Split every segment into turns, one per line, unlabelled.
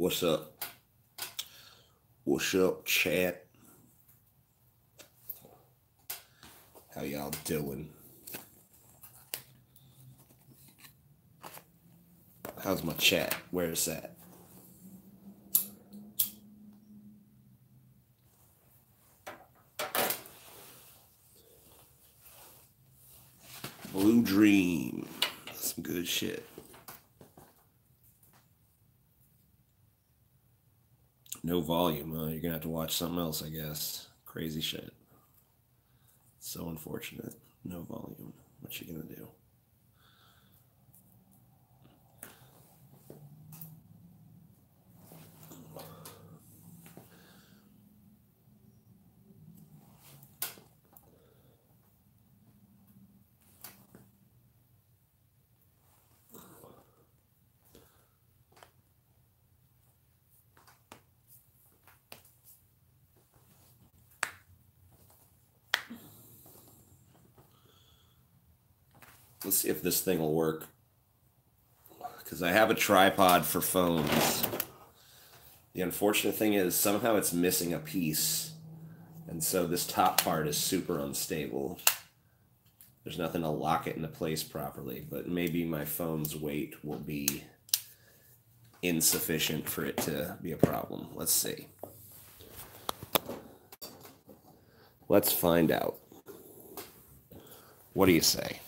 What's up? What's up, chat? How y'all doing? How's my chat? Where's that? Blue Dream. Some good shit. No volume, huh? You're gonna have to watch something else, I guess. Crazy shit. So unfortunate. No volume. What you gonna do? Let's see if this thing will work. Because I have a tripod for phones. The unfortunate thing is somehow it's missing a piece. And so this top part is super unstable. There's nothing to lock it into place properly. But maybe my phone's weight will be insufficient for it to be a problem. Let's see. Let's find out. What do you say?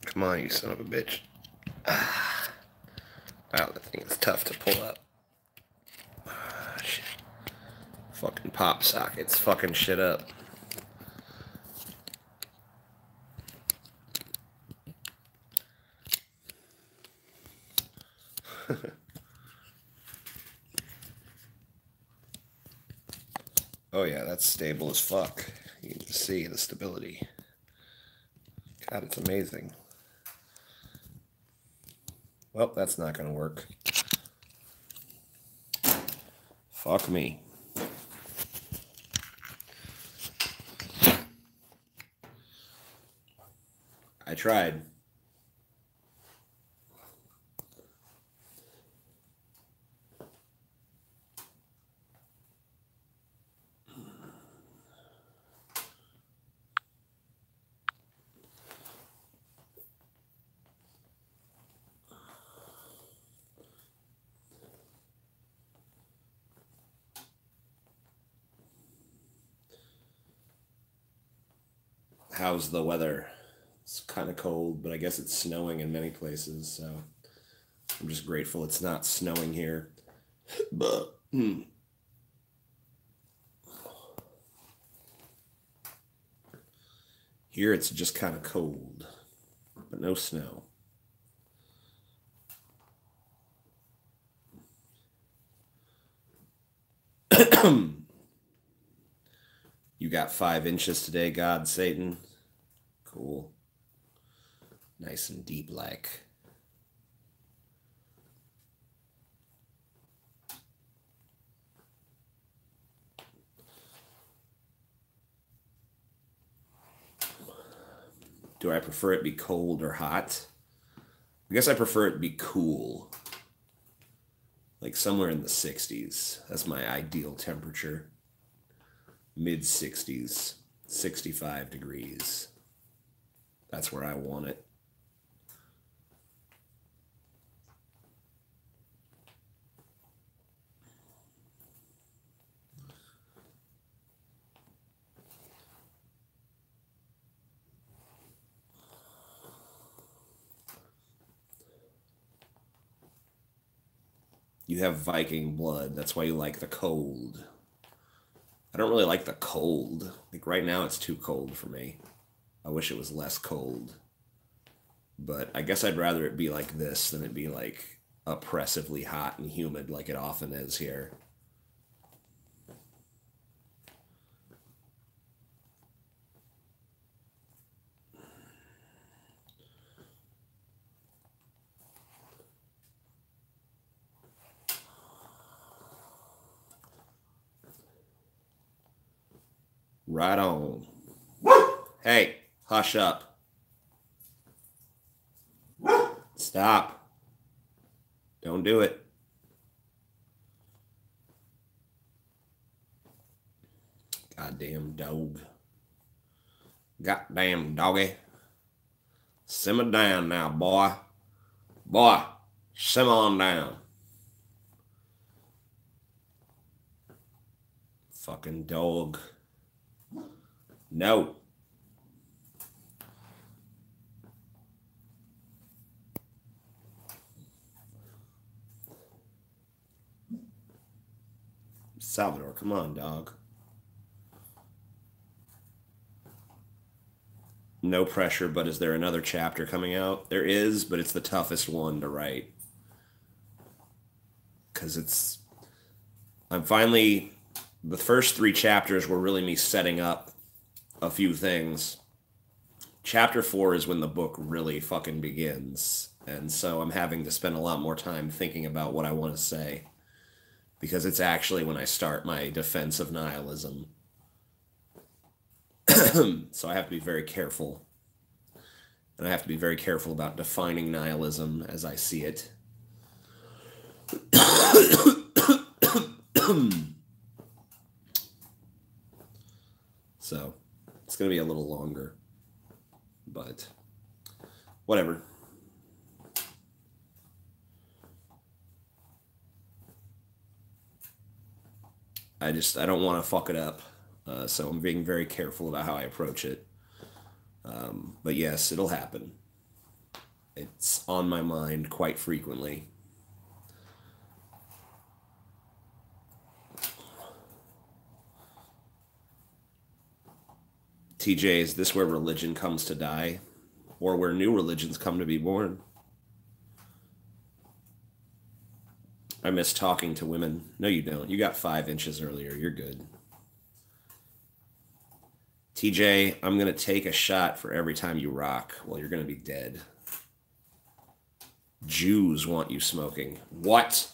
Come on, you son of a bitch. Wow, that thing is tough to pull up. Shit. Fucking pop sockets fucking shit up. Oh yeah, that's stable as fuck. You can see the stability. God, it's amazing. Well, that's not gonna work. Fuck me. I tried. How's the weather? It's kind of cold, but I guess it's snowing in many places, so I'm just grateful it's not snowing here. But here it's just kind of cold, but no snow. You got 5 inches today, God, Satan. Cool. Nice and deep like. Do I prefer it be cold or hot? I guess I prefer it be cool. Like somewhere in the 60s. That's my ideal temperature. Mid-60s. 65 degrees. That's where I want it. You have Viking blood. That's why you like the cold. I don't really like the cold. Like right now it's too cold for me. I wish it was less cold. But I guess I'd rather it be like this than it be like oppressively hot and humid like it often is here. Right on. Hey, hush up. Stop. Don't do it. Goddamn dog. Goddamn doggy. Simmer down now, boy. Boy, simmer on down. Fucking dog. No. Salvador, come on, dog. No pressure, but is there another chapter coming out? There is, but it's the toughest one to write. Because I'm finally, the first 3 chapters were really me setting up a few things. Chapter 4 is when the book really fucking begins. And so I'm having to spend a lot more time thinking about what I want to say. Because it's actually when I start my defense of nihilism. So I have to be very careful. And I have to be very careful about defining nihilism as I see it. So it's going to be a little longer. But whatever. I don't want to fuck it up. So I'm being very careful about how I approach it. But yes, it'll happen. It's on my mind quite frequently. TJ, is this where religion comes to die? Or where new religions come to be born? I miss talking to women. No, you don't. You got 5 inches earlier. You're good. TJ, I'm going to take a shot for every time you rock. Well, you're going to be dead. Jews want you smoking. What?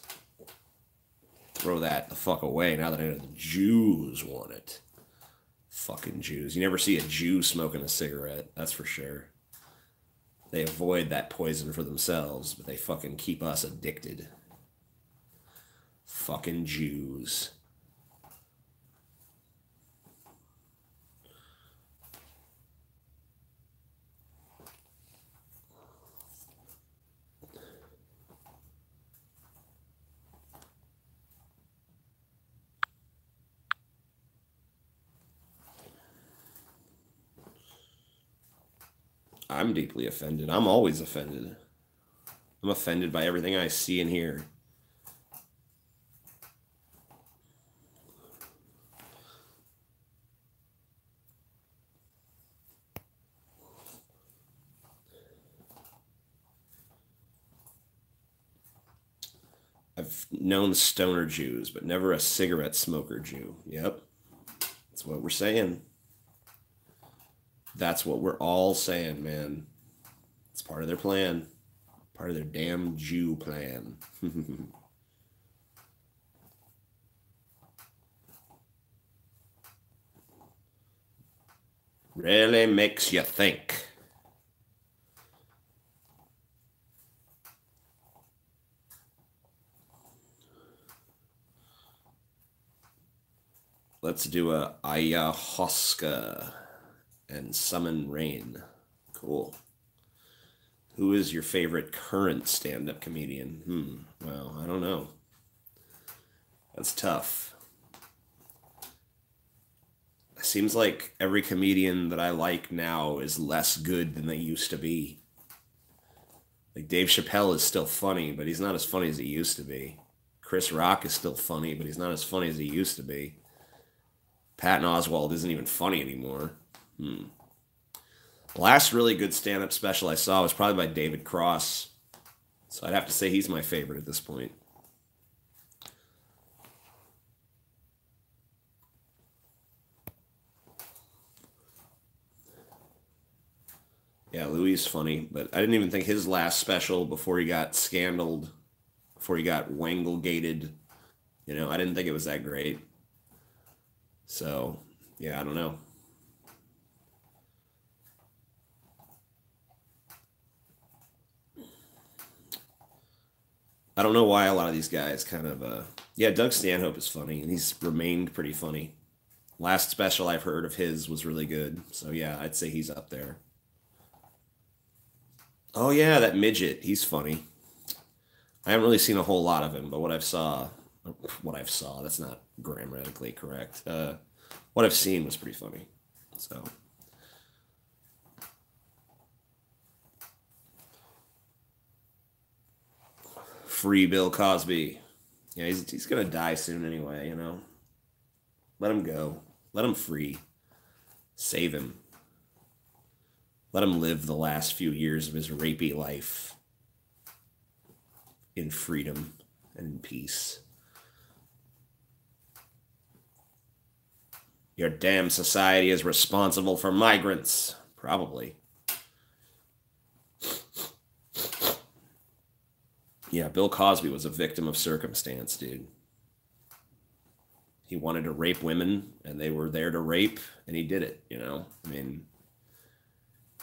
Throw that the fuck away now that I know the Jews want it. Fucking Jews. You never see a Jew smoking a cigarette. That's for sure. They avoid that poison for themselves, but they fucking keep us addicted. Fucking Jews. I'm deeply offended. I'm always offended. I'm offended by everything I see and hear. I've known stoner Jews, but never a cigarette smoker Jew. Yep. That's what we're saying. That's what we're all saying, man. It's part of their plan. Part of their damn Jew plan. Really makes you think. Let's do a ayahuasca and summon rain. Cool. Who is your favorite current stand-up comedian? Well, I don't know. That's tough. It seems like every comedian that I like now is less good than they used to be. Like Dave Chappelle is still funny, but he's not as funny as he used to be. Chris Rock is still funny, but he's not as funny as he used to be. Patton Oswalt isn't even funny anymore. The last really good stand-up special I saw was probably by David Cross. So I'd have to say he's my favorite at this point. Yeah, Louis is funny, but I didn't even think his last special before he got scandaled, before he got Wangle-gated, I didn't think it was that great. So, yeah, I don't know. I don't know why a lot of these guys kind of, yeah, Doug Stanhope is funny, and he's remained pretty funny. Last special I've heard of his was really good, so yeah, I'd say he's up there. Oh yeah, that midget, he's funny. I haven't really seen a whole lot of him, but what I've saw, that's not grammatically correct. What I've seen was pretty funny. So, free Bill Cosby. Yeah, he's gonna die soon anyway. You know, let him go. Let him free. Save him. Let him live the last few years of his rapey life in freedom and in peace. Your damn society is responsible for migrants. Probably. Yeah, Bill Cosby was a victim of circumstance, dude. He wanted to rape women, and they were there to rape, and he did it, you know? I mean,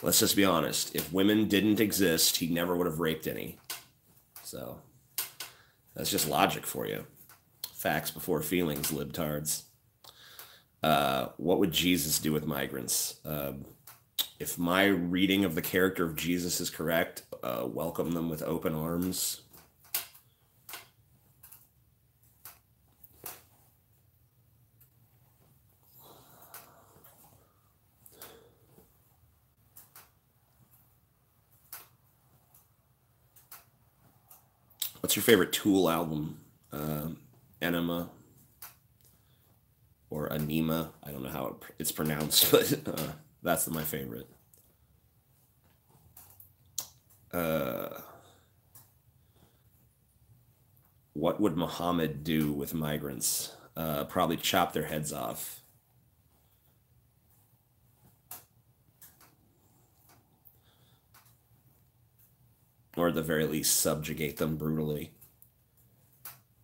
let's just be honest. If women didn't exist, he never would have raped any. So, that's just logic for you. Facts before feelings, libtards. What would Jesus do with migrants? If my reading of the character of Jesus is correct, welcome them with open arms. What's your favorite Tool album? Enema or Anima? I don't know how it's pronounced, but that's my favorite. What would Muhammad do with migrants? Probably chop their heads off. Or at the very least, subjugate them brutally.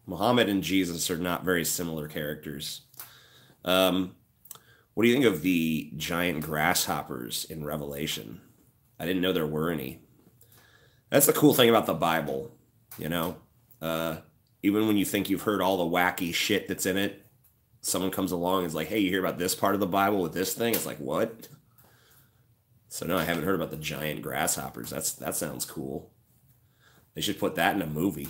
Muhammad and Jesus are not very similar characters. What do you think of the giant grasshoppers in Revelation? I didn't know there were any. That's the cool thing about the Bible, you know? Even when you think you've heard all the wacky shit that's in it, someone comes along and is like, hey, you hear about this part of the Bible with this thing? It's like, what? So no, I haven't heard about the giant grasshoppers. That sounds cool. They should put that in a movie.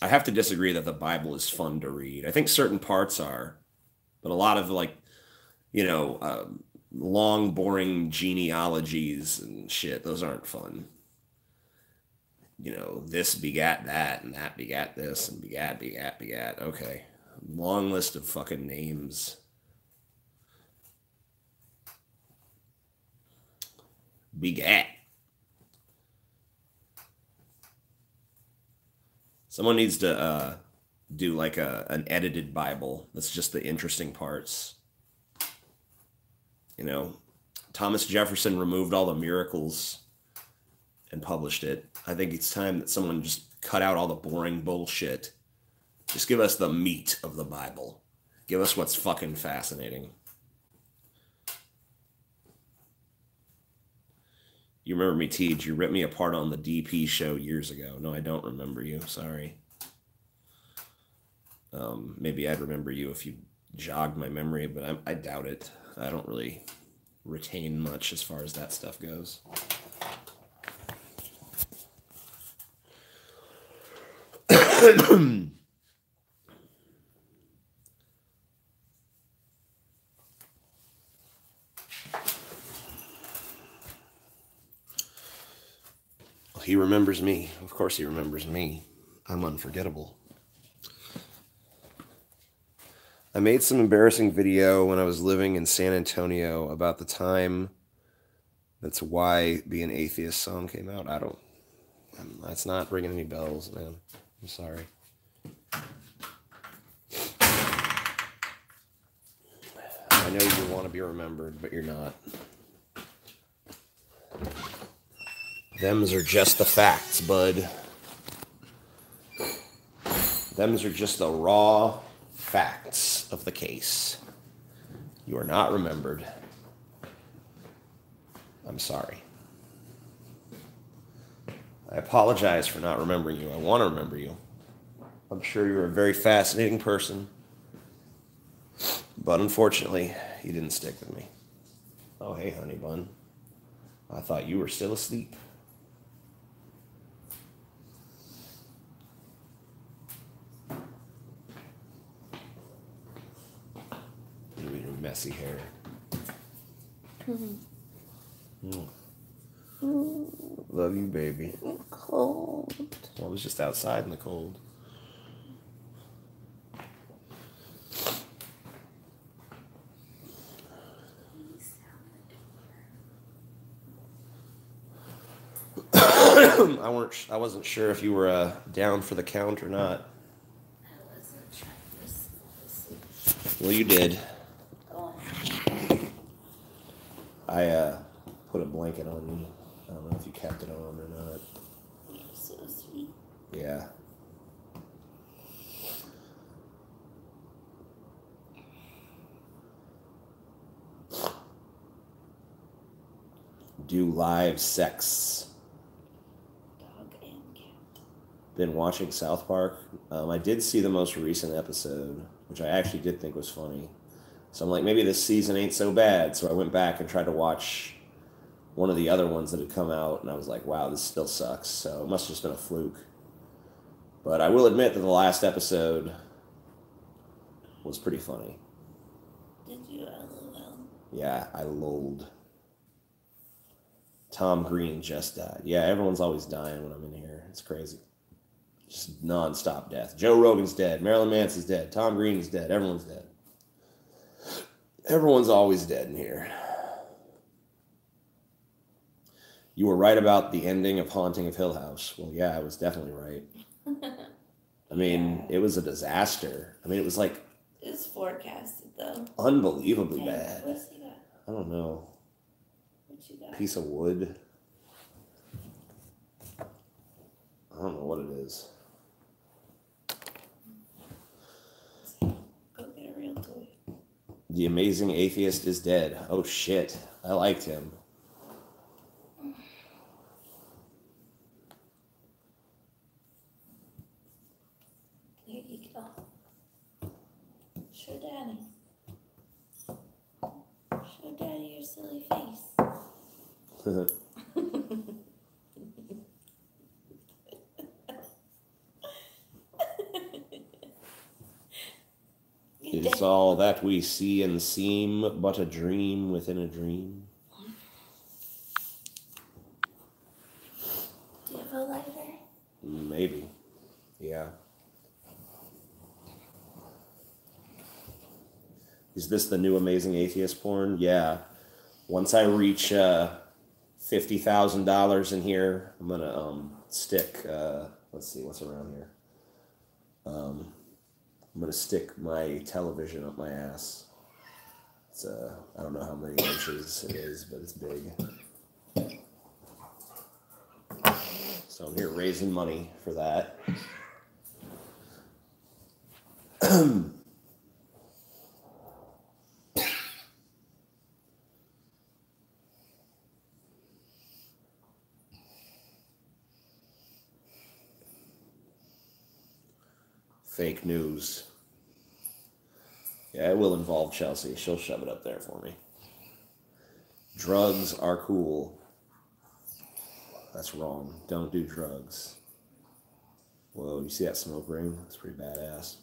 I have to disagree that the Bible is fun to read. I think certain parts are, but a lot of long, boring genealogies and shit, those aren't fun. This begat that, and that begat this, and begat. Okay. Long list of fucking names. Begat. Someone needs to do like an edited Bible. That's just the interesting parts. Thomas Jefferson removed all the miracles and published it. I think it's time that someone just cut out all the boring bullshit. Just give us the meat of the Bible. Give us what's fucking fascinating. You remember me, Tej. You ripped me apart on the DP show years ago. No, I don't remember you. Sorry. Maybe I'd remember you if you jogged my memory, but I doubt it. I don't really retain much as far as that stuff goes. He remembers me. Of course he remembers me. I'm unforgettable. I made some embarrassing video when I was living in San Antonio about the time That's Why Being Atheist song came out. That's not ringing any bells, man. I'm sorry. I know you want to be remembered, but you're not. Thems are just the facts, bud. Thems are just the raw facts of the case. You are not remembered. I'm sorry. I apologize for not remembering you. I want to remember you. I'm sure you're a very fascinating person. But unfortunately, you didn't stick with me. Oh, hey, honey bun. I thought you were still asleep. Your messy hair. Love you, baby.
I'm cold.
Well, I was just outside in the cold. I wasn't sure if you were down for the count or not.
I wasn't trying to sleep.
Well, you did.
Oh.
I put a blanket on you. I don't know if you kept it on or not.
You're so sweet.
Yeah. Do live sex.
Dog and cat.
Been watching South Park. I did see the most recent episode, which I actually did think was funny. So I'm like, maybe this season ain't so bad. So I went back and tried to watch one of the other ones that had come out, and I was like, wow, this still sucks. So it must have just been a fluke. But I will admit that the last episode was pretty funny.
Did you LOL?
Yeah, I lolled. Tom Green just died. Yeah, everyone's always dying when I'm in here. It's crazy. Just non-stop death. Joe Rogan's dead. Marilyn Manson's dead. Tom Green's dead. Everyone's dead. Everyone's always dead in here. You were right about the ending of Haunting of Hill House. Well, yeah, I was definitely right. I mean, it was a disaster. I mean, it was like...
It was forecasted, though.
Unbelievably bad.
What's he got?
I don't know.
What you got?
Piece of wood. I don't know what it is.
Go get a real toy.
The Amazing Atheist is dead. Oh, shit. I liked him.
Here you go. Show Daddy. Show Daddy your silly face.
Is all that we see and seem but a dream within a dream?
Do you have a lighter?
Maybe. Yeah. Is this the new Amazing Atheist porn? Yeah. Once I reach $50,000 in here, I'm gonna stick. Let's see what's around here. I'm gonna stick my television up my ass. It's I don't know how many inches it is, but it's big. So I'm here raising money for that. Fake news. Yeah, it will involve Chelsea. She'll shove it up there for me. Drugs are cool. That's wrong. Don't do drugs. Whoa, you see that smoke ring? That's pretty badass.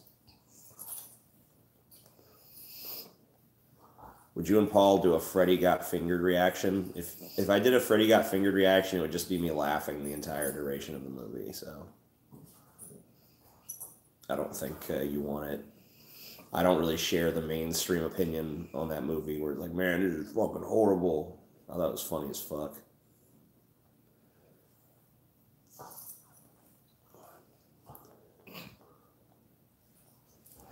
Would you and Paul do a Freddy got fingered reaction? If I did a Freddy got fingered reaction, it would just be me laughing the entire duration of the movie, so... I don't think you want it. I don't really share the mainstream opinion on that movie where it's like, man, this is fucking horrible. I thought it was funny as fuck.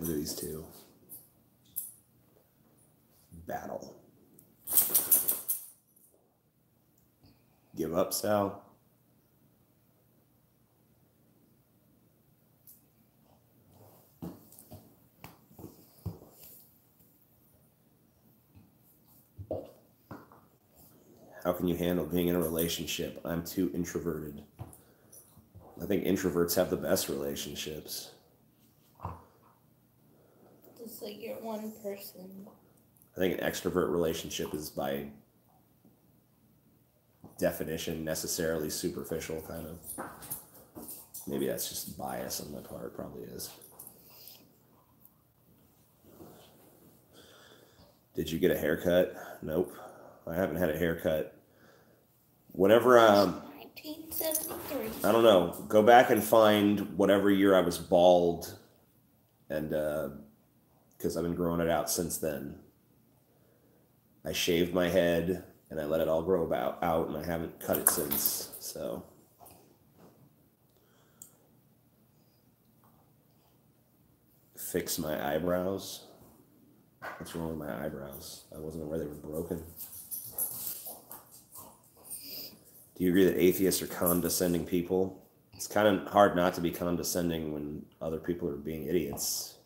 Look at these two. Battle. Give up, Sal? How can you handle being in a relationship? I'm too introverted. I think introverts have the best relationships.
Just like you're one person.
I think an extrovert relationship is by definition necessarily superficial, kind of. Maybe that's just bias on my part, probably is. Did you get a haircut? Nope. I haven't had a haircut. Whenever
1973.
I don't know, go back and find whatever year I was bald, and because I've been growing it out since then. I shaved my head and I let it all grow out, and I haven't cut it since. So fix my eyebrows. What's wrong with my eyebrows? I wasn't aware they were broken. Do you agree that atheists are condescending people? It's kind of hard not to be condescending when other people are being idiots.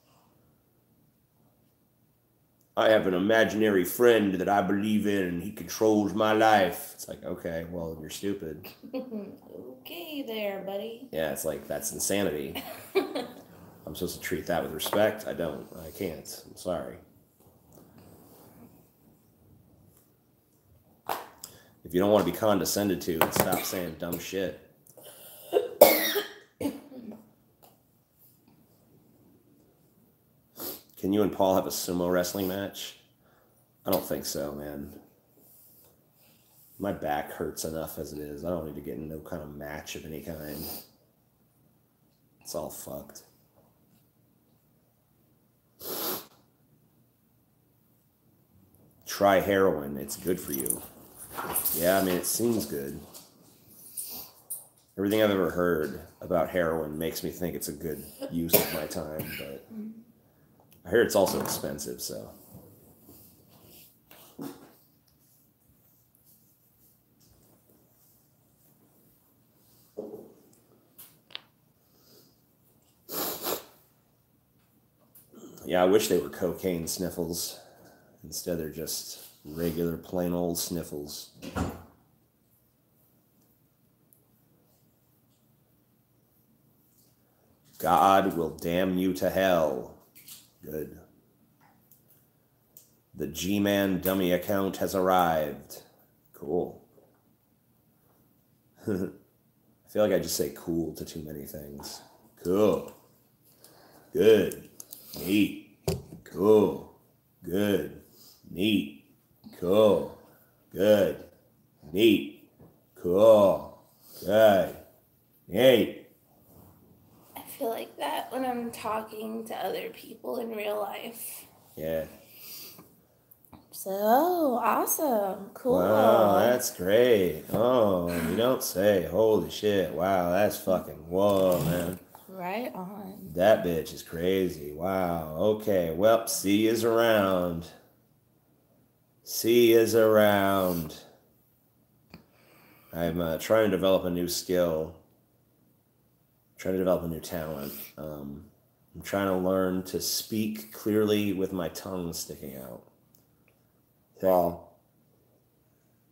I have an imaginary friend that I believe in, and he controls my life. It's like, okay, well, you're stupid.
Okay there, buddy.
Yeah, it's like, that's insanity. I'm supposed to treat that with respect? I don't. I can't. I'm sorry. If you don't want to be condescended to, then stop saying dumb shit. Can you and Paul have a sumo wrestling match? I don't think so, man. My back hurts enough as it is. I don't need to get in no kind of match of any kind. It's all fucked. Try heroin. It's good for you. Yeah, I mean, it seems good. Everything I've ever heard about heroin makes me think it's a good use of my time, but I hear it's also expensive, so. Yeah, I wish they were cocaine sniffles. Instead, they're just regular, plain old sniffles. God will damn you to hell. Good. The G-Man dummy account has arrived. Cool. I feel like I just say cool to too many things. Cool. Good. Neat. Cool. Good. Neat. Cool. Good. Neat. Cool. Good. Neat.
I feel like that when I'm talking to other people in real life.
Yeah.
So, oh, awesome. Cool.
Wow, that's great. Oh, you don't say. Holy shit. Wow, that's fucking, whoa, man.
Right on.
That bitch is crazy. Wow. Okay. Well, see yous around. See yous around. I'm trying to develop a new skill. Trying to develop a new talent. I'm trying to learn to speak clearly with my tongue sticking out. So,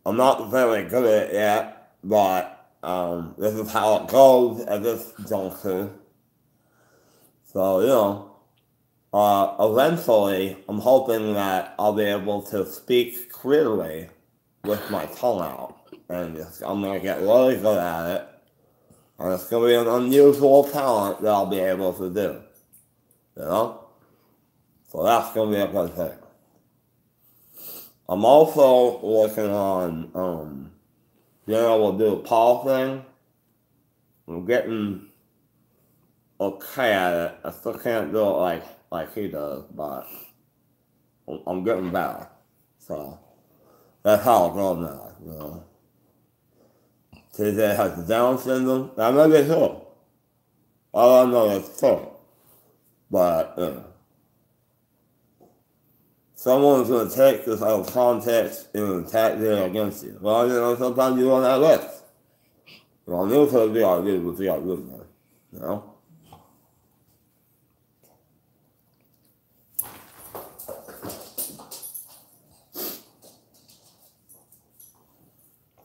I'm not very good at it yet, but this is how it goes at this juncture. So, you know, eventually, I'm hoping that I'll be able to speak clearly with my tongue out. And I'm going to get really good at it. And it's going to be an unusual talent that I'll be able to do. You know? So that's going to be a good thing. I'm also working on, being able to do a Paul thing. I'm getting okay at it. I still can't do it like he does, but I'm getting better. So that's how it goes now, you know. TJ has Down syndrome. That may be true. All I know is true. But, you know, someone's going to take this out of context and attack it against you. Well, you know, sometimes you run that risk. Well, I'm new to the VR, with VR, man. You know?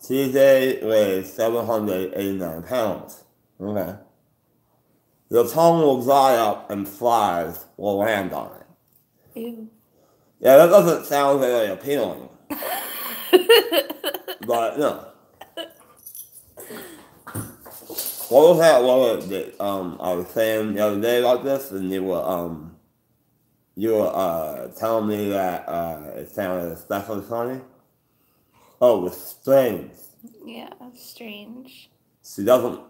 TJ weighs 789 pounds. Okay. Your tongue will dry up and flies will land on it.
Ew.
Yeah, that doesn't sound very appealing. But, no. What was that word that I was saying the other day like this, and you were telling me that it sounded especially funny? Oh, it was strange.
Yeah, strange.
She doesn't,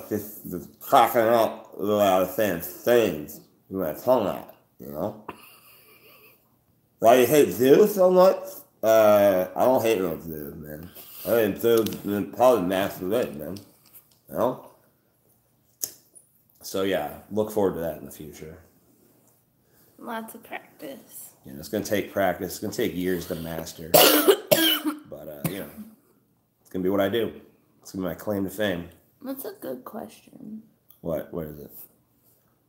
just cracking up without saying strange with her tongue out, you know? Why do you hate zoos so much? I don't hate no zoos, man. I think zoos probably masturbate, man. You know? So yeah, look forward to that in the future.
Lots of practice.
Yeah, it's gonna take practice. It's gonna take years to master. But you know, it's gonna be what I do. It's gonna be my claim to fame.
That's a good question.
What? What is it?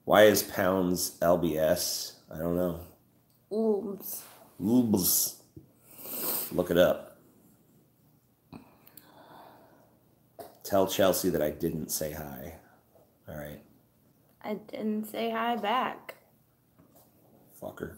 Why is pounds LBS? I don't know.
Oops.
Oobs. Look it up. Tell Chelsea that I didn't say hi. All right.
I didn't say hi back.
Fucker.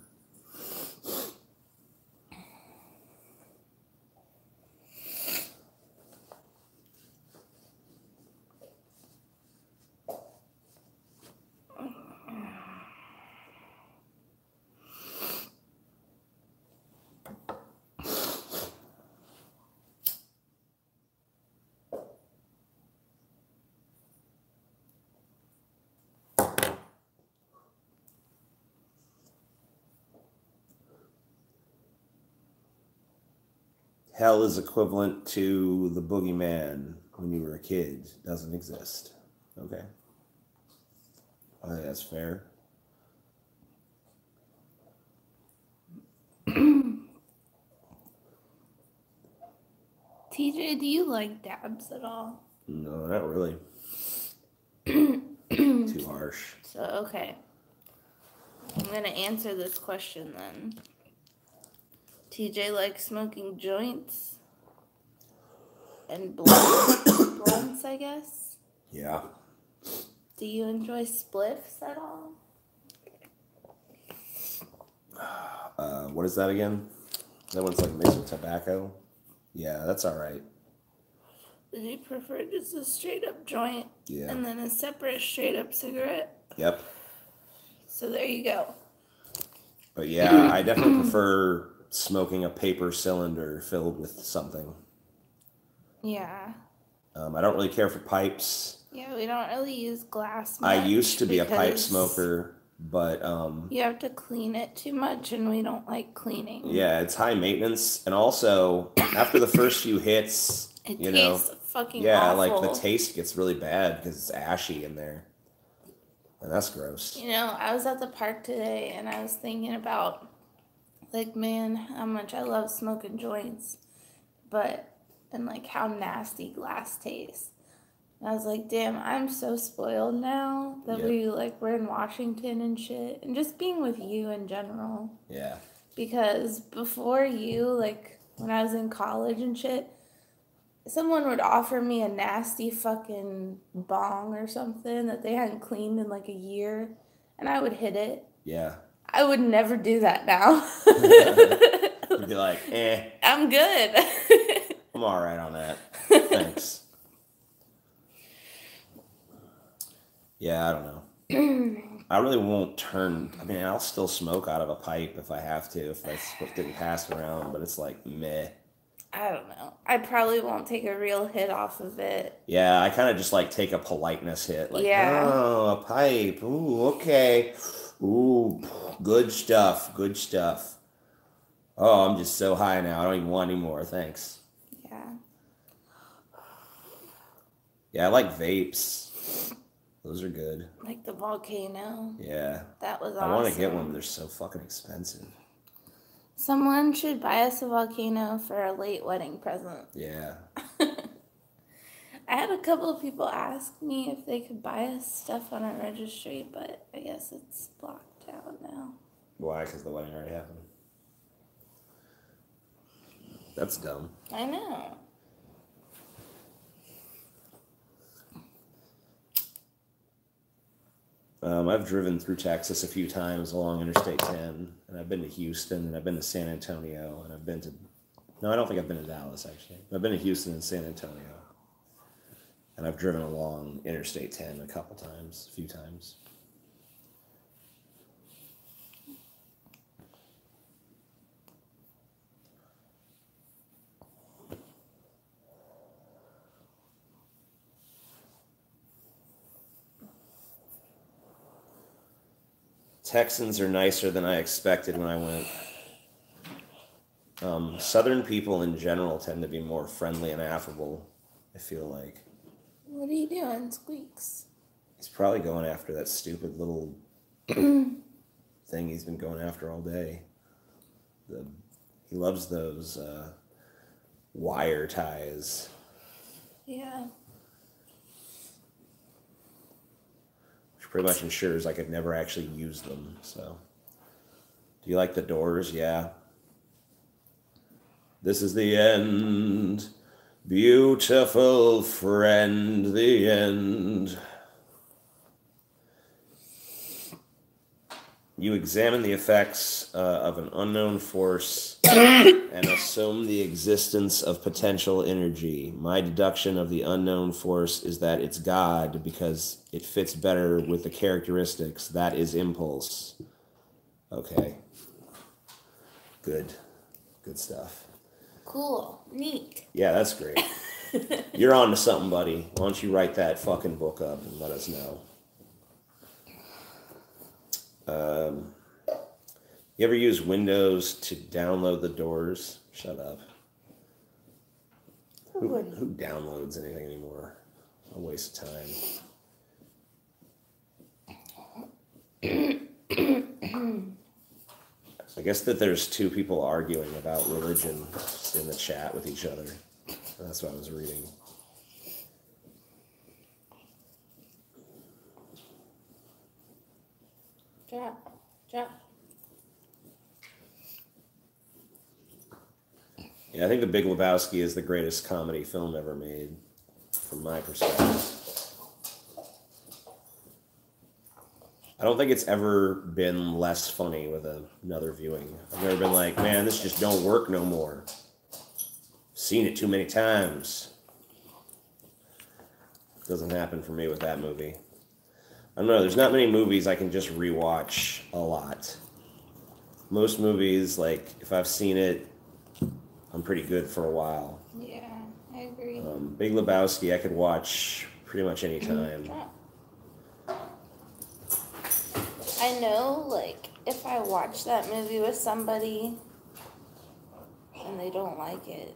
Hell is equivalent to the boogeyman when you were a kid. Doesn't exist. Okay. I think that's fair.
TJ, do you like dabs at all?
No, not really. Too harsh.
So, okay. I'm going to answer this question then. TJ likes smoking joints and blunts, I guess.
Yeah.
Do you enjoy spliffs at all?
What is that again? That one's like mixed with tobacco. Yeah, that's all right.
Would you prefer just a straight up joint
Yeah.
and then a separate straight up cigarette?
Yep.
So there you go.
But yeah, I definitely prefer smoking a paper cylinder filled with something.
Yeah.
I don't really care for pipes.
Yeah, we don't really use glass much.
I used to be a pipe smoker, but
you have to clean it too much, and we don't like cleaning.
Yeah, it's high maintenance, and also after the first few hits,
it
you
tastes
know,
fucking
yeah,
awful.
like the taste gets really bad because it's ashy in there, and that's gross.
You know, I was at the park today, and I was thinking about, like, man, how much I love smoking joints, and like how nasty glass tastes. And I was like, damn, I'm so spoiled now that we're in Washington and shit, and just being with you in general.
Yeah.
Because before you, like, when I was in college and shit, someone would offer me a nasty fucking bong or something that they hadn't cleaned in like a year, and I would hit it.
Yeah.
I would never do that now.
You'd be like,
I'm good.
I'm all right on that. Thanks. Yeah, I don't know. I really won't turn. I mean, I'll still smoke out of a pipe if I have to, if that's what didn't pass around, but it's like, meh.
I don't know. I probably won't take a real hit off of it.
Yeah, I kind of just like take a politeness hit. Like,
yeah.
Oh, a pipe. Ooh, okay. Ooh, good stuff. Good stuff. Oh, I'm just so high now. I don't even want any more. Thanks.
Yeah.
Yeah, I like vapes. Those are good.
Like the volcano.
Yeah.
That was awesome.
I want to get one, but they're so fucking expensive.
Someone should buy us a volcano for a late wedding present.
Yeah.
I had a couple of people ask me if they could buy us stuff on our registry, but I guess it's blocked out now.
Why? Because the wedding already happened. That's dumb.
I know.
I've driven through Texas a few times along Interstate 10, and I've been to Houston, and I've been to San Antonio, and I've been to... No, I don't think I've been to Dallas, actually. I've been to Houston and San Antonio. And I've driven along Interstate 10 a few times. Texans are nicer than I expected when I went. Southern people in general tend to be more friendly and affable, I feel like.
What are you doing, Squeaks?
He's probably going after that stupid little thing he's been going after all day. He loves those wire ties.
Yeah.
Pretty much ensures I could never actually use them. So, do you like the Doors? Yeah. This is the end, beautiful friend, the end. You examine the effects of an unknown force and assume the existence of potential energy. My deduction of the unknown force is that it's God because it fits better with the characteristics. That is impulse. Okay. Good. Good stuff.
Cool. Neat.
Yeah, that's great. You're on to something, buddy. Why don't you write that fucking book up and let us know? You ever use Windows to download the Doors? Shut up. Who downloads anything anymore? A waste of time. I guess that there's two people arguing about religion in the chat with each other. That's what I was reading.
Drop.
Yeah, I think The Big Lebowski is the greatest comedy film ever made, from my perspective. I don't think it's ever been less funny with another viewing. I've never been like, man, this just don't work no more. Seen it too many times. Doesn't happen for me with that movie. I don't know, there's not many movies I can just rewatch a lot. Most movies, like, if I've seen it, I'm pretty good for a while.
Yeah, I agree.
Big Lebowski, I could watch pretty much any time.
I know, like, if I watch that movie with somebody and they don't like it,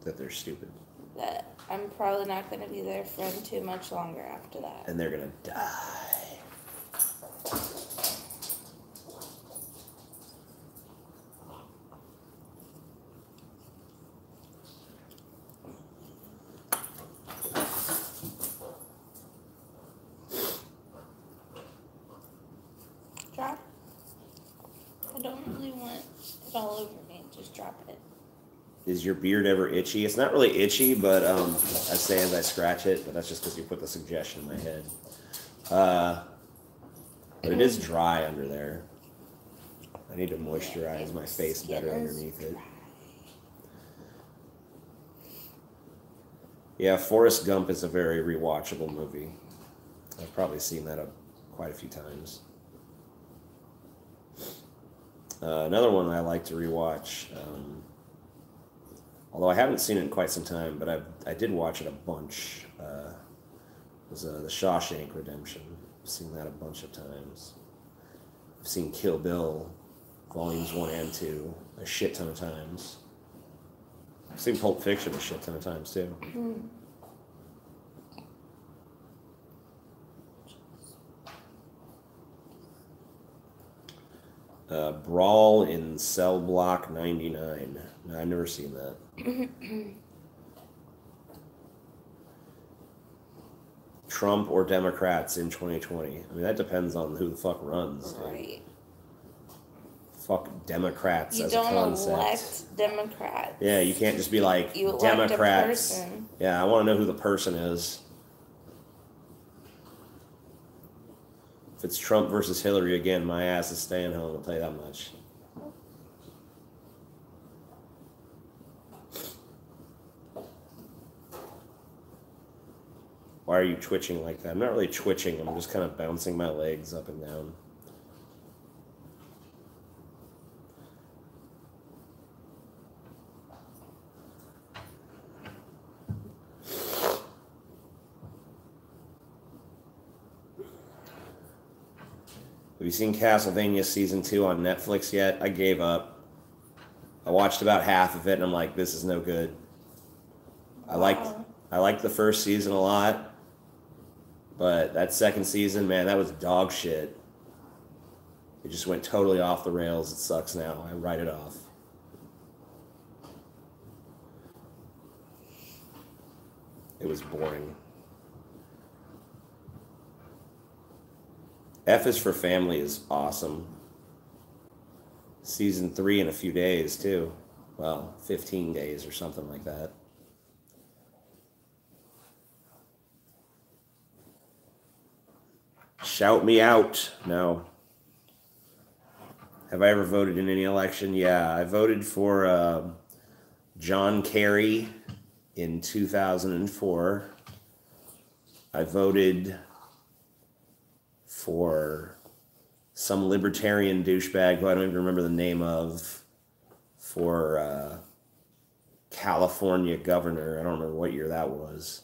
that they're stupid.
That I'm probably not going to be their friend too much longer after that.
And they're going to die.
Drop. I don't really want it all over me. Just drop it.
Is your beard ever itchy? It's not really itchy, but I say as I scratch it, but that's just because you put the suggestion in my head. But it is dry under there. I need to moisturize my face better underneath it. Yeah, Forrest Gump is a very rewatchable movie. I've probably seen that quite a few times. Another one I like to rewatch, although I haven't seen it in quite some time, but I did watch it a bunch, was The Shawshank Redemption. I've seen that a bunch of times. I've seen Kill Bill, Volumes 1 and 2, a shit ton of times. I've seen Pulp Fiction a shit ton of times, too. Brawl in Cell Block 99. No, I've never seen that. Trump or Democrats in 2020? I mean, that depends on who the fuck runs.
Right.
Fuck Democrats
as a concept. You don't elect Democrats.
Yeah, you can't just be like,
you
Democrats.
A person.
Yeah, I want to know who the person is. If it's Trump versus Hillary again, my ass is staying home, I'll tell you that much. Why are you twitching like that? I'm not really twitching, I'm just kind of bouncing my legs up and down. Have you seen Castlevania Season 2 on Netflix yet? I gave up. I watched about half of it and I'm like, this is no good. I liked the first season a lot, but that second season, man, that was dog shit. It just went totally off the rails. It sucks now. I write it off. It was boring. F is for Family is awesome. Season 3 in a few days, too. Well, 15 days or something like that. Shout me out. No. Have I ever voted in any election? Yeah, I voted for John Kerry in 2004. I voted for some libertarian douchebag who I don't even remember the name of for California governor. I don't remember what year that was.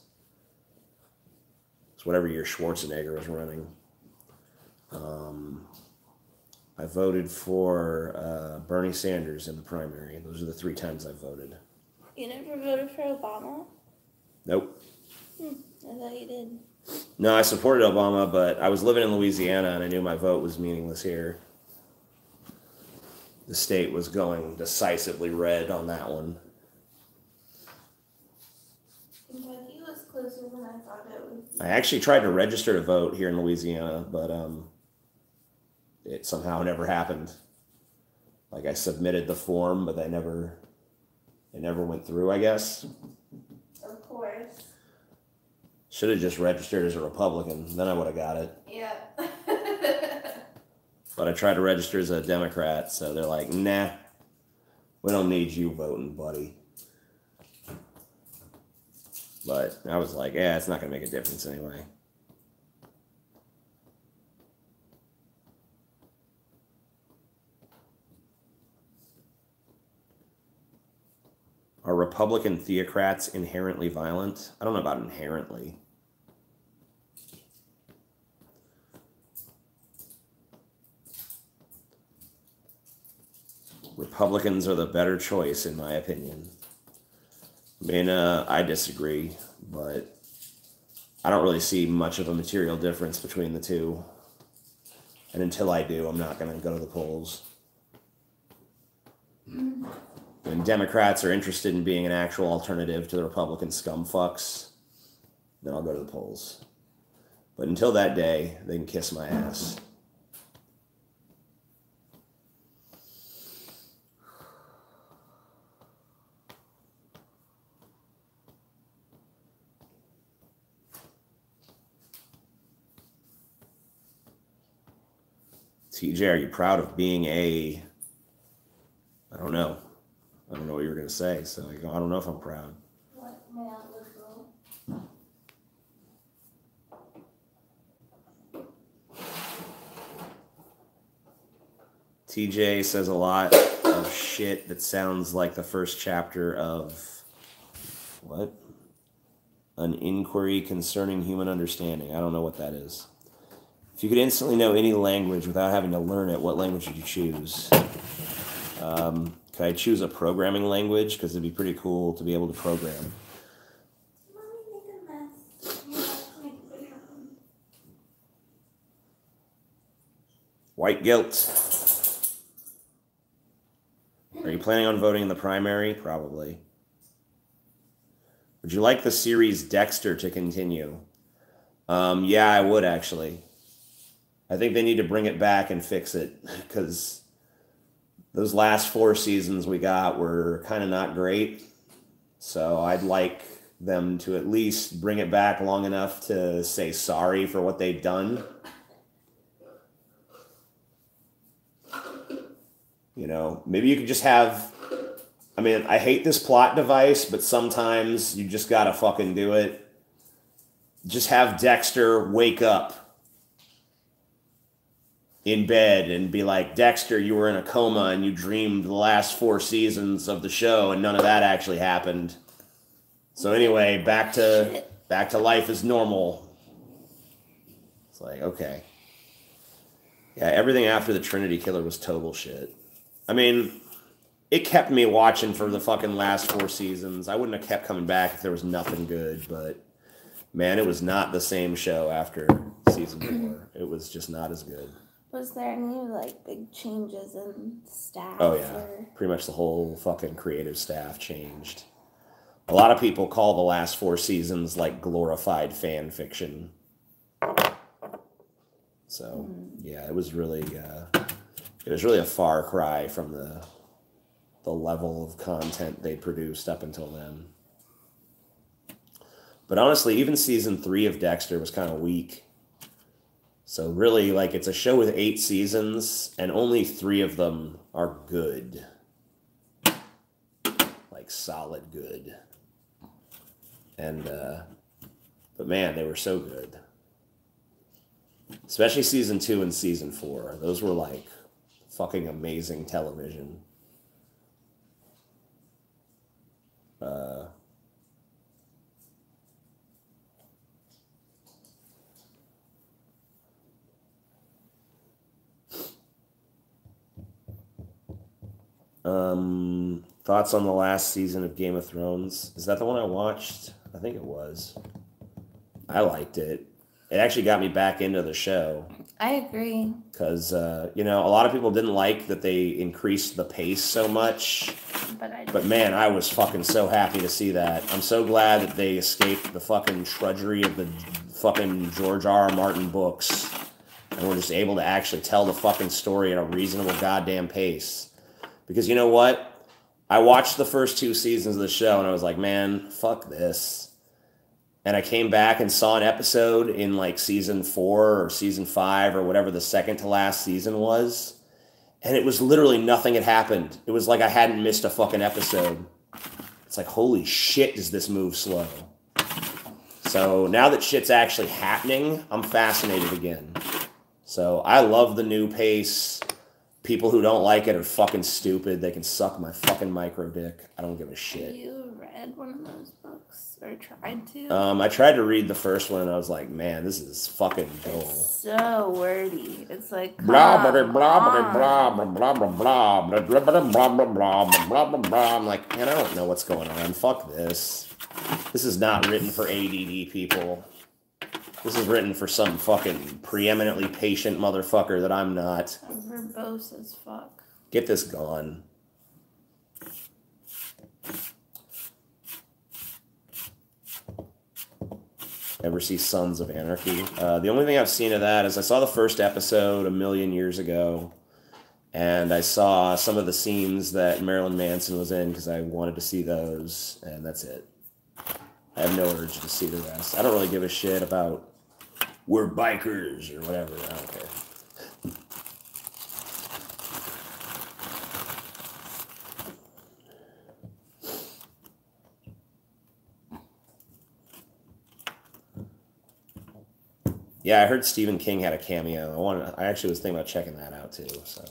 It's whatever year Schwarzenegger was running. I voted for Bernie Sanders in the primary. Those are the 3 times I voted.
You never voted for Obama?
Nope.
I thought you did.
No, I supported Obama, but I was living in Louisiana and I knew my vote was meaningless here. The state was going decisively red on that one.
Kentucky was closer than I thought it would be.
I actually tried to register to vote here in Louisiana, but it somehow never happened. Like I submitted the form, but it never went through, I guess.
Of course.
Should have just registered as a Republican, then I would have got it.
Yeah.
But I tried to register as a Democrat, so they're like, nah, we don't need you voting, buddy. But I was like, yeah, it's not going to make a difference anyway. Are Republican theocrats inherently violent? I don't know about inherently. Republicans are the better choice, in my opinion. I mean, I disagree, but I don't really see much of a material difference between the two. And until I do, I'm not going to go to the polls. When Democrats are interested in being an actual alternative to the Republican scumfucks, then I'll go to the polls. But until that day, they can kiss my ass. TJ, are you proud of being a... I don't know. I don't know what you were going to say, so I don't know if I'm proud.
What, man, liberal?
TJ says a lot of shit that sounds like the first chapter of... What? An Inquiry Concerning Human Understanding. I don't know what that is. If you could instantly know any language without having to learn it, what language would you choose? Could I choose a programming language? Because it'd be pretty cool to be able to program. White guilt. Are you planning on voting in the primary? Probably. Would you like the series Dexter to continue? Yeah, I would actually. I think they need to bring it back and fix it, because those last 4 seasons we got were kind of not great. So I'd like them to at least bring it back long enough to say sorry for what they've done. You know, maybe you could just have, I mean, I hate this plot device, but sometimes you just gotta fucking do it. Just have Dexter wake up in bed and be like, Dexter, you were in a coma and you dreamed the last 4 seasons of the show and none of that actually happened. So anyway, back to life as normal. It's like, okay. Yeah, everything after the Trinity Killer was total shit. I mean, it kept me watching for the fucking last 4 seasons. I wouldn't have kept coming back if there was nothing good, but man, it was not the same show after season 4. It was just not as good.
Was there any, like, big changes in staff?
Oh, yeah. Or? Pretty much the whole fucking creative staff changed. A lot of people call the last 4 seasons, like, glorified fan fiction. So, yeah, it was really a far cry from the level of content they produced up until then. But honestly, even season 3 of Dexter was kind of weak. So really, like, it's a show with 8 seasons, and only 3 of them are good. Like, solid good. And, but man, they were so good. Especially season 2 and season 4. Those were, like, fucking amazing television. Thoughts on the last season of Game of Thrones? Is that the one I watched? I think it was. I liked it. It actually got me back into the show.
I agree.
Because, you know, a lot of people didn't like that they increased the pace so much. But man, I was fucking so happy to see that. I'm so glad that they escaped the fucking trudgery of the fucking George R.R. Martin books. And were just able to actually tell the fucking story at a reasonable goddamn pace. Because you know what? I watched the first 2 seasons of the show and I was like, man, fuck this. And I came back and saw an episode in like season 4 or season 5 or whatever the second to last season was. And it was literally nothing had happened. It was like I hadn't missed a fucking episode. It's like, holy shit, does this move slow. So now that shit's actually happening, I'm fascinated again. So I love the new pace. People who don't like it are fucking stupid. They can suck my fucking micro dick. I don't give a shit.
Have you read one of those books or tried to?
I tried to read the first one and I was like, man, this is fucking dull.
It's so wordy. It's like
blah blah blah blah blah blah blah blah blah blah blah blah blah blah blah. I'm like, man, I don't know what's going on. Fuck this. This is not written for ADD people. This is written for some fucking preeminently patient motherfucker that I'm not.
I'm verbose as fuck.
Get this gone. Ever see Sons of Anarchy? The only thing I've seen of that is I saw the first episode a million years ago. And I saw some of the scenes that Marilyn Manson was in because I wanted to see those. And that's it. I have no urge to see the rest. I don't really give a shit about we're bikers or whatever. I don't care. Yeah, I heard Stephen King had a cameo. I actually was thinking about checking that out too. So.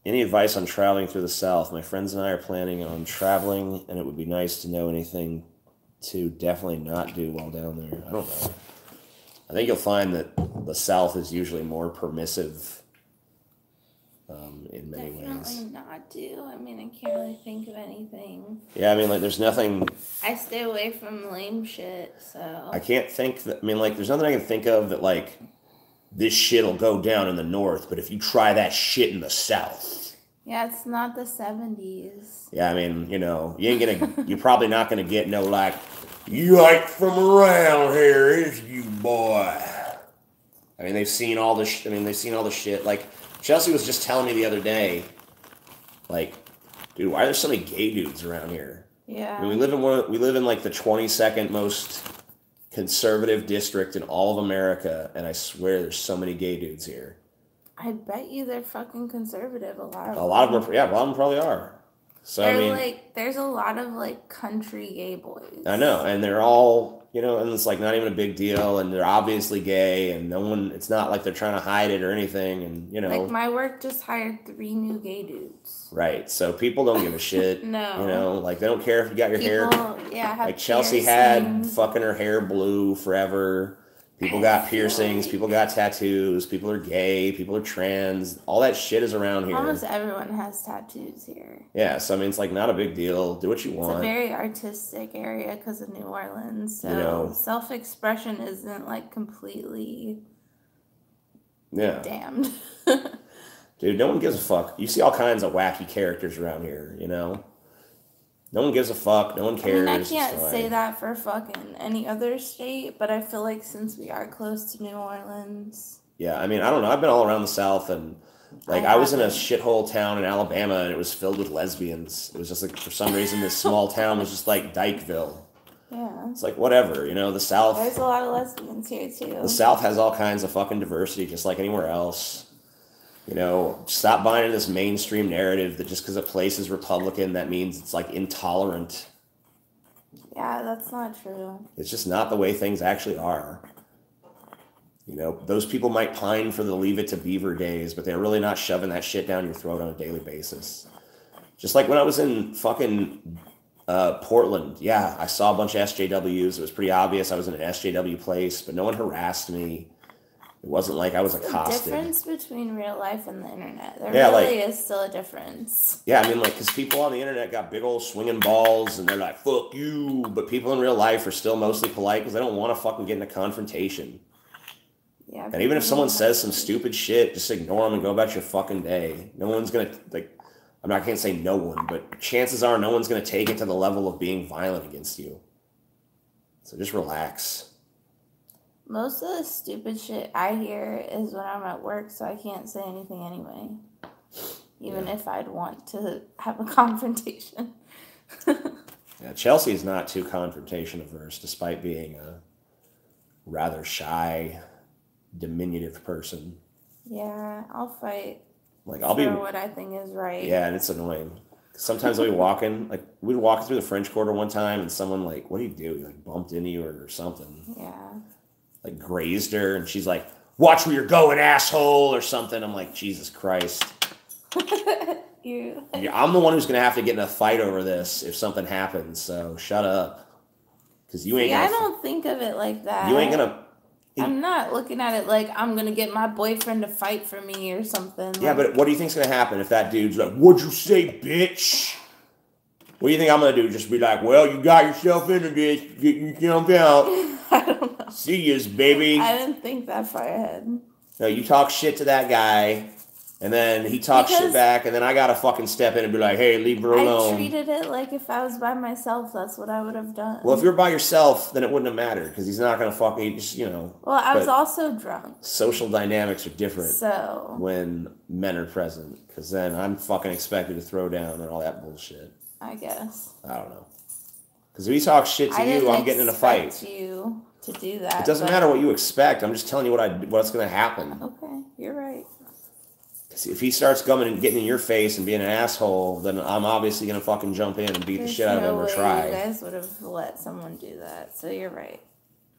Any advice on traveling through the South? My friends and I are planning on traveling, and it would be nice to know anything to definitely not do while down there. I don't know. I think you'll find that the South is usually more permissive in many ways.
Definitely not do. I mean, I can't really think of anything.
Yeah, I mean, like, there's nothing...
I stay away from lame shit, so...
I can't think that... I mean, like, there's nothing I can think of that, like... This shit'll go down in the North, but if you try that shit in the South...
Yeah, it's not the 70s.
Yeah, I mean, you know, you ain't gonna... You're probably not gonna get no, like... You ain't from around here, is you, boy? I mean, they've seen all the shit. Like, Chelsea was just telling me the other day, like, dude, why are there so many gay dudes around here?
Yeah.
I mean, we live in like the 22nd most conservative district in all of America, and I swear there's so many gay dudes here.
I bet you they're fucking conservative. A lot of them.
A lot of them probably are. So
they're
I mean,
like, there's a lot of like country gay boys.
I know, and they're all, you know, and it's like not even a big deal, and they're obviously gay, and no one. It's not like they're trying to hide it or anything, and you know.
Like my work just hired 3 new gay dudes.
Right, so people don't give a shit.
No,
you know, like they don't care if you got your hair.
Yeah, have
like Chelsea
piercings.
had fucking her hair blue forever. People got piercings, people got tattoos, people are gay, people are trans. All that shit is around here.
Almost everyone has tattoos here.
Yeah, so I mean, it's like not a big deal. Do what you want.
It's a very artistic area because of New Orleans. So
you know,
self-expression isn't like completely damned.
Dude, no one gives a fuck. You see all kinds of wacky characters around here, you know? No one gives a fuck. No one cares.
I mean, I can't say that for fucking any other state, but I feel like since we are close to New Orleans.
Yeah, I mean, I don't know. I've been all around the South, and like I was in a shithole town in Alabama, and it was filled with lesbians. It was just like, for some reason, this small town was just like Dykeville.
Yeah.
It's like, whatever, you know, the South.
There's a lot of lesbians here, too.
The South has all kinds of fucking diversity, just like anywhere else. You know, stop buying this mainstream narrative that just because a place is Republican, that means it's like intolerant.
Yeah, that's not true.
It's just not the way things actually are. You know, those people might pine for the Leave It to Beaver days, but they're really not shoving that shit down your throat on a daily basis. Just like when I was in fucking Portland, yeah, I saw a bunch of SJWs. It was pretty obvious I was in an SJW place, but no one harassed me. It wasn't like I was accosted.
The difference between real life and the internet. There really is still a difference.
Yeah, I mean, like, because people on the internet got big old swinging balls, and they're like, fuck you. But people in real life are still mostly polite because they don't want to fucking get in a confrontation.
Yeah.
And even if someone says some stupid shit, just ignore them and go about your fucking day. No one's going to, like, I can't say no one, but chances are no one's going to take it to the level of being violent against you. So just relax.
Most of the stupid shit I hear is when I'm at work, so I can't say anything anyway. Even if I'd want to have a confrontation.
Yeah, Chelsea is not too confrontation averse, despite being a rather shy, diminutive person.
Yeah, I'll fight.
Like
for what I think is right.
Yeah, and it's annoying. Sometimes I'll be walking, like we'd walk through the French Quarter one time, and someone like, "What do you do?" He like bumped into you or something.
Yeah.
Like grazed her, and she's like, "Watch where you're going, asshole," or something. I'm like, Jesus Christ. I'm the one who's gonna have to get in a fight over this if something happens. So shut up, because you ain't.
I don't think of it like that.
You ain't gonna.
I'm not looking at it like I'm gonna get my boyfriend to fight for me or something.
Yeah, but what do you think's gonna happen if that dude's like, "What'd you say, bitch?" What do you think I'm gonna do? Just be like, "Well, you got yourself into this. Get your jump out."
I don't know.
See yous, baby.
I didn't think that far ahead.
No, you talk shit to that guy, and then he talks shit back, and then I gotta fucking step in and be like, "Hey, leave her alone."
I treated it like if I was by myself, that's what I would have done.
Well, if you're by yourself, then it wouldn't have mattered, because he's not gonna fucking, just, you know.
Well, I was also drunk.
Social dynamics are different
so
when men are present, because then I'm fucking expected to throw down and all that bullshit.
I guess.
I don't know. Because if he talks shit to you, I'm getting in a fight.
I didn't expect you to do that.
It doesn't matter what you expect. I'm just telling you what's going to happen.
Okay, you're right.
If he starts coming and getting in your face and being an asshole, then I'm obviously going to fucking jump in and beat the shit out of him or try.
You guys would have let someone do that, so you're right.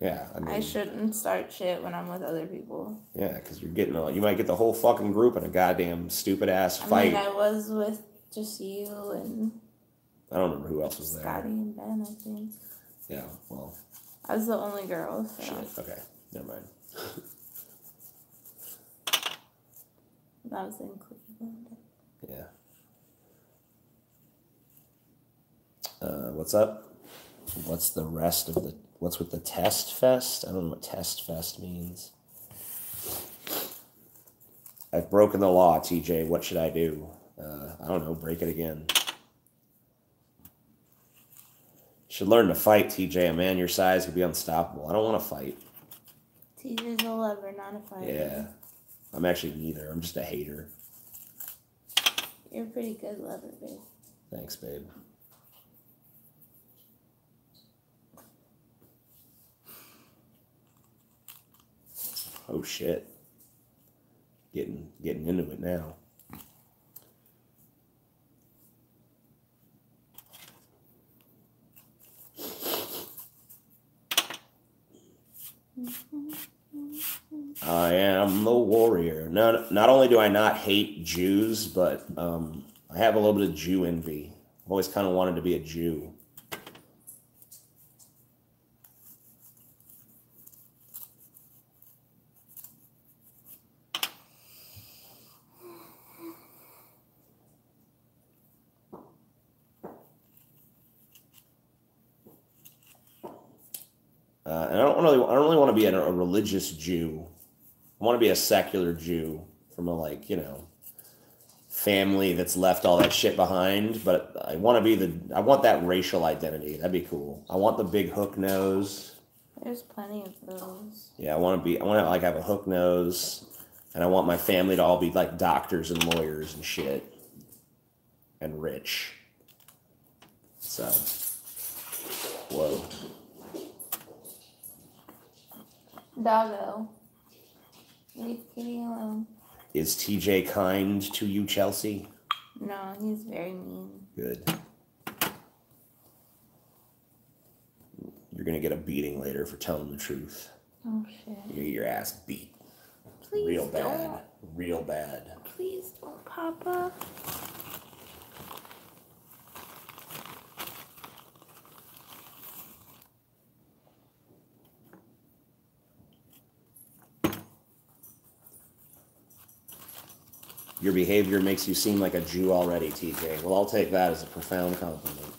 Yeah, I mean,
I shouldn't start shit when I'm with other people.
Yeah, because you might get the whole fucking group in a goddamn stupid ass fight.
I was with just you and.
I don't remember who else was there.
Scotty and Ben, I think.
Yeah, well.
I was the only girl. So.
Shit. Okay, never mind.
That was in Cleveland.
Yeah. What's up? What's the rest of the... What's with the Test Fest? I don't know what Test Fest means. I've broken the law, TJ. What should I do? I don't know. Break it again. Should learn to fight, TJ. A man your size could be unstoppable. I don't want to fight.
TJ's a lover, not a fighter.
Yeah. I'm actually neither. I'm just a hater.
You're a pretty good lover, babe.
Thanks, babe. Oh shit. Getting into it now. I am the warrior. Not only do I not hate Jews, but I have a little bit of Jew envy. I've always kind of wanted to be a Jew. And I don't really want to be a religious Jew. I want to be a secular Jew from a, like, you know, family that's left all that shit behind. But I want that racial identity. That'd be cool. I want the big hook nose.
There's plenty of those.
Yeah, I want to like have a hook nose, and I want my family to all be like doctors and lawyers and shit, and rich. So, whoa.
Doggo. Leave Kitty alone.
Is TJ kind to you, Chelsea?
No, he's very mean.
Good. You're gonna get a beating later for telling the truth.
Oh shit.
You get your ass beat.
Please
Real bad.
Don't.
Real bad.
Please don't, Papa.
Your behavior makes you seem like a Jew already, TJ. Well, I'll take that as a profound compliment.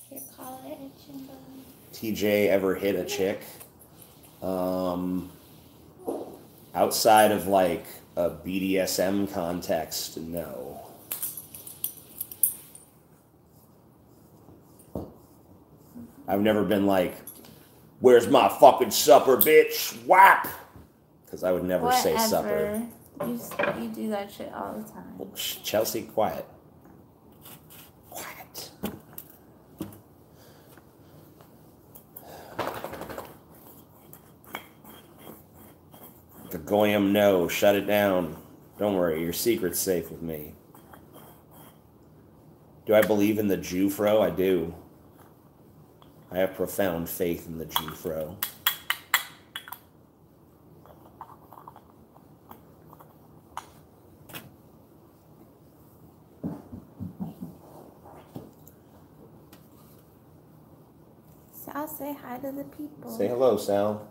Your collar itching, buddy.
TJ ever hit a chick? Outside of like a BDSM context, no. I've never been like, where's my fucking supper, bitch? Whap! Because I would never say supper.
You do that shit all the time.
Well, Chelsea, quiet. Quiet. The goyim, no. Shut it down. Don't worry, your secret's safe with me. Do I believe in the Jew-fro? I do. I have profound faith in the Jew-fro.
Sal, say hi to the people.
Say hello, Sal.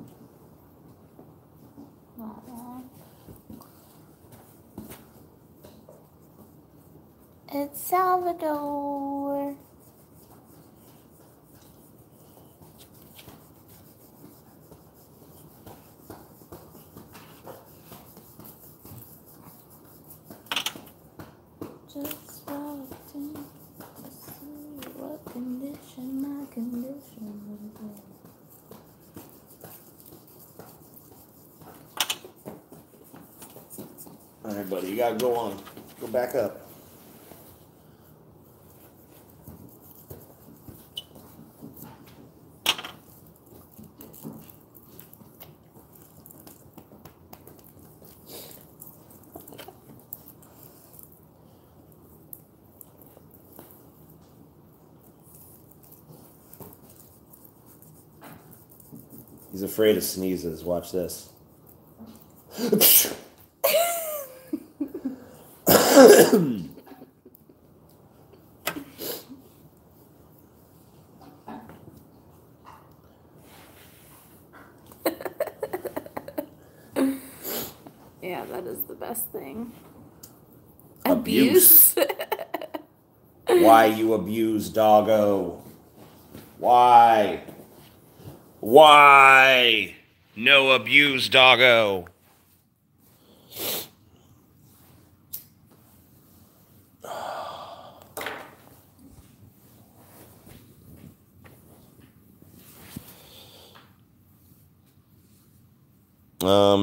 Aww. It's Salvador. Just walked in to see what condition my condition was in.
All right, buddy, you gotta go on. Go back up. He's afraid of sneezes. Watch this.
Yeah, that is the best thing.
Abuse. Why you abuse, doggo? Why? Why? No abuse, doggo.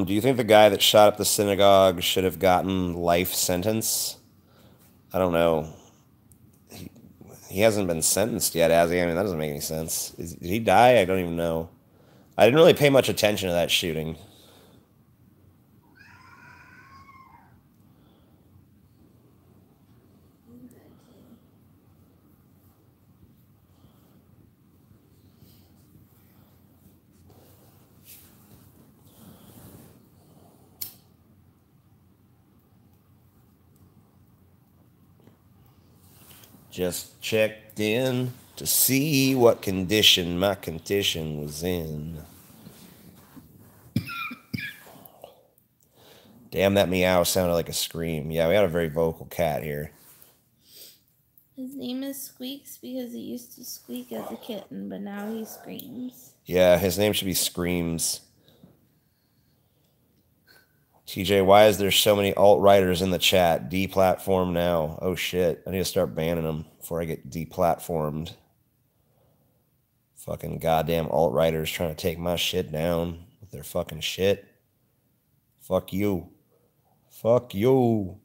Do you think the guy that shot up the synagogue should have gotten life sentence? I don't know. He hasn't been sentenced yet, has he? I mean, that doesn't make any sense. Did he die? I don't even know. I didn't really pay much attention to that shooting. Just checked in to see what condition my condition was in. Damn, that meow sounded like a scream. Yeah, we had a very vocal cat here.
His name is Squeaks because he used to squeak as a kitten, but now he screams.
Yeah, his name should be Screams. TJ, why is there so many alt-writers in the chat? Deplatform now. Oh, shit. I need to start banning them before I get deplatformed. Fucking goddamn alt-writers trying to take my shit down with their fucking shit. Fuck you. Fuck you.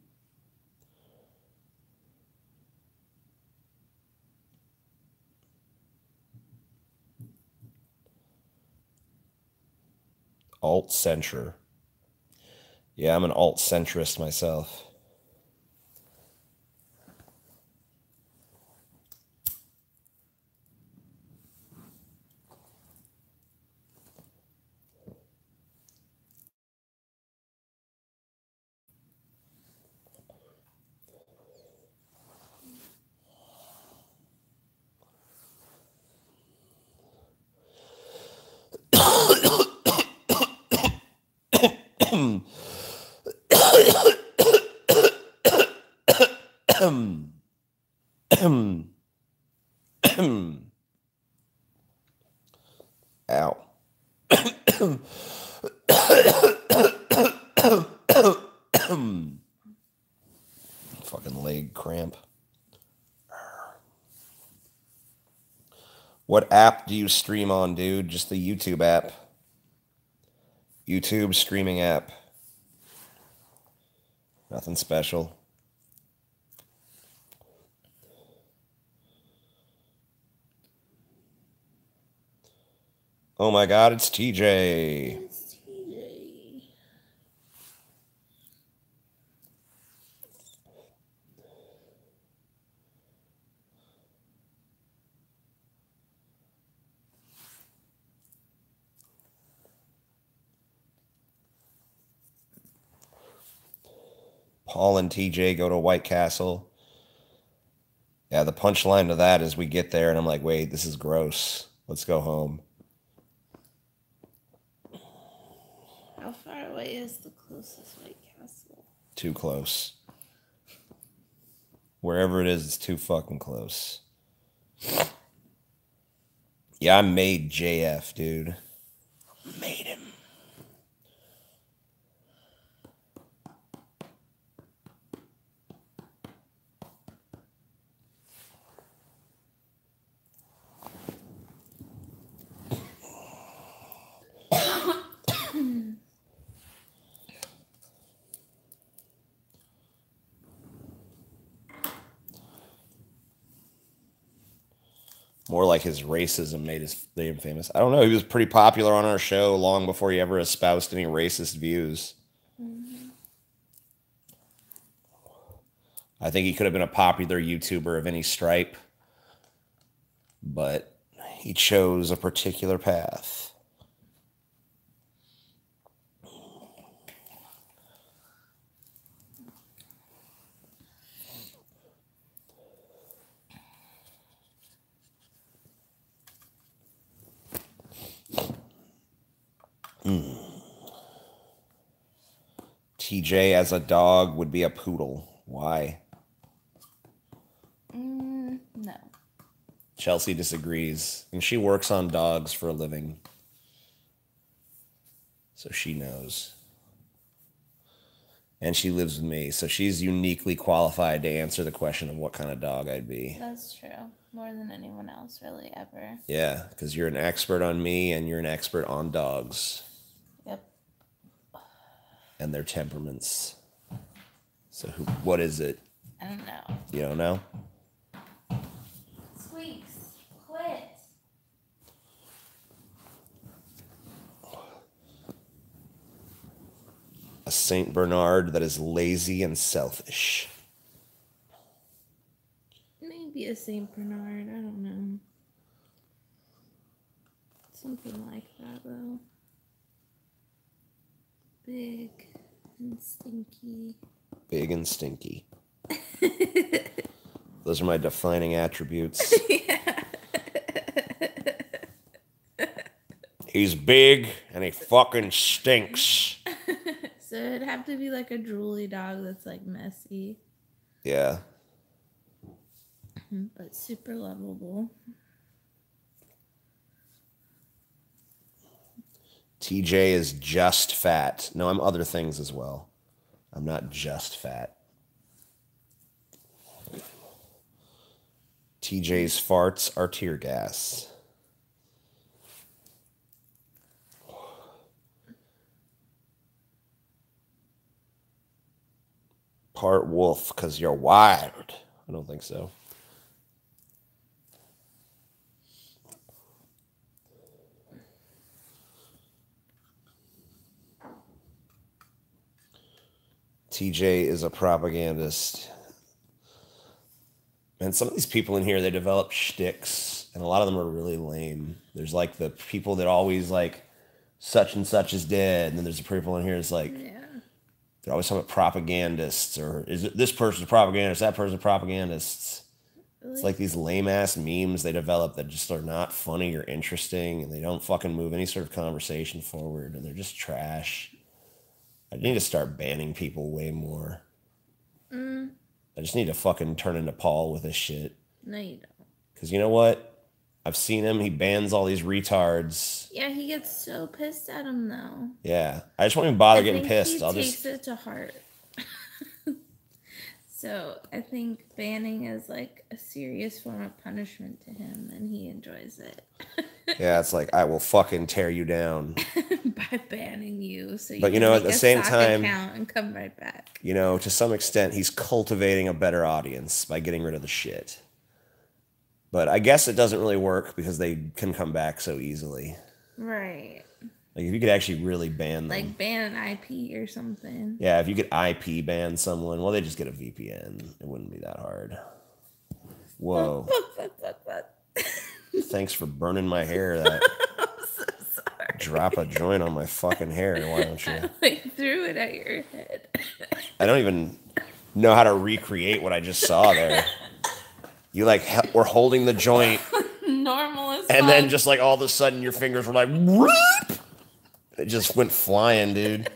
Alt-centrer. Yeah, I'm an alt-centrist myself. Ow. Fucking leg cramp. What app do you stream on, dude? Just the YouTube app. YouTube streaming app. Nothing special. Oh my god, it's TJ.
It's TJ.
Paul and TJ go to White Castle. Yeah, the punchline to that is we get there and I'm like, wait, this is gross. Let's go home.
How far away is the closest White Castle?
Too close. Wherever it is, it's too fucking close. Yeah, I made JF, dude. Made him. More like his racism made his name famous. I don't know. He was pretty popular on our show long before he ever espoused any racist views.
Mm-hmm.
I think he could have been a popular YouTuber of any stripe, but he chose a particular path. TJ as a dog would be a poodle. Why?
No.
Chelsea disagrees. And she works on dogs for a living. So she knows. And she lives with me. So she's uniquely qualified to answer the question of what kind of dog I'd be.
That's true. More than anyone else, really, ever.
Yeah, because you're an expert on me and you're an expert on dogs.
Yep.
And their temperaments. So what is it?
I don't know.
You don't know?
Squeaks, quit.
A Saint Bernard that is lazy and selfish.
Maybe a Saint Bernard. I don't know. Something like that, though. Big and stinky.
Big and stinky. Those are my defining attributes.
Yeah.
He's big and he fucking stinks.
So it'd have to be like a drooly dog that's like messy.
Yeah.
But super lovable.
TJ is just fat. No, I'm other things as well. I'm not just fat. TJ's farts are tear gas. Part wolf because you're wild. I don't think so. TJ is a propagandist. And some of these people in here, they develop shticks, and a lot of them are really lame. There's like the people that always like, such and such is dead, and then there's the people in here that's like,
Yeah.
they're always talking about propagandists, or is it this person's a propagandist, that person's a propagandist. It's like these lame ass memes they develop that just are not funny or interesting, and they don't fucking move any sort of conversation forward, and they're just trash. I need to start banning people way more. I just need to fucking turn into Paul with this shit.
No, you don't.
Because you know what? I've seen him. He bans all these retards.
Yeah, he gets so pissed at him, though.
Yeah. I just won't even bother getting pissed.
He takes it to heart. So I think banning is like a serious form of punishment to him, and he enjoys it.
Yeah, it's like, I will fucking tear you down.
By banning you. So you
but, you
can
know,
make
at the
a
same
stock
time,
account and come right back.
You know, to some extent, he's cultivating a better audience by getting rid of the shit. But I guess it doesn't really work because they can come back so easily.
Right.
Like, if you could actually really ban them.
Like, ban an IP or something.
Yeah, if you could IP ban someone, well, they just get a VPN. It wouldn't be that hard. Whoa. Thanks for burning my hair. That
I'm so sorry.
Drop a joint on my fucking hair. Why don't you?
I threw it at your head.
I don't even know how to recreate what I just saw there. You like were holding the joint.
Normal as
And
fuck.
then just like all of a sudden your fingers were like, whoop! It just went flying, dude.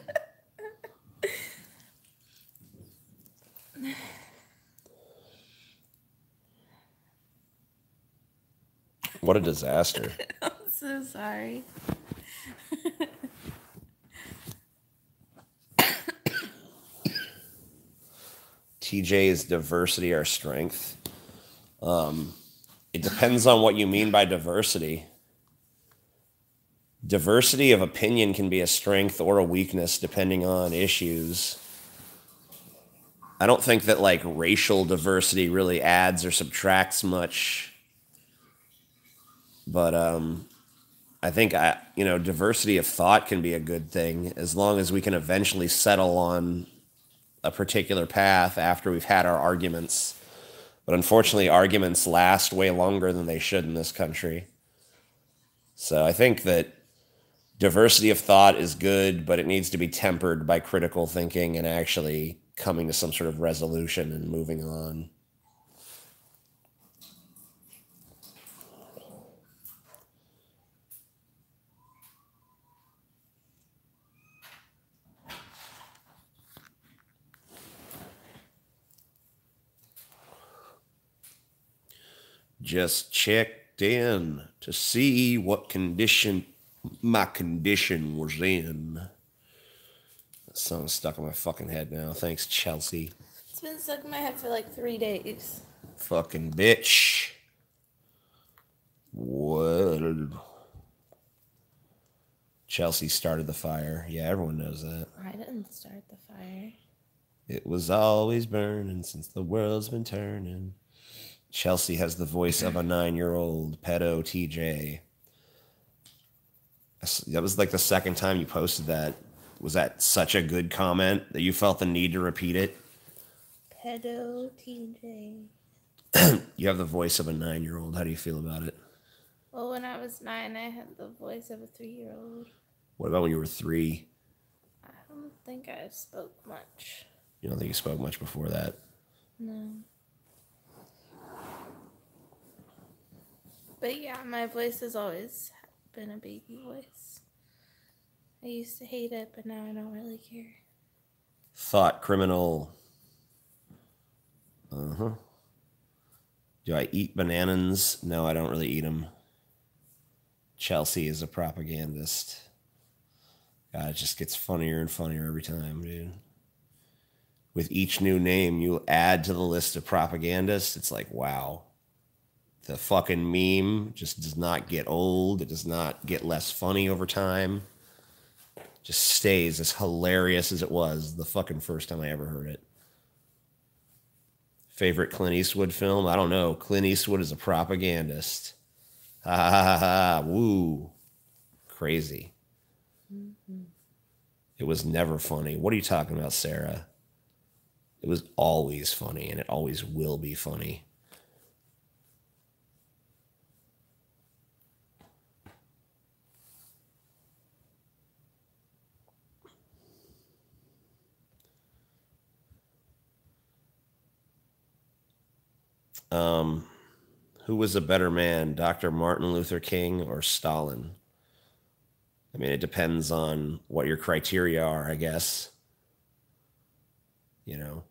What a disaster.
I'm so sorry.
TJ is diversity our strength. It depends on what you mean by diversity. Diversity of opinion can be a strength or a weakness depending on issues. I don't think that like racial diversity really adds or subtracts much. But I think diversity of thought can be a good thing as long as we can eventually settle on a particular path after we've had our arguments. But unfortunately, arguments last way longer than they should in this country. So I think that diversity of thought is good, but it needs to be tempered by critical thinking and actually coming to some sort of resolution and moving on. Just checked in to see what condition my condition was in. That song's stuck in my fucking head now. Thanks, Chelsea.
It's been stuck in my head for like 3 days.
Fucking bitch. What? Chelsea started the fire. Yeah, everyone knows that.
I didn't start the fire.
It was always burning since the world's been turning. Chelsea has the voice of a 9-year-old. Pedo TJ. That was like the second time you posted that. Was that such a good comment that you felt the need to repeat it?
Pedo TJ.
You have the voice of a 9-year-old. How do you feel about it?
Well, when I was 9, I had the voice of a 3-year-old.
What about when you were 3?
I don't think I spoke much.
You don't think you spoke much before that?
No. But yeah, my voice has always been a baby voice. I used to hate it, but now I don't really care.
Thought criminal. Uh-huh. Do I eat bananas? No, I don't really eat them. Chelsea is a propagandist. God, it just gets funnier and funnier every time, dude. With each new name you add to the list of propagandists, it's like, wow. The fucking meme just does not get old. It does not get less funny over time. Just stays as hilarious as it was the fucking first time I ever heard it. Favorite Clint Eastwood film? I don't know. Clint Eastwood is a propagandist. Ha ha ha ha. Woo. Crazy. Mm-hmm. It was never funny. What are you talking about, Sarah? It was always funny, and it always will be funny. Who was a better man, Dr. Martin Luther King or Stalin? I mean, it depends on what your criteria are, I guess. You know,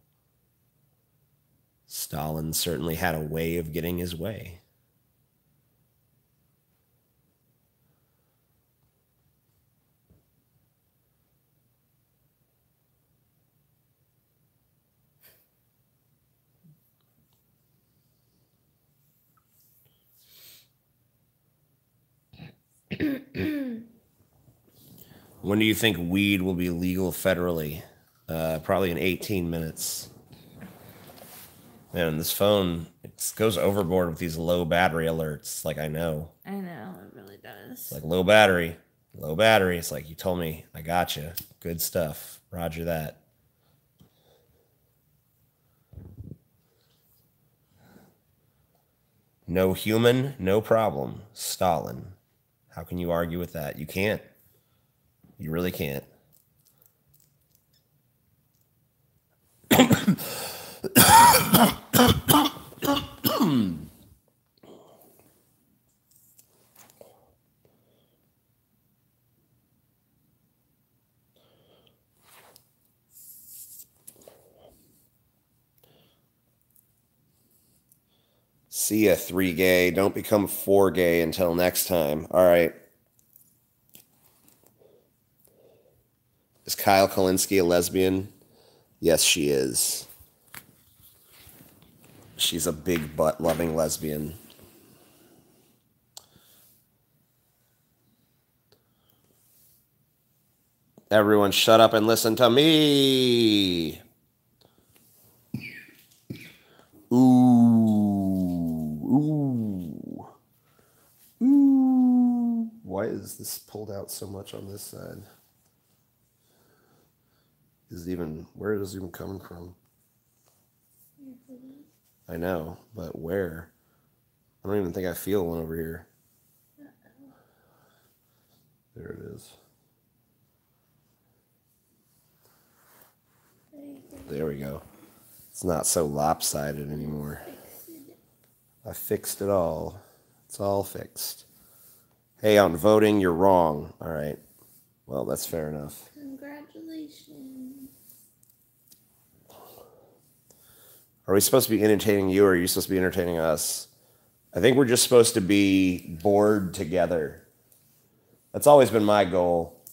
Stalin certainly had a way of getting his way. When do you think weed will be legal federally? Probably in 18 minutes. Man, this phone, it goes overboard with these low battery alerts. Like, I know.
I know, it really does.
It's like low battery. Low battery. It's like, you told me. I got you. Good stuff. Roger that. No human, no problem. Stalin. How can you argue with that? You can't. You really can't. See ya, 3 gay. Don't become 4 gay until next time. All right. Is Kyle Kalinske a lesbian? Yes, she is. She's a big butt-loving lesbian. Everyone shut up and listen to me. Ooh. Why is this pulled out so much on this side? Where is it even coming from? I know, but where? I don't even think I feel one over here. There it is. There we go. It's not so lopsided anymore. I fixed it all. It's all fixed. Hey, on voting, you're wrong. All right. Well, that's fair enough.
Congratulations.
Are we supposed to be entertaining you, or are you supposed to be entertaining us? I think we're just supposed to be bored together. That's always been my goal,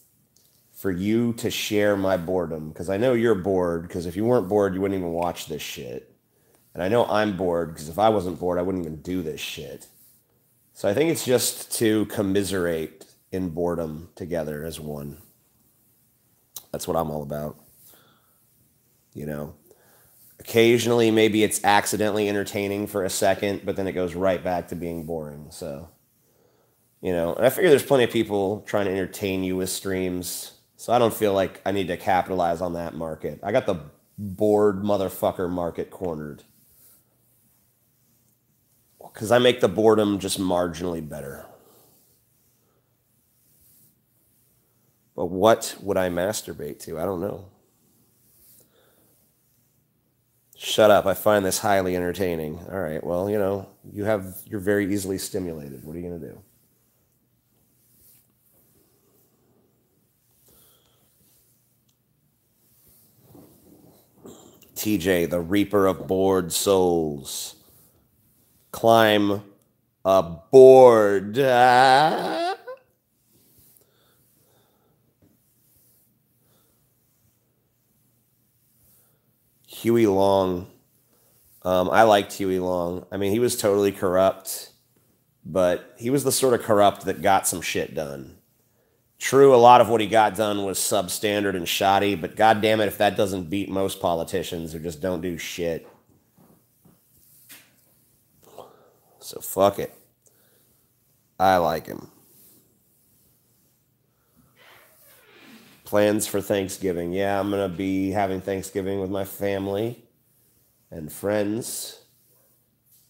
for you to share my boredom, because I know you're bored, because if you weren't bored, you wouldn't even watch this shit. And I know I'm bored, because if I wasn't bored, I wouldn't even do this shit. So I think it's just to commiserate in boredom together as one. That's what I'm all about. You know, occasionally maybe it's accidentally entertaining for a second, but then it goes right back to being boring. So, you know, and I figure there's plenty of people trying to entertain you with streams. So I don't feel like I need to capitalize on that market. I got the bored motherfucker market cornered. Because I make the boredom just marginally better. But what would I masturbate to? I don't know. Shut up. I find this highly entertaining. All right. Well, you know, you're very easily stimulated. What are you going to do? TJ, the Reaper of Bored Souls. Climb aboard. Huey Long. I liked Huey Long. I mean, he was totally corrupt, but he was the sort of corrupt that got some shit done. True, a lot of what he got done was substandard and shoddy, but goddamn it, if that doesn't beat most politicians who just don't do shit. So fuck it. I like him. Plans for Thanksgiving. Yeah, I'm going to be having Thanksgiving with my family and friends.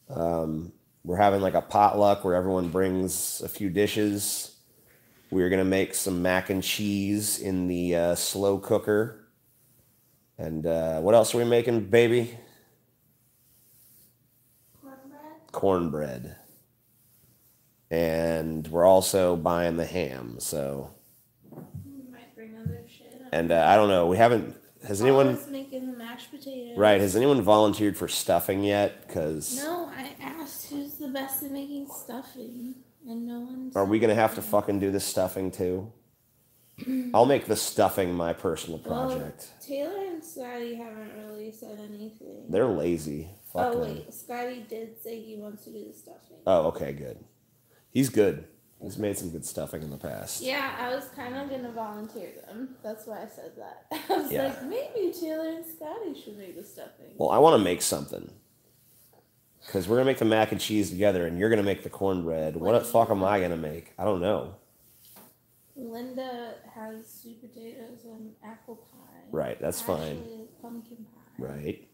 We're having like a potluck where everyone brings a few dishes. We're going to make some mac and cheese in the slow cooker. And what else are we making, baby? Cornbread. And we're also buying the ham, so... And I don't know. We haven't. Has anyone?
I was making the mashed potatoes.
Right. Has anyone volunteered for stuffing yet? Because
no, I asked who's the best at making stuffing, and no one's.
Are we gonna have to fucking do the stuffing too? I'll make the stuffing my personal project.
Well, Taylor and Scotty haven't really said anything.
They're lazy. Fuck them.
Wait, Scotty did say he wants to do the stuffing.
Oh, okay, good. He's good. He's made some good stuffing in the past.
Yeah, I was kind of going to volunteer them. That's why I said that. I was like, maybe Taylor and Scotty should make the stuffing.
Well, I want to make something. Because we're going to make the mac and cheese together, and you're going to make the cornbread. What the fuck am I going to make? I don't know.
Linda has sweet potatoes and apple pie.
Right, that's fine.
Ashley is pumpkin pie.
Right.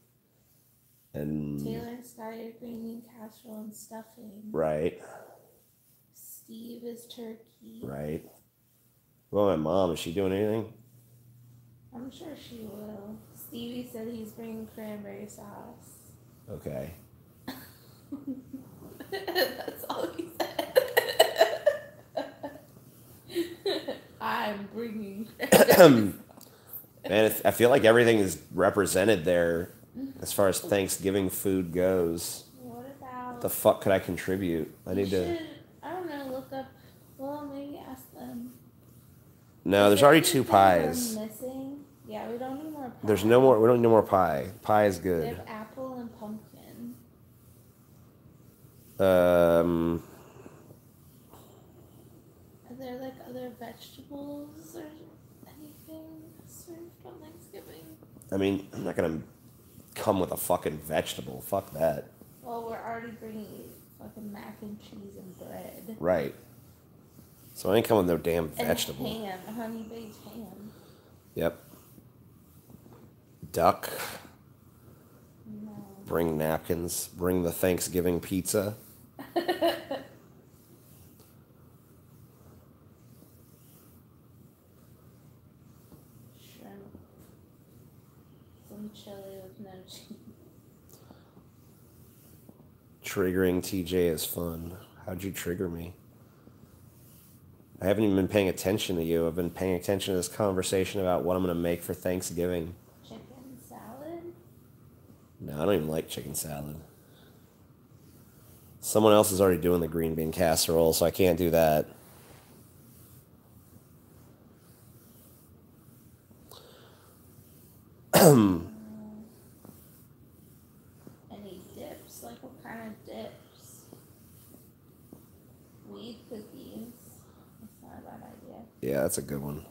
And
Taylor and Scotty are green bean casserole and stuffing.
Right.
Steve is turkey.
Right. Well, my mom, is she doing anything?
I'm sure she will. Stevie said he's bringing cranberry sauce.
Okay.
That's all he said. I'm bringing
Man, I feel like everything is represented there as far as Thanksgiving food goes.
What about...
What the fuck could I contribute? I need to...
I don't know, look up... Well, maybe ask them.
No, there's already 2 pies.
Missing? Yeah, we don't need more pie.
There's no more... We don't need more pie. Pie is good.
We have apple and pumpkin.
Are
there, like, other vegetables or anything served on Thanksgiving?
I mean, I'm not going to come with a fucking vegetable. Fuck that.
Well, we're already bringing fucking mac and cheese and bread.
Right. So I ain't coming with no damn vegetable.
And ham, honey-baked ham.
Yep. Duck.
No.
Bring napkins. Bring the Thanksgiving pizza.
Shrimp. Some chili with no cheese.
Triggering TJ is fun. How'd you trigger me? I haven't even been paying attention to you. I've been paying attention to this conversation about what I'm going to make for Thanksgiving.
Chicken salad?
No, I don't even like chicken salad. Someone else is already doing the green bean casserole, so I can't do that.
Any dips? Like what kind of dips? Weed cookies. That's not a bad idea.
Yeah, that's a good one.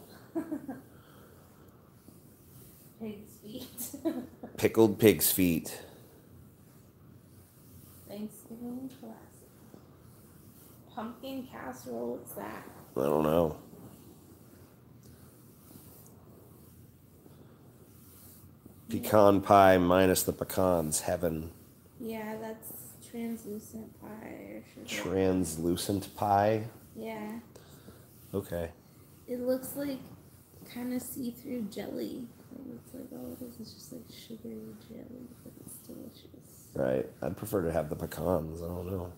Pig's feet.
Pickled pig's feet.
Thanksgiving classic. Pumpkin casserole, what's that?
I don't know. Pecan pie minus the pecans. Heaven.
Yeah, that's translucent pie or sugar.
Translucent pie?
Yeah.
Okay.
It looks like kind of see-through jelly. It looks like all it is just like sugary jelly, but it's delicious.
Right. I'd prefer to have the pecans. I don't know.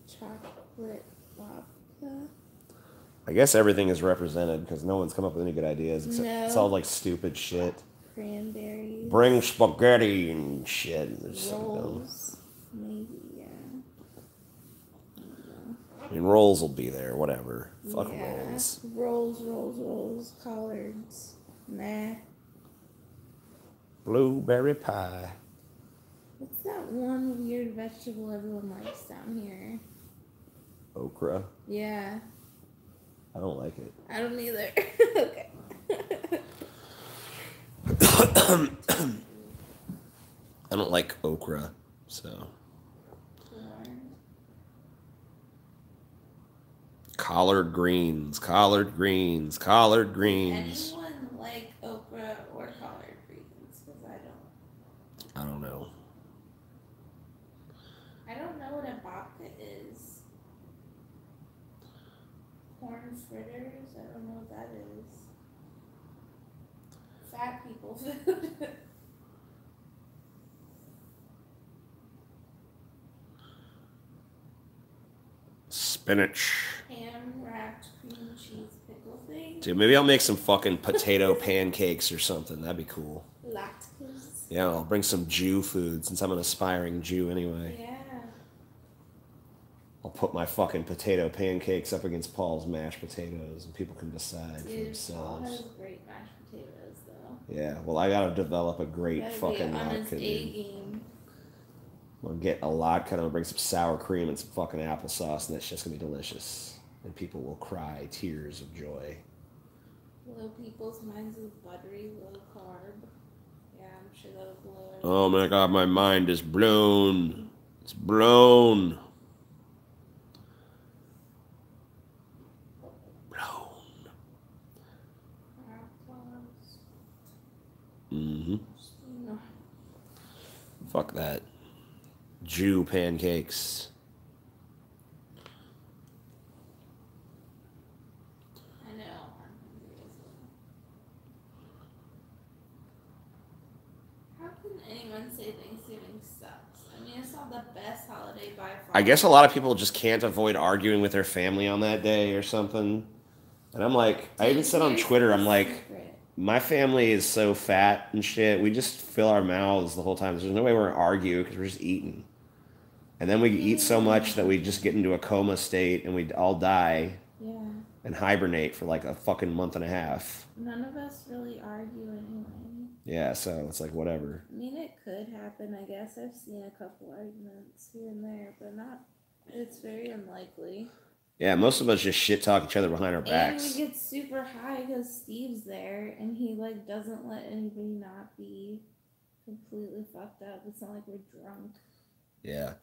Chocolate vodka.
I guess everything is represented because no one's come up with any good ideas. Except
No.
It's all like stupid shit.
Cranberries.
Bring spaghetti and shit.
Rolls. Maybe, yeah.
I mean, rolls will be there. Whatever. Fuck
yeah.
rolls.
Rolls. Collards. Nah.
Blueberry pie.
What's that one weird vegetable everyone likes down here?
Okra.
Yeah.
I don't like it.
I don't either. Okay.
I don't like okra, so. Collard greens.
Anyone like okra or collard greens? Because I don't
know.
I don't know what a babka is. Corn fritters? I don't know what that is. Fat people food.
Spinach.
Ham-wrapped cream cheese pickle thing.
Dude, maybe I'll make some fucking potato pancakes or something. That'd be cool.
Latkes.
Yeah, I'll bring some Jew food since I'm an aspiring Jew anyway.
Yeah.
I'll put my fucking potato pancakes up against Paul's mashed potatoes and people can decide for
Paul
themselves.
has great mashed potatoes, though.
Yeah, well, I gotta develop a great
Gotta
fucking
be on his
latke,
A
dude.
game.
I'll get a latke and I'll bring some sour cream and some fucking applesauce and that's just gonna be delicious. And people will cry tears of joy.
Blow people's minds with buttery, low carb. Yeah, I'm sure that'll blow it.
Oh my god, my mind is blown. It's blown. Mm-hmm.
No.
Fuck that. Jew pancakes.
I know. How can anyone say Thanksgiving sucks? I mean, it's not the best holiday by far.
I guess a lot of people just can't avoid arguing with their family on that day or something. And I'm like, I even said on Twitter, I'm like, my family is so fat and shit. We just fill our mouths the whole time. There's no way we're going to argue because we're just eating. And then we eat so much that we just get into a coma state and we all die.
Yeah.
And hibernate for like a fucking month and a half.
None of us really argue anyway.
Yeah, so it's like whatever.
I mean, it could happen, I guess. I've seen a couple arguments here and there, but it's very unlikely.
Yeah, most of us just shit talk each other behind our backs.
And we get super high because Steve's there, and he like doesn't let anybody not be completely fucked up. It's not like we're drunk.
Yeah.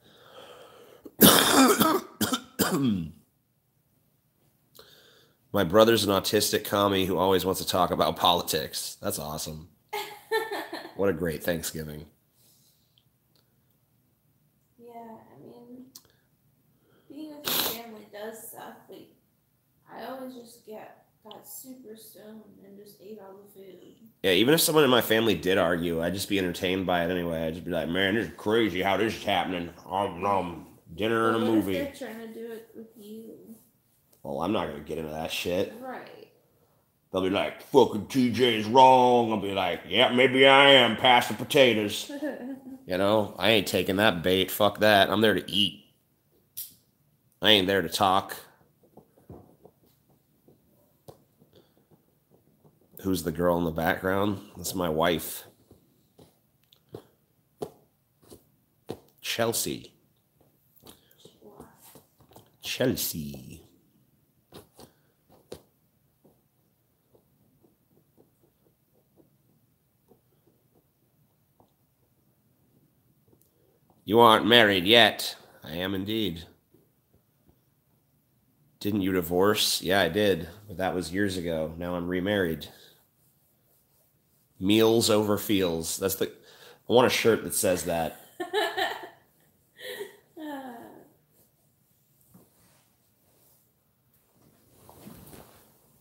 My brother's an autistic commie who always wants to talk about politics. That's awesome. What a great Thanksgiving.
Does suck, but I always just got super stoned and just ate all the food.
Yeah, even if someone in my family did argue, I'd just be entertained by it anyway. I'd just be like, man, this is crazy how this is happening. Dinner and a movie.
What if they're trying to do it with you?
Well, I'm not going to get into that shit.
Right.
They'll be like, fucking TJ's wrong. I'll be like, yeah, maybe I am. Pass the potatoes. You know, I ain't taking that bait. Fuck that. I'm there to eat. I ain't there to talk. Who's the girl in the background? That's my wife. Chelsea. Chelsea. You aren't married yet. I am indeed. Didn't you divorce? Yeah, I did. But that was years ago. Now I'm remarried. Meals over feels. That's the... I want a shirt that says that.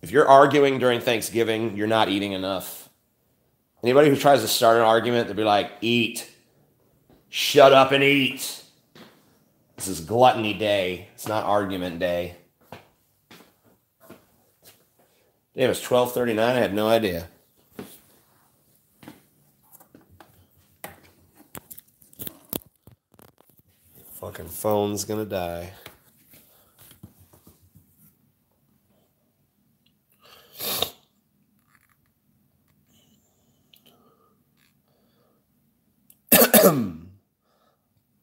If you're arguing during Thanksgiving, you're not eating enough. Anybody who tries to start an argument, they'll be like, eat. Shut up and eat. This is gluttony day. It's not argument day. Damn, it's 12:39. I had no idea. Fucking phone's gonna die.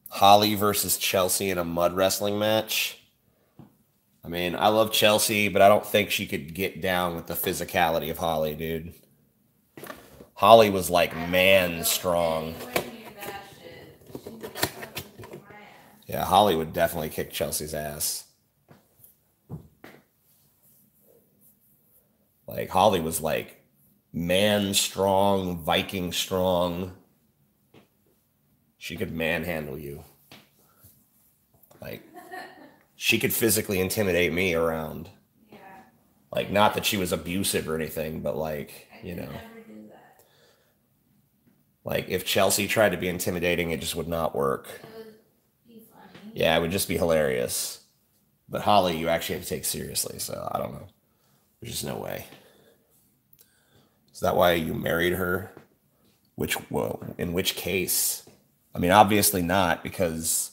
Holly versus Chelsea in a mud wrestling match. I mean, I love Chelsea, but I don't think she could get down with the physicality of Holly, dude. Holly was like man strong. Yeah, Holly would definitely kick Chelsea's ass. Like, Holly was like man strong, Viking strong. She could manhandle you. Like, she could physically intimidate me around. Yeah. Like, not that she was abusive or anything, but like, you know. Like, if Chelsea tried to be intimidating, it just would not work. It would be funny. Yeah, it would just be hilarious. But Holly, you actually have to take seriously, so I don't know. There's just no way. Is that why you married her? In which case? I mean, obviously not, because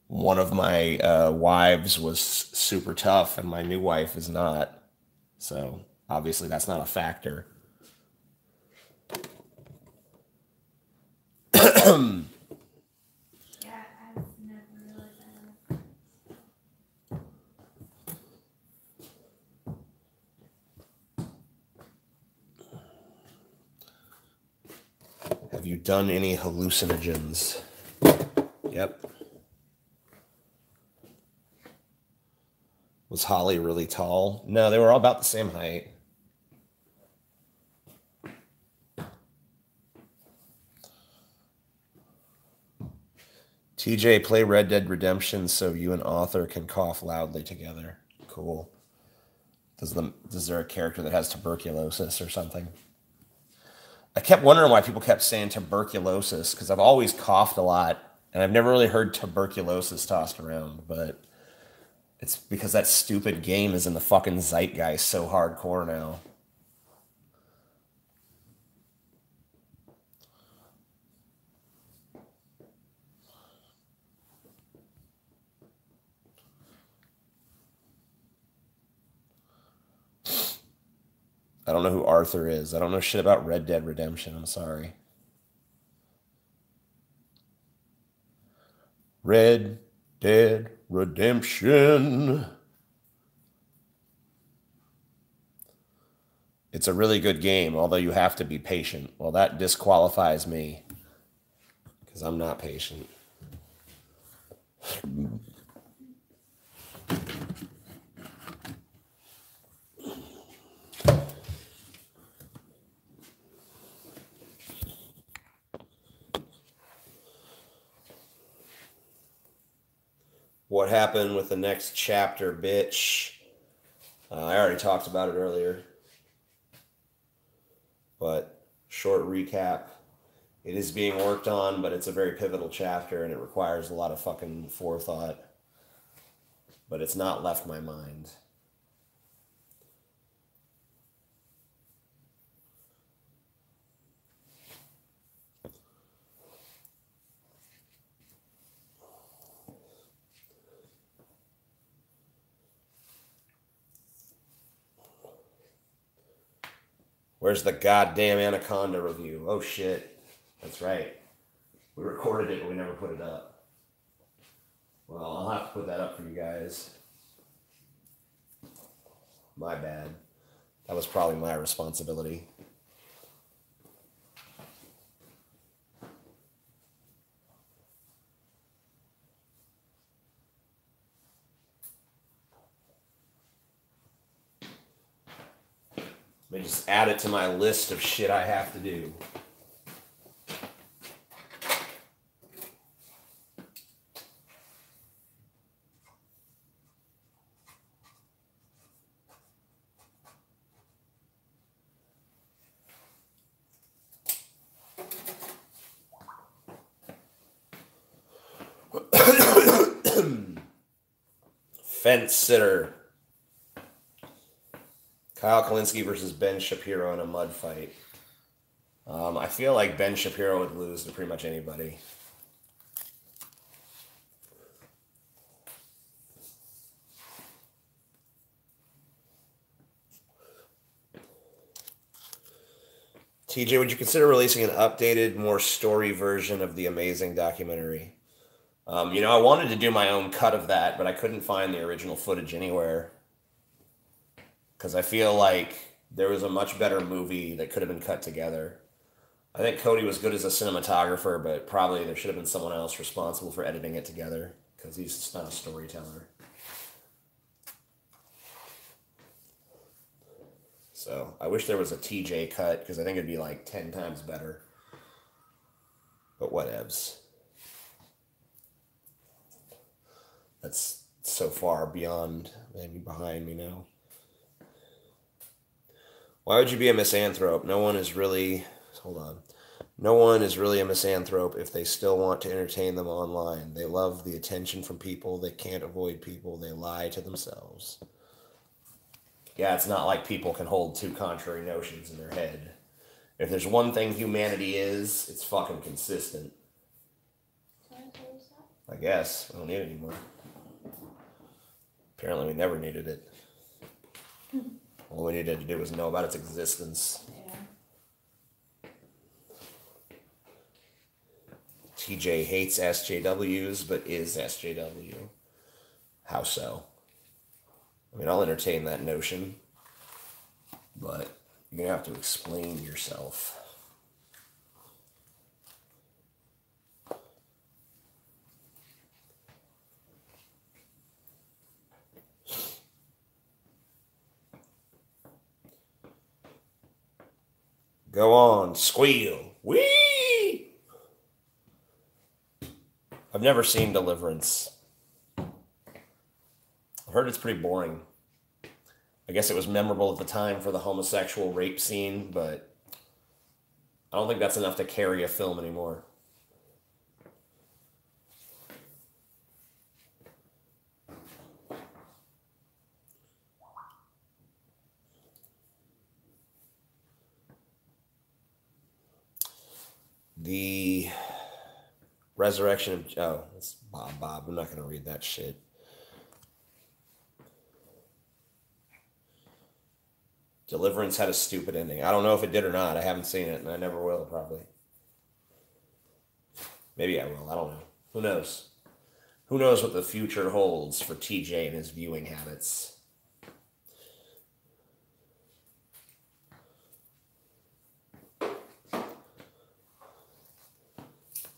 one of my wives was super tough and my new wife is not. So obviously that's not a factor. Yeah, I've never realized that. Have you done any hallucinogens? Yep. Was Holly really tall? No, they were all about the same height. TJ, play Red Dead Redemption so you and Author can cough loudly together. Cool. Is there a character that has tuberculosis or something? I kept wondering why people kept saying tuberculosis, because I've always coughed a lot, and I've never really heard tuberculosis tossed around, but it's because that stupid game is in the fucking zeitgeist so hardcore now. I don't know who Arthur is. I don't know shit about Red Dead Redemption. I'm sorry. Red Dead Redemption. It's a really good game, although you have to be patient. Well, that disqualifies me, because I'm not patient. What happened with the next chapter, bitch? I already talked about it earlier. But short recap. It is being worked on, but it's a very pivotal chapter and it requires a lot of fucking forethought. But it's not left my mind. Where's the goddamn Anaconda review? Oh shit. That's right. We recorded it, but we never put it up. Well, I'll have to put that up for you guys. My bad. That was probably my responsibility. Let me just add it to my list of shit I have to do. Fence sitter. Kyle Kalinske versus Ben Shapiro in a mud fight. I feel like Ben Shapiro would lose to pretty much anybody. TJ, would you consider releasing an updated, more story version of the amazing documentary? You know, I wanted to do my own cut of that, but I couldn't find the original footage anywhere. Because I feel like there was a much better movie that could have been cut together. I think Cody was good as a cinematographer, but probably there should have been someone else responsible for editing it together, because he's just not a storyteller. So I wish there was a TJ cut, because I think it'd be like 10 times better. But whatevs. That's so far beyond, maybe behind me now. Why would you be a misanthrope? No one is really, hold on. No one is really a misanthrope if they still want to entertain them online. They love the attention from people. They can't avoid people. They lie to themselves. Yeah, it's not like people can hold two contrary notions in their head. If there's one thing humanity is, it's fucking consistent. I guess. I don't need it anymore. Apparently we never needed it. All we needed to do was know about its existence. Yeah. TJ hates SJWs, but is SJW. How so? I mean, I'll entertain that notion, but you're going to have to explain yourself. Go on, squeal. Whee! I've never seen Deliverance. I've heard it's pretty boring. I guess it was memorable at the time for the homosexual rape scene, but I don't think that's enough to carry a film anymore. The resurrection of... Oh, it's Bob. I'm not going to read that shit. Deliverance had a stupid ending. I don't know if it did or not. I haven't seen it, and I never will, probably. Maybe I will. I don't know. Who knows? Who knows what the future holds for TJ and his viewing habits?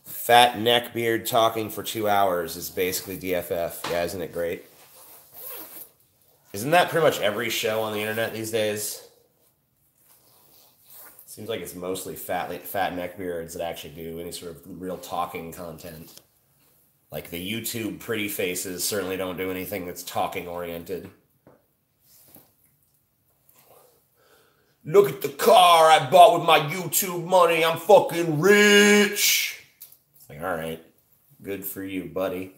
Fat neckbeard talking for 2 hours is basically DFF. Yeah, isn't it great? Isn't that pretty much every show on the internet these days? Seems like it's mostly fat neckbeards that actually do any sort of real talking content. Like the YouTube pretty faces certainly don't do anything that's talking oriented. Look at the car I bought with my YouTube money. I'm fucking rich. Like, all right, good for you, buddy.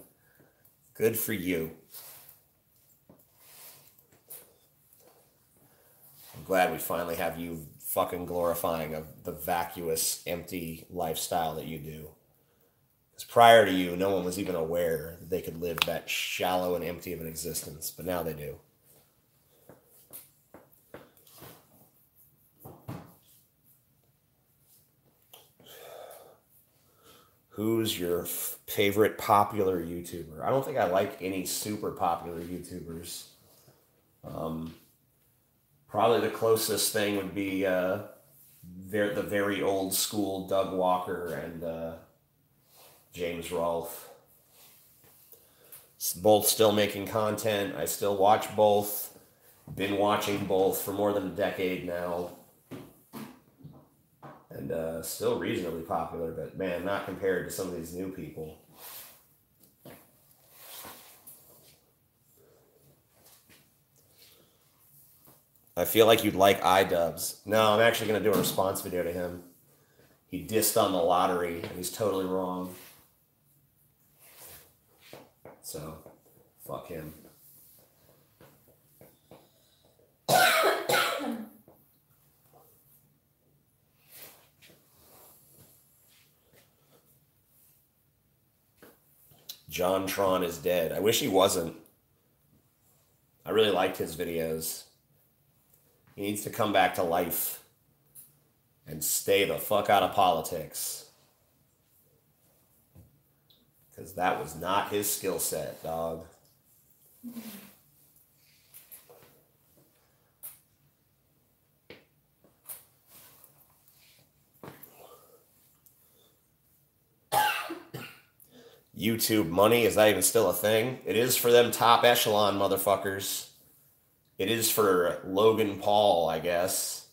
Good for you. I'm glad we finally have you fucking glorifying of the vacuous, empty lifestyle that you do. Because prior to you, no one was even aware that they could live that shallow and empty of an existence, but now they do. Who's your favorite popular YouTuber? I don't think I like any super popular YouTubers. Probably the closest thing would be the very old school Doug Walker and James Rolfe. Both still making content. I still watch both. Been watching both for more than a decade now. And still reasonably popular, but man, not compared to some of these new people. I feel like you'd like iDubbbz. No, I'm actually going to do a response video to him. He dissed on the lottery, and he's totally wrong. So, fuck him. John Tron is dead. I wish he wasn't. I really liked his videos. He needs to come back to life and stay the fuck out of politics. Because that was not his skill set, dog. YouTube money, is that even still a thing? It is for them top echelon motherfuckers. It is for Logan Paul, I guess.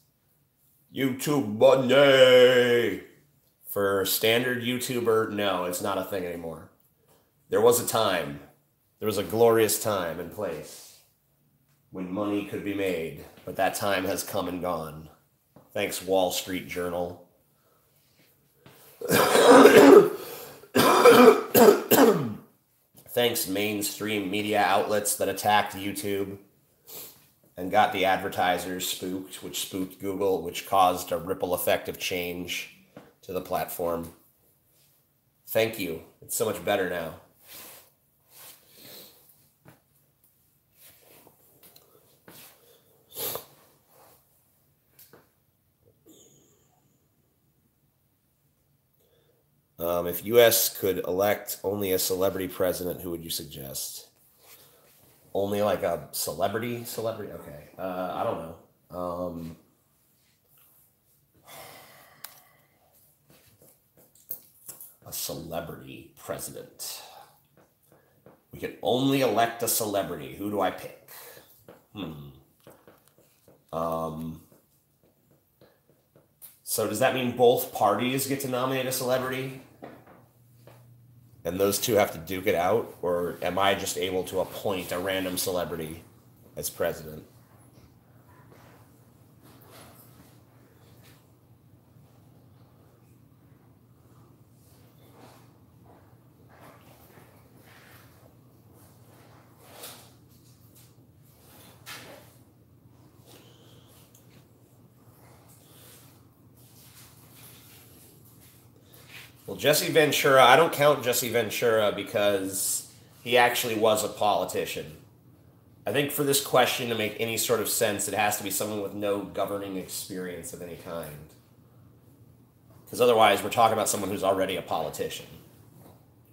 YouTube money! For standard YouTuber, no, it's not a thing anymore. There was a time. There was a glorious time and place when money could be made, but that time has come and gone. Thanks, Wall Street Journal. Thanks, mainstream media outlets that attacked YouTube and got the advertisers spooked, which spooked Google, which caused a ripple effect of change to the platform. Thank you. It's so much better now. If U.S. could elect only a celebrity president, who would you suggest? Only like a celebrity? Celebrity? Okay. I don't know. A celebrity president. We can only elect a celebrity. Who do I pick? So does that mean both parties get to nominate a celebrity? And those two have to duke it out? Or am I just able to appoint a random celebrity as president? Well, Jesse Ventura, I don't count Jesse Ventura because he actually was a politician. I think for this question to make any sort of sense, it has to be someone with no governing experience of any kind. Because otherwise, we're talking about someone who's already a politician.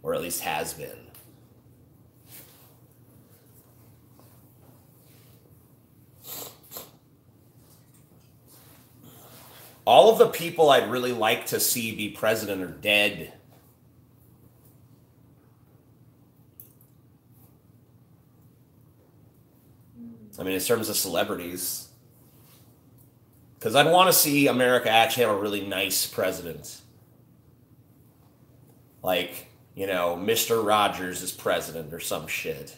Or at least has been. All of the people I'd really like to see be president are dead. I mean, in terms of celebrities. Because I'd want to see America actually have a really nice president. Like, you know, Mr. Rogers is president or some shit.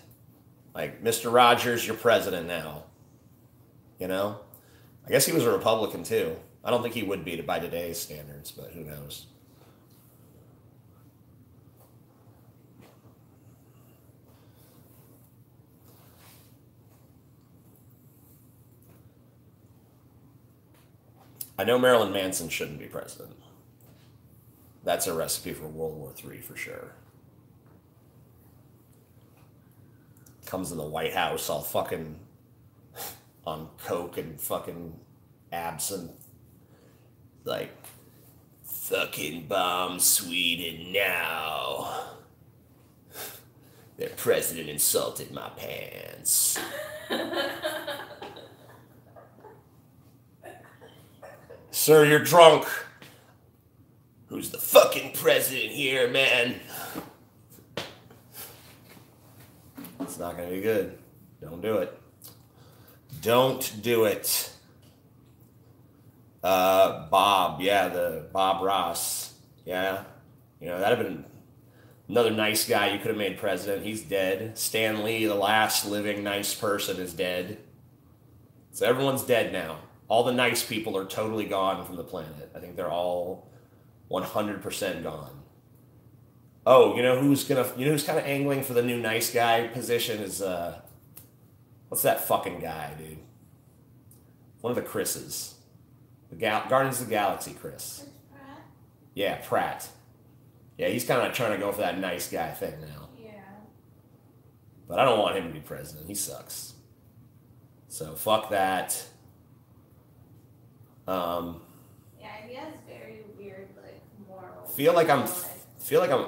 Like, Mr. Rogers, you're president now. You know? I guess he was a Republican, too. I don't think he would be by today's standards, but who knows? I know Marilyn Manson shouldn't be president. That's a recipe for World War III for sure. Comes in the White House all fucking on coke and fucking absinthe. Like, fucking bomb Sweden now. Their president insulted my pants. Sir, you're drunk. Who's the fucking president here, man? It's not gonna be good. Don't do it. Don't do it. Bob, yeah, the Bob Ross. Yeah. You know, that'd have been another nice guy you could have made president. He's dead. Stan Lee, the last living nice person, is dead. So everyone's dead now. All the nice people are totally gone from the planet. I think they're all 100% gone. Oh, you know who's kind of angling for the new nice guy position is what's that fucking guy, dude? One of the Chris's. The Guardians of the Galaxy Chris.
Pratt?
Yeah, Pratt. Yeah, he's kind of trying to go for that nice guy thing now.
Yeah.
But I don't want him to be president. He sucks. So fuck that.
Yeah, he has very weird, like, moral.
Feel like I'm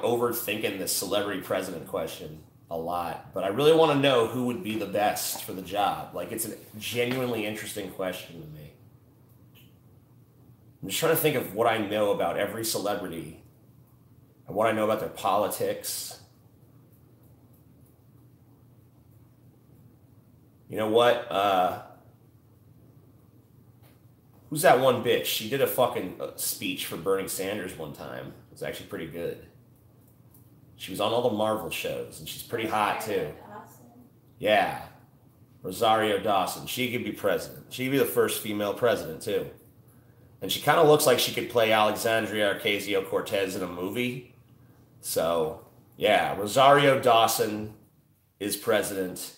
overthinking this celebrity president question a lot, but I really want to know who would be the best for the job. Like, it's a genuinely interesting question to me. I'm just trying to think of what I know about every celebrity and what I know about their politics. You know what? Who's that one bitch? She did a fucking speech for Bernie Sanders one time. It was actually pretty good. She was on all the Marvel shows, and she's pretty hot, too. Yeah. Rosario Dawson. She could be president. She could be the first female president, too. And she kind of looks like she could play Alexandria Ocasio-Cortez in a movie. So, yeah, Rosario Dawson is president.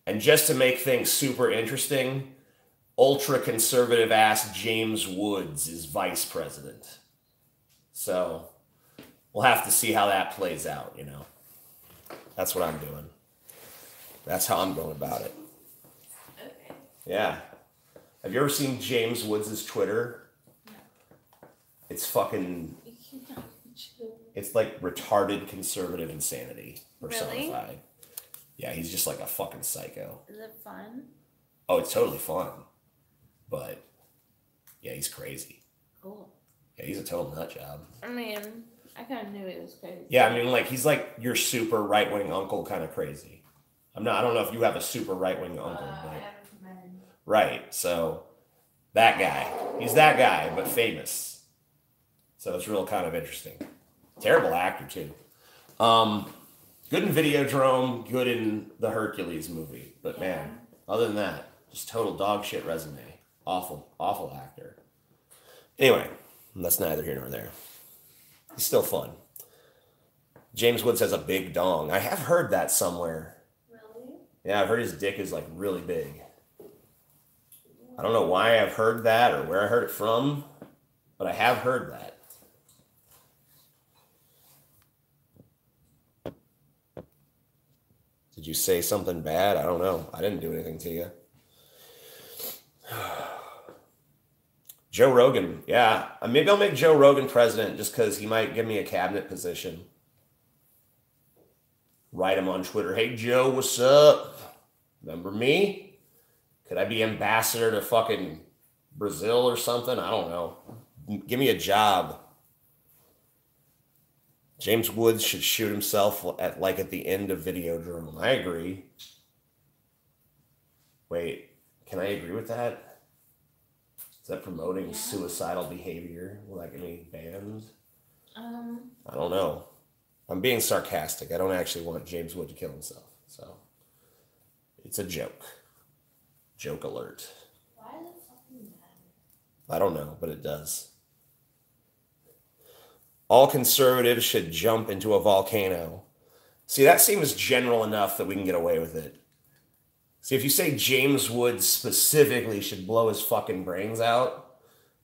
And just to make things super interesting, ultra-conservative ass James Woods is vice president. So we'll have to see how that plays out, you know. That's what I'm doing. That's how I'm going about it.
Okay.
Yeah. Have you ever seen James Woods' Twitter?
No.
It's fucking... It's like retarded conservative insanity personified.
Really?
Yeah, he's just like a fucking psycho.
Is it fun?
Oh, it's totally fun. But, yeah, he's crazy.
Cool.
Yeah, he's a total nut job.
I mean, I kind of knew he was crazy.
Yeah, I mean, like, he's like your super right-wing uncle kind of crazy. I don't know if you have a super right-wing uncle, but...
I haven't met him.
Right, so, that guy. He's that guy, but famous. So it's real kind of interesting. Terrible actor, too. Good in Videodrome, good in the Hercules movie. But, man, other than that, just total dog shit resume. Awful, awful actor. Anyway, that's neither here nor there. He's still fun. James Woods has a big dong. I have heard that somewhere.
Really?
Yeah, I've heard his dick is like really big. I don't know why I've heard that or where I heard it from, but I have heard that. Did you say something bad? I don't know. I didn't do anything to you. Joe Rogan, yeah. Maybe I'll make Joe Rogan president just because he might give me a cabinet position. Write him on Twitter. Hey, Joe, what's up? Remember me? Could I be ambassador to fucking Brazil or something? I don't know. Give me a job. James Woods should shoot himself at the end of Videodrome. I agree. Wait, can I agree with that? Is that promoting suicidal behavior? Will that get me banned? I don't know. I'm being sarcastic. I don't actually want James Wood to kill himself. So, it's a joke. Joke alert.
Why does it fucking matter?
I don't know, but it does. All conservatives should jump into a volcano. See, that seems general enough that we can get away with it. See, if you say James Woods specifically should blow his fucking brains out,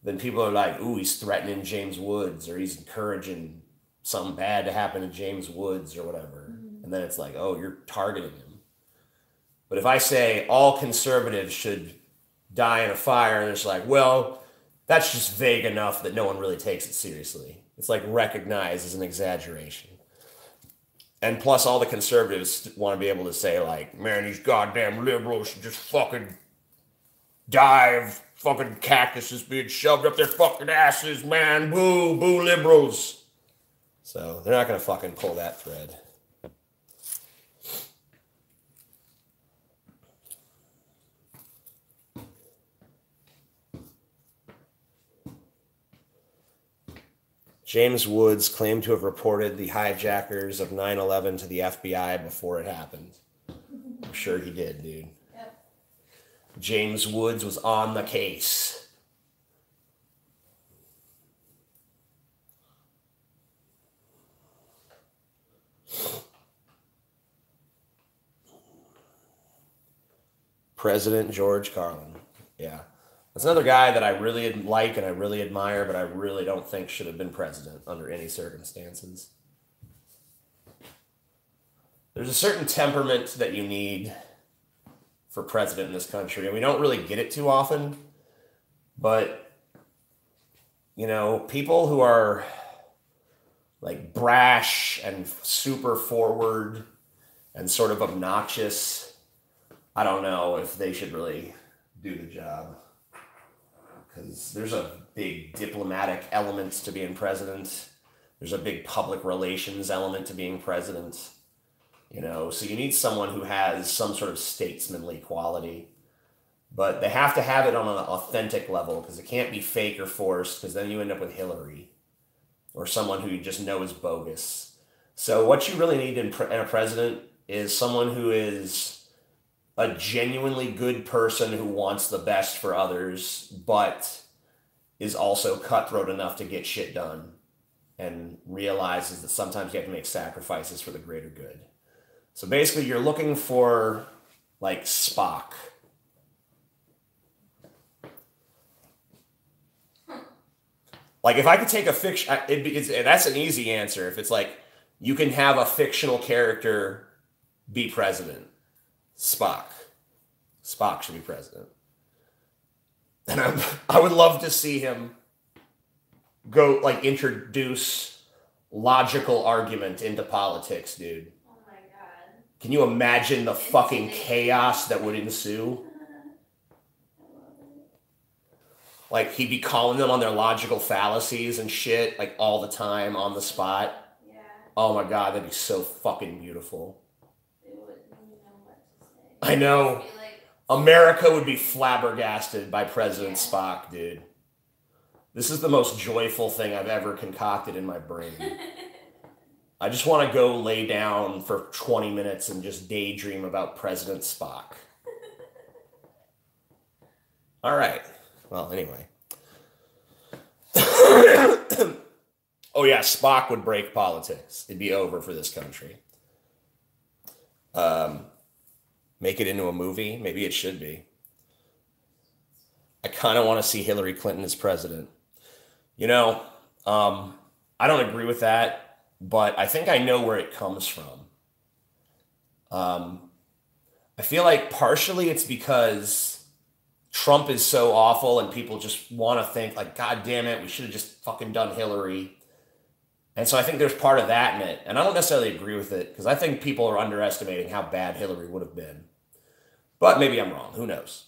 then people are like, ooh, he's threatening James Woods, or he's encouraging something bad to happen to James Woods, or whatever. Mm-hmm. And then it's like, oh, you're targeting him. But if I say all conservatives should die in a fire, and it's like, well, that's just vague enough that no one really takes it seriously. It's like recognized as an exaggeration. And plus, all the conservatives want to be able to say, like, man, these goddamn liberals should just fucking die of fucking cactuses being shoved up their fucking asses, man. Boo, boo liberals. So they're not going to fucking pull that thread. James Woods claimed to have reported the hijackers of 9/11 to the FBI before it happened. I'm sure he did, dude. Yep. James Woods was on the case. President George Carlin. Yeah. That's another guy that I really like and I really admire, but I really don't think should have been president under any circumstances. There's a certain temperament that you need for president in this country, and we don't really get it too often. But, you know, people who are like brash and super forward and sort of obnoxious, I don't know if they should really do the job. Because there's a big diplomatic element to being president. There's a big public relations element to being president. You know, so you need someone who has some sort of statesmanly quality. But they have to have it on an authentic level, because it can't be fake or forced, because then you end up with Hillary or someone who you just know is bogus. So what you really need in a president is someone who is a genuinely good person who wants the best for others, but is also cutthroat enough to get shit done and realizes that sometimes you have to make sacrifices for the greater good. So basically you're looking for like Spock. Like if I could take a fiction, that's an easy answer. If it's like, you can have a fictional character be president. Spock. Spock should be president. And I would love to see him go, like, introduce logical argument into politics, dude.
Oh my God.
Can you imagine the fucking chaos that would ensue? Like, he'd be calling them on their logical fallacies and shit, like, all the time on the spot.
Yeah.
Oh my God, that'd be so fucking beautiful.
They wouldn't even know what to say.
I know. America would be flabbergasted by President Spock, dude. This is the most joyful thing I've ever concocted in my brain. I just want to go lay down for 20 minutes and just daydream about President Spock. All right. Well, anyway. Oh, yeah, Spock would break politics. It'd be over for this country. Make it into a movie? Maybe it should be. I kind of want to see Hillary Clinton as president. You know, I don't agree with that, but I think I know where it comes from. I feel like partially it's because Trump is so awful and people just want to think like, God damn it, we should have just fucking done Hillary. And so I think there's part of that in it. And I don't necessarily agree with it because I think people are underestimating how bad Hillary would have been. But maybe I'm wrong. Who knows?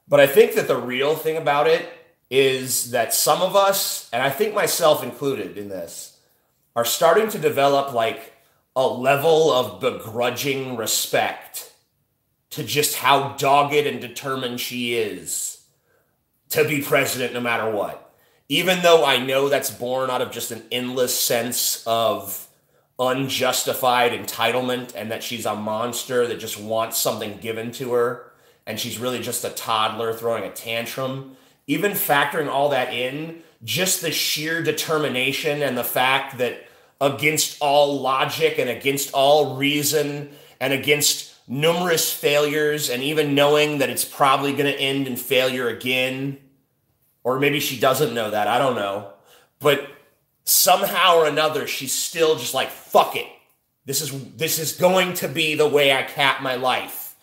But I think that the real thing about it is that some of us, and I think myself included in this, are starting to develop like a level of begrudging respect to just how dogged and determined she is to be president no matter what. Even though I know that's born out of just an endless sense of unjustified entitlement and that she's a monster that just wants something given to her and she's really just a toddler throwing a tantrum. Even factoring all that in, just the sheer determination and the fact that against all logic and against all reason and against numerous failures and even knowing that it's probably going to end in failure again, or maybe she doesn't know that, I don't know, but somehow or another, she's still just like, fuck it. This is going to be the way I cap my life.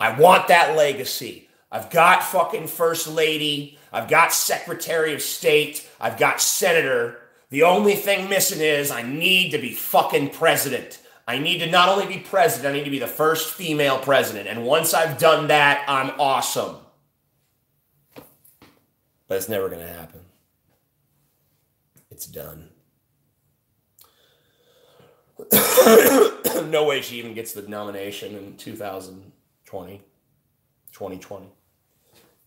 I want that legacy. I've got fucking First Lady. I've got Secretary of State. I've got Senator. The only thing missing is I need to be fucking president. I need to not only be president, I need to be the first female president. And once I've done that, I'm awesome. But it's never going to happen. It's done. No way she even gets the nomination in 2020.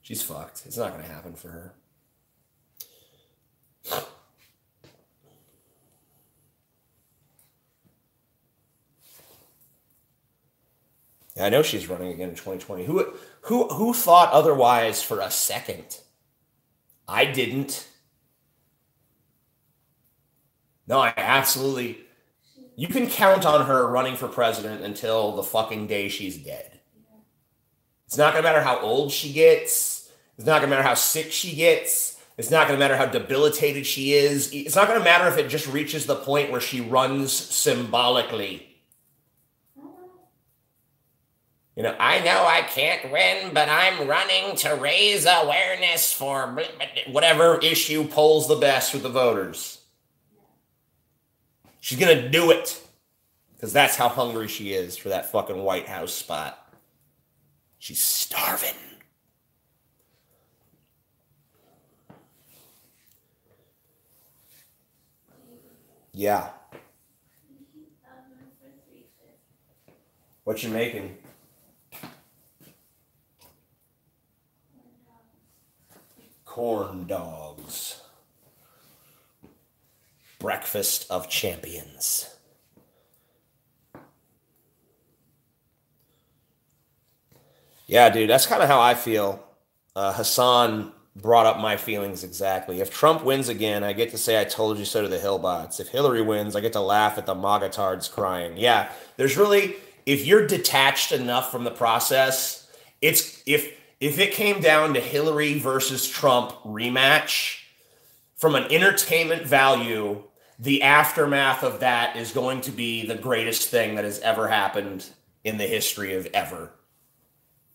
She's fucked. It's not going to happen for her. I know she's running again in 2020. Who thought otherwise for a second? I didn't. No, I absolutely. You can count on her running for president until the fucking day she's dead. It's not going to matter how old she gets. It's not going to matter how sick she gets. It's not going to matter how debilitated she is. It's not going to matter if it just reaches the point where she runs symbolically. You know I can't win, but I'm running to raise awareness for whatever issue polls the best with the voters. She's going to do it because that's how hungry she is for that fucking White House spot. She's starving. Yeah. What you making? Corn dogs. Breakfast of champions. Yeah, dude, that's kind of how I feel. Hassan brought up my feelings exactly. If Trump wins again, I get to say I told you so to the Hillbots. If Hillary wins, I get to laugh at the MAGA-tards crying. Yeah, there's really, if you're detached enough from the process, it's if it came down to Hillary versus Trump rematch, from an entertainment value, the aftermath of that is going to be the greatest thing that has ever happened in the history of ever.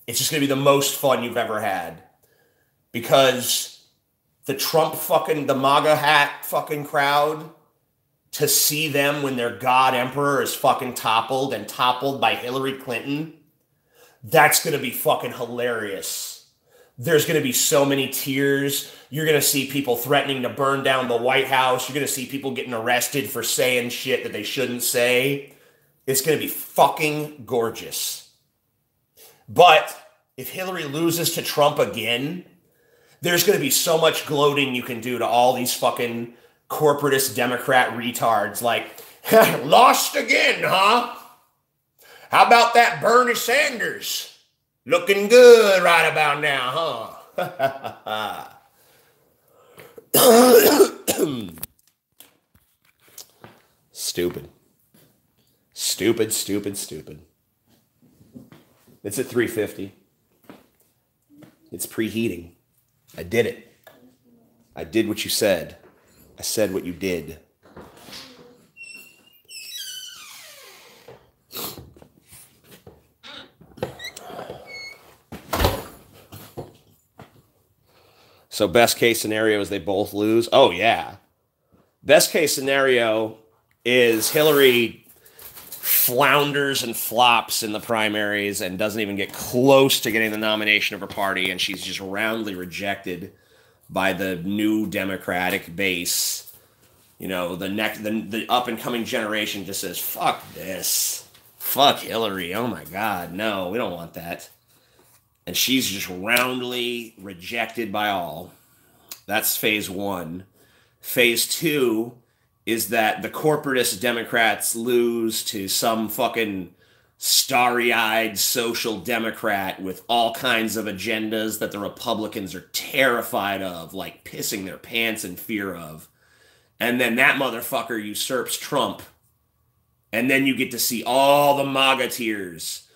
It's just going to be the most fun you've ever had. Because the Trump fucking, the MAGA hat fucking crowd, to see them when their God Emperor is fucking toppled and toppled by Hillary Clinton, that's going to be fucking hilarious. There's going to be so many tears. You're going to see people threatening to burn down the White House. You're going to see people getting arrested for saying shit that they shouldn't say. It's going to be fucking gorgeous. But if Hillary loses to Trump again, there's going to be so much gloating you can do to all these fucking corporatist Democrat retards. Like, lost again, huh? How about that Bernie Sanders? Looking good right about now, huh? Stupid. Stupid, stupid, stupid. It's at 350. It's preheating. I did it. I did what you said. I said what you did. So best case scenario is they both lose? Oh, yeah. Best case scenario is Hillary flounders and flops in the primaries and doesn't even get close to getting the nomination of her party, and she's just roundly rejected by the new Democratic base. You know, the up-and-coming generation just says, fuck this. Fuck Hillary. Oh, my God. No, we don't want that. And she's just roundly rejected by all. That's phase one. Phase two is that the corporatist Democrats lose to some fucking starry-eyed social democrat with all kinds of agendas that the Republicans are terrified of, like pissing their pants in fear of. And then that motherfucker usurps Trump. And then you get to see all the MAGA tears.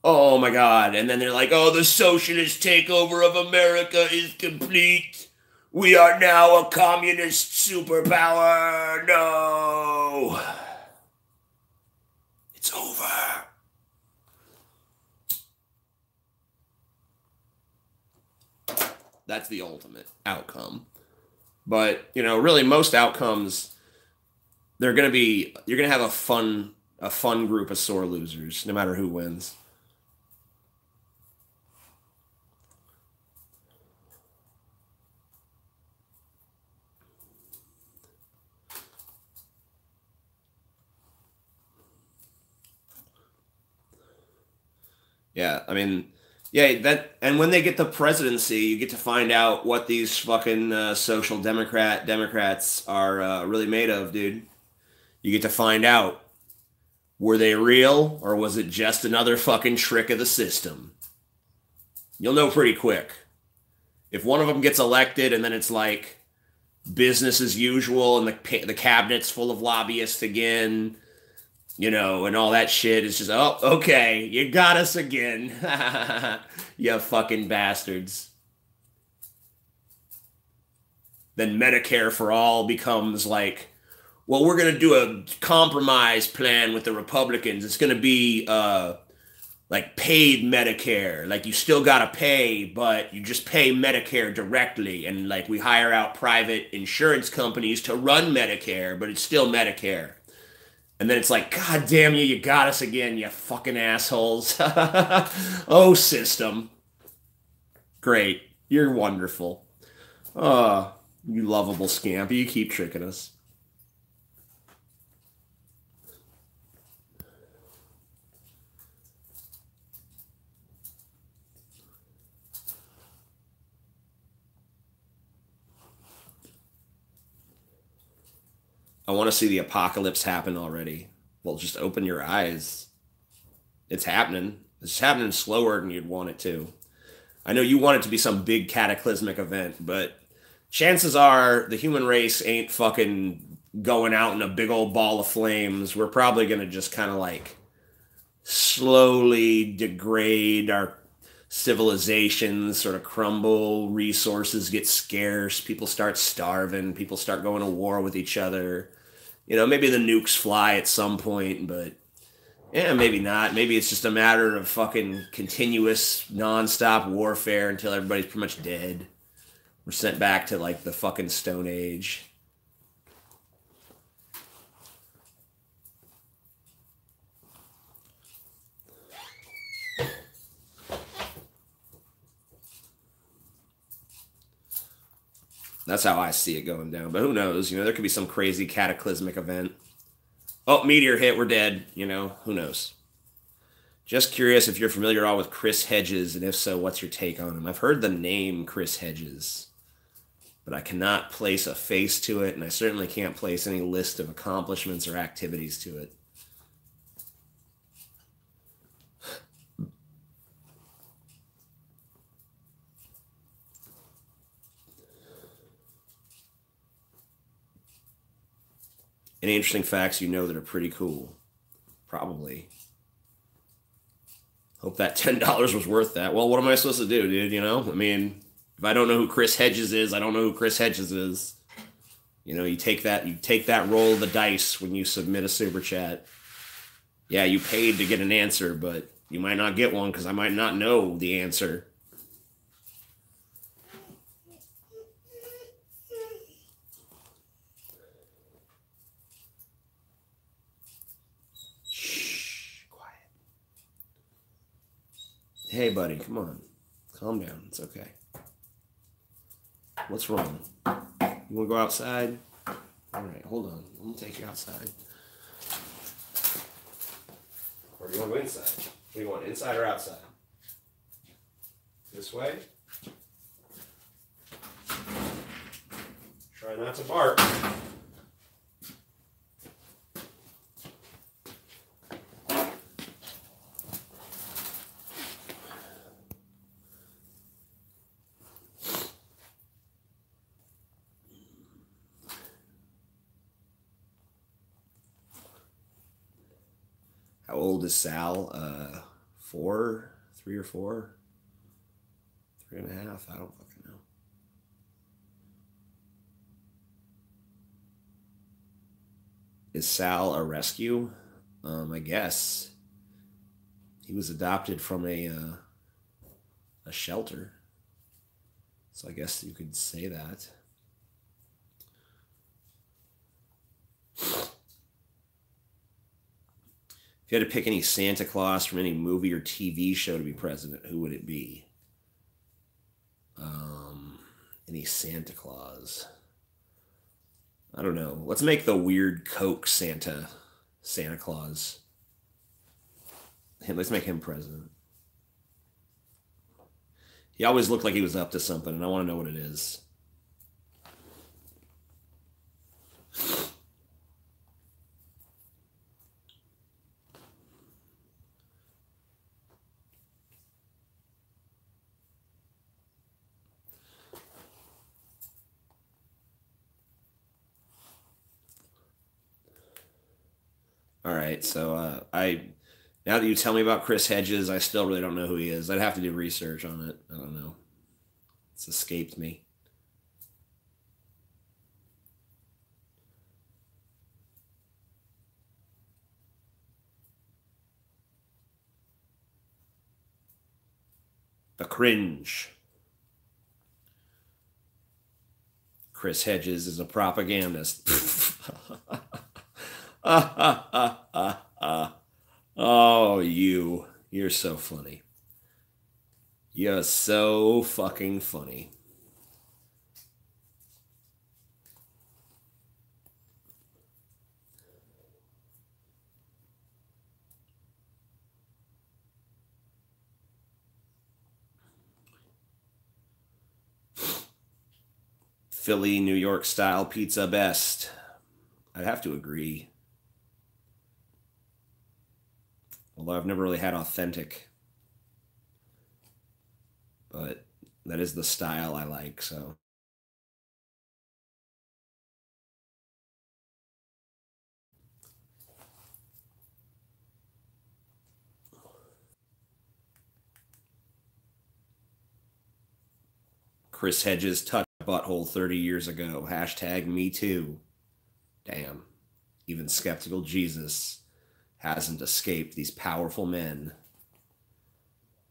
Oh my God. And then they're like, oh, the socialist takeover of America is complete. We are now a communist superpower. No. It's over. That's the ultimate outcome. But, you know, really most outcomes, you're going to have a fun group of sore losers, no matter who wins. Yeah, I mean, yeah, and when they get the presidency, you get to find out what these fucking social Democrats are really made of, dude. You get to find out. Were they real, or was it just another fucking trick of the system? You'll know pretty quick. If one of them gets elected and then it's like business as usual and the cabinet's full of lobbyists again, you know, and all that shit, it's just, oh, okay, you got us again. You fucking bastards. Then Medicare for all becomes like, well, we're going to do a compromise plan with the Republicans. It's going to be like paid Medicare. Like you still got to pay, but you just pay Medicare directly. And like we hire out private insurance companies to run Medicare, but it's still Medicare. And then it's like, God damn you, you got us again, you fucking assholes. Oh, system. Great. You're wonderful. Oh, you lovable scamp. You keep tricking us. I want to see the apocalypse happen already. Well, just open your eyes. It's happening. It's happening slower than you'd want it to. I know you want it to be some big cataclysmic event, but chances are the human race ain't fucking going out in a big old ball of flames. We're probably going to just kind of like slowly degrade our civilizations, sort of crumble, resources get scarce, people start starving, people start going to war with each other. You know, maybe the nukes fly at some point, but yeah, maybe not. Maybe it's just a matter of fucking continuous, non-stop warfare until everybody's pretty much dead. We're sent back to like the fucking Stone Age. That's how I see it going down. But who knows? You know, there could be some crazy cataclysmic event. Oh, meteor hit, we're dead. You know, who knows? Just curious if you're familiar at all with Chris Hedges, and if so, what's your take on him? I've heard the name Chris Hedges, but I cannot place a face to it, and I certainly can't place any list of accomplishments or activities to it. Any interesting facts you know that are pretty cool? Probably. Hope that $10 was worth that. Well, what am I supposed to do, dude? You know? I mean, if I don't know who Chris Hedges is, I don't know who Chris Hedges is. You know, you take that roll of the dice when you submit a super chat. Yeah, you paid to get an answer, but you might not get one because I might not know the answer. Hey, buddy, come on. Calm down. It's okay. What's wrong? You want to go outside? All right, hold on. I'm going to take you outside. Or do you want to go inside? What do you want, inside or outside? This way? Try not to bark. How old is Sal? 4? 3 or 4? 3.5? I don't fucking know. Is Sal a rescue? I guess. He was adopted from a shelter. So I guess you could say that. If you had to pick any Santa Claus from any movie or TV show to be president, who would it be? Any Santa Claus? I don't know. Let's make the weird Coke Santa Claus. Let's make him president. He always looked like he was up to something, and I want to know what it is. All right, so now that you tell me about Chris Hedges, I still really don't know who he is. I'd have to do research on it. I don't know. It's escaped me. The cringe. Chris Hedges is a propagandist. Oh, you're so funny. You're so fucking funny. Philly, New York style pizza best. I'd have to agree. Although I've never really had authentic. But that is the style I like, so. Chris Hedges touched my butthole 30 years ago. Hashtag me too. Damn. Even skeptical Jesus hasn't escaped these powerful men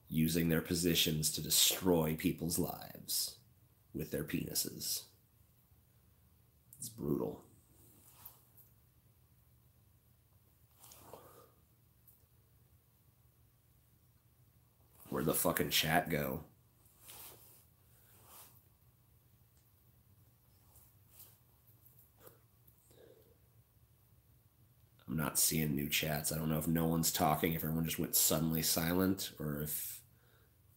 using their positions to destroy people's lives with their penises. It's brutal. Where'd the fucking chat go? I'm not seeing new chats. I don't know if no one's talking, if everyone just went suddenly silent, or if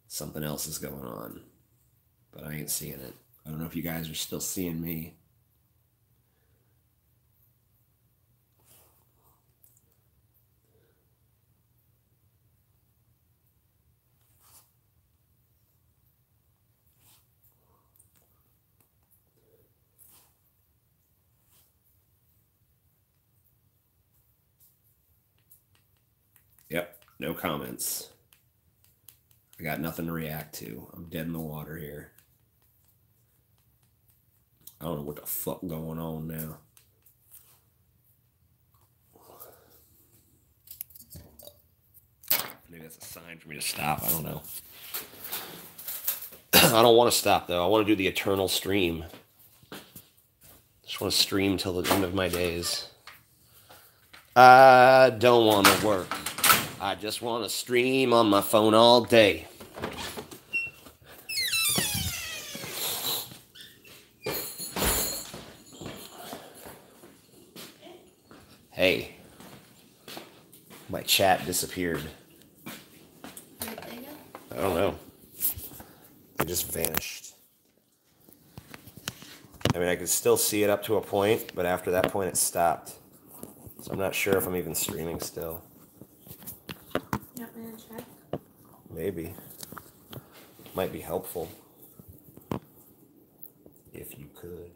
something else is going on. But I ain't seeing it. I don't know if you guys are still seeing me. Yep, no comments. I got nothing to react to. I'm dead in the water here. I don't know what the fuck going on now. Maybe that's a sign for me to stop. I don't know. I don't want to stop, though. I want to do the eternal stream. Just want to stream till the end of my days. I don't want to work. I just want to stream on my phone all day. Hey, my chat disappeared. I don't know. It just vanished. I mean, I could still see it up to a point, but after that point it stopped. So I'm not sure if I'm even streaming still.
You want me to check?
Maybe. Might be helpful. If you could.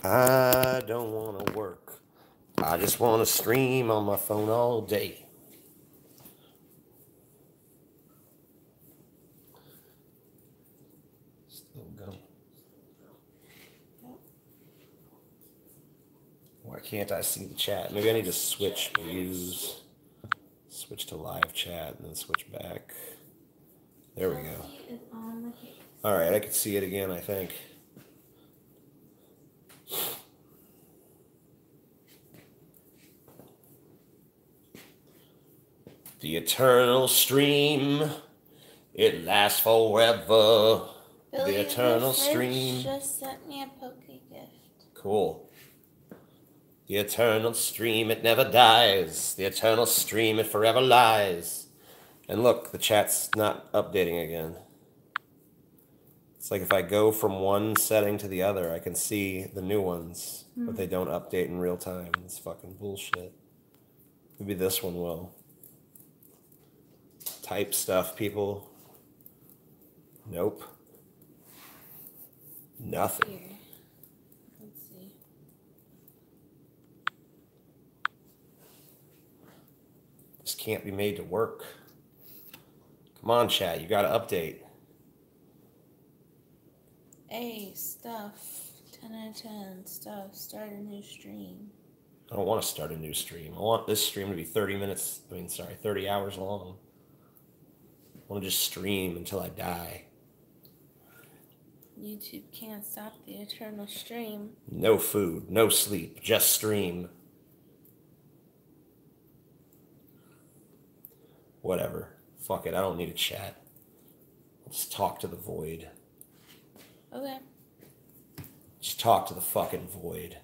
I don't want to work. I just want to stream on my phone all day. Still going. Why can't I see the chat? Maybe I need to switch views. Switch to live chat and then switch back. There we go. All right, I can see it again, I think. The eternal stream, it lasts forever.
Billy
The eternal
the Fridge
stream.
just sent me a Poke gift.
Cool. The eternal stream, it never dies. The eternal stream, it forever lies. And look, the chat's not updating again. It's like if I go from one setting to the other, I can see the new ones, but they don't update in real time. It's fucking bullshit. Maybe this one will. Type stuff, people. Nope. Nothing.
Here.
just can't be made to work. Come on, chat. You got to update.
Hey, stuff. 10 out of 10. Stuff. Start a new stream.
I don't want to start a new stream. I want this stream to be 30 hours long. I want to just stream until I die.
YouTube can't stop the eternal stream.
No food, no sleep, just stream. Whatever. Fuck it, I don't need a chat. Let's talk to the void.
Okay.
Just talk to the fucking void.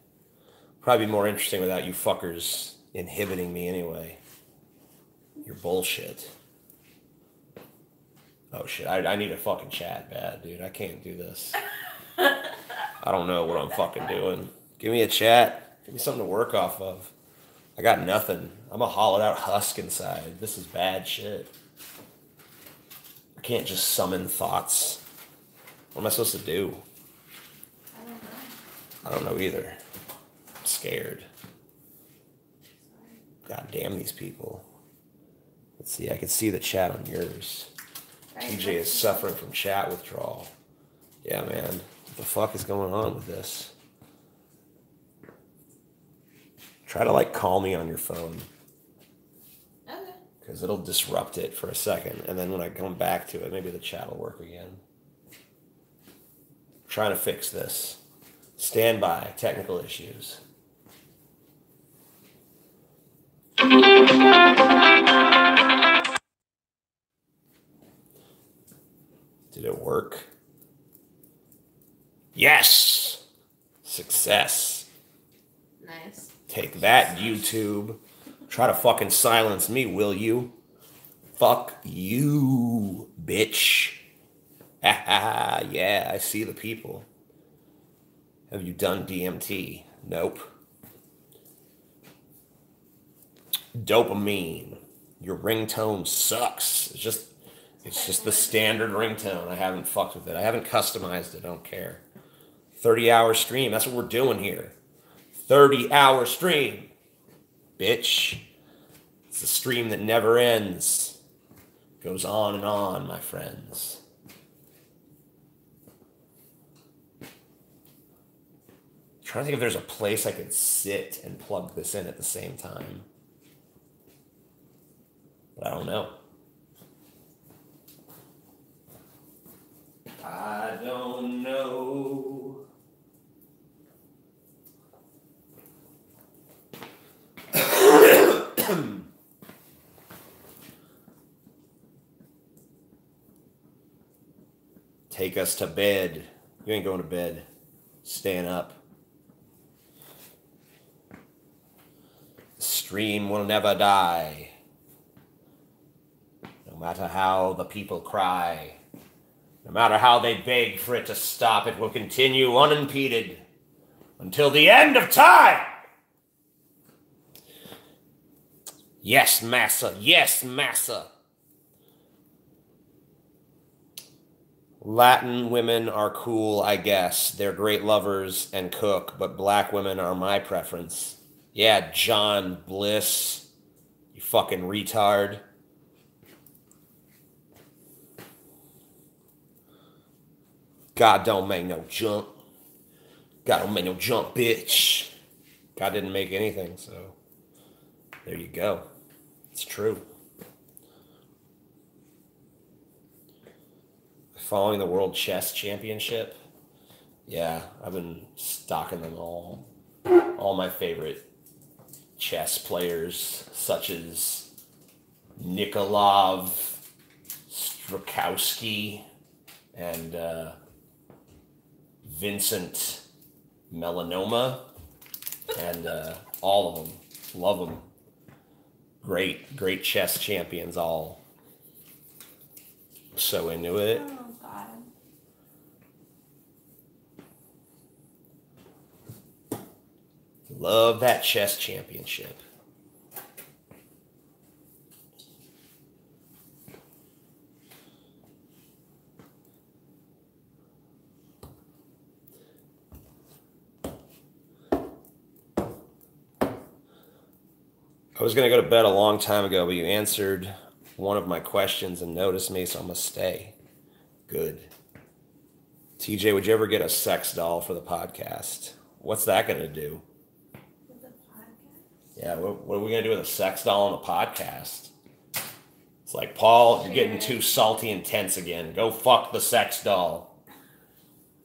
Probably be more interesting without you fuckers inhibiting me anyway. You're bullshit. Oh shit, I need a fucking chat bad, dude. I can't do this. I don't know what I'm fucking doing. Give me a chat. Give me something to work off of. I got nothing. I'm a hollowed out husk inside. This is bad shit. I can't just summon thoughts. What am I supposed to do? I don't know either. I'm scared. God damn these people. Let's see, I can see the chat on yours. TJ is suffering from chat withdrawal. Yeah, man. What the fuck is going on with this? Try to, call me on your phone.
Okay.
Because it'll disrupt it for a second. And then when I come back to it, maybe the chat will work again. Trying to fix this. Stand by. Technical issues. Did it work? Yes! Success.
Nice.
Take that, YouTube. Try to fucking silence me, will you? Fuck you, bitch. Haha, yeah, I see the people. Have you done DMT? Nope. Dopamine. Your ringtone sucks. It's just the standard ringtone. I haven't fucked with it. I haven't customized it. I don't care. 30-hour stream. That's what we're doing here. 30-hour stream. Bitch. It's a stream that never ends. Goes on and on, my friends. I'm trying to think if there's a place I could sit and plug this in at the same time. But I don't know. I don't know. Take us to bed. You ain't going to bed. Staying up. The stream will never die. No matter how the people cry. No matter how they beg for it to stop, it will continue unimpeded until the end of time. Yes, massa. Yes, massa. Latin women are cool, I guess. They're great lovers and cook, but black women are my preference. Yeah, John Bliss. You fucking retard. God don't make no junk. God don't make no junk, bitch. God didn't make anything, so there you go. It's true. Following the World Chess Championship. Yeah, I've been stalking them all. All my favorite chess players, such as Nikolov, Strakowski, and Vincent Melanoma, and all of them. Love them. Great chess champions, all. So into it.
Oh, God.
Love that chess championship. I was going to go to bed a long time ago, but you answered one of my questions and noticed me, so I'm going to stay. Good. TJ, would you ever get a sex doll for the podcast? What's that going to do?
For the podcast?
Yeah, what are we going to do with a sex doll on the podcast? It's like, Paul, you're getting too salty and tense again. Go fuck the sex doll.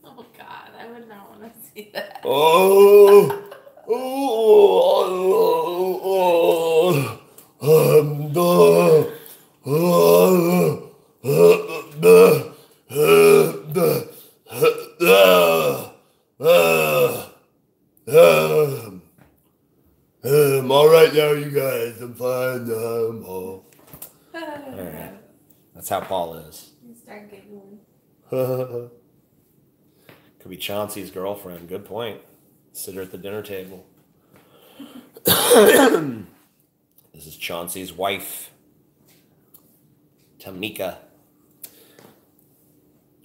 Oh, God, I would not want to see that.
Oh! I'm all right now, you guys. I'm fine. I'm all right. That's how Paul is.
You start giggling.
Could be Chauncey's girlfriend. Good point. Sit her at the dinner table. This is Chauncey's wife, Tamika.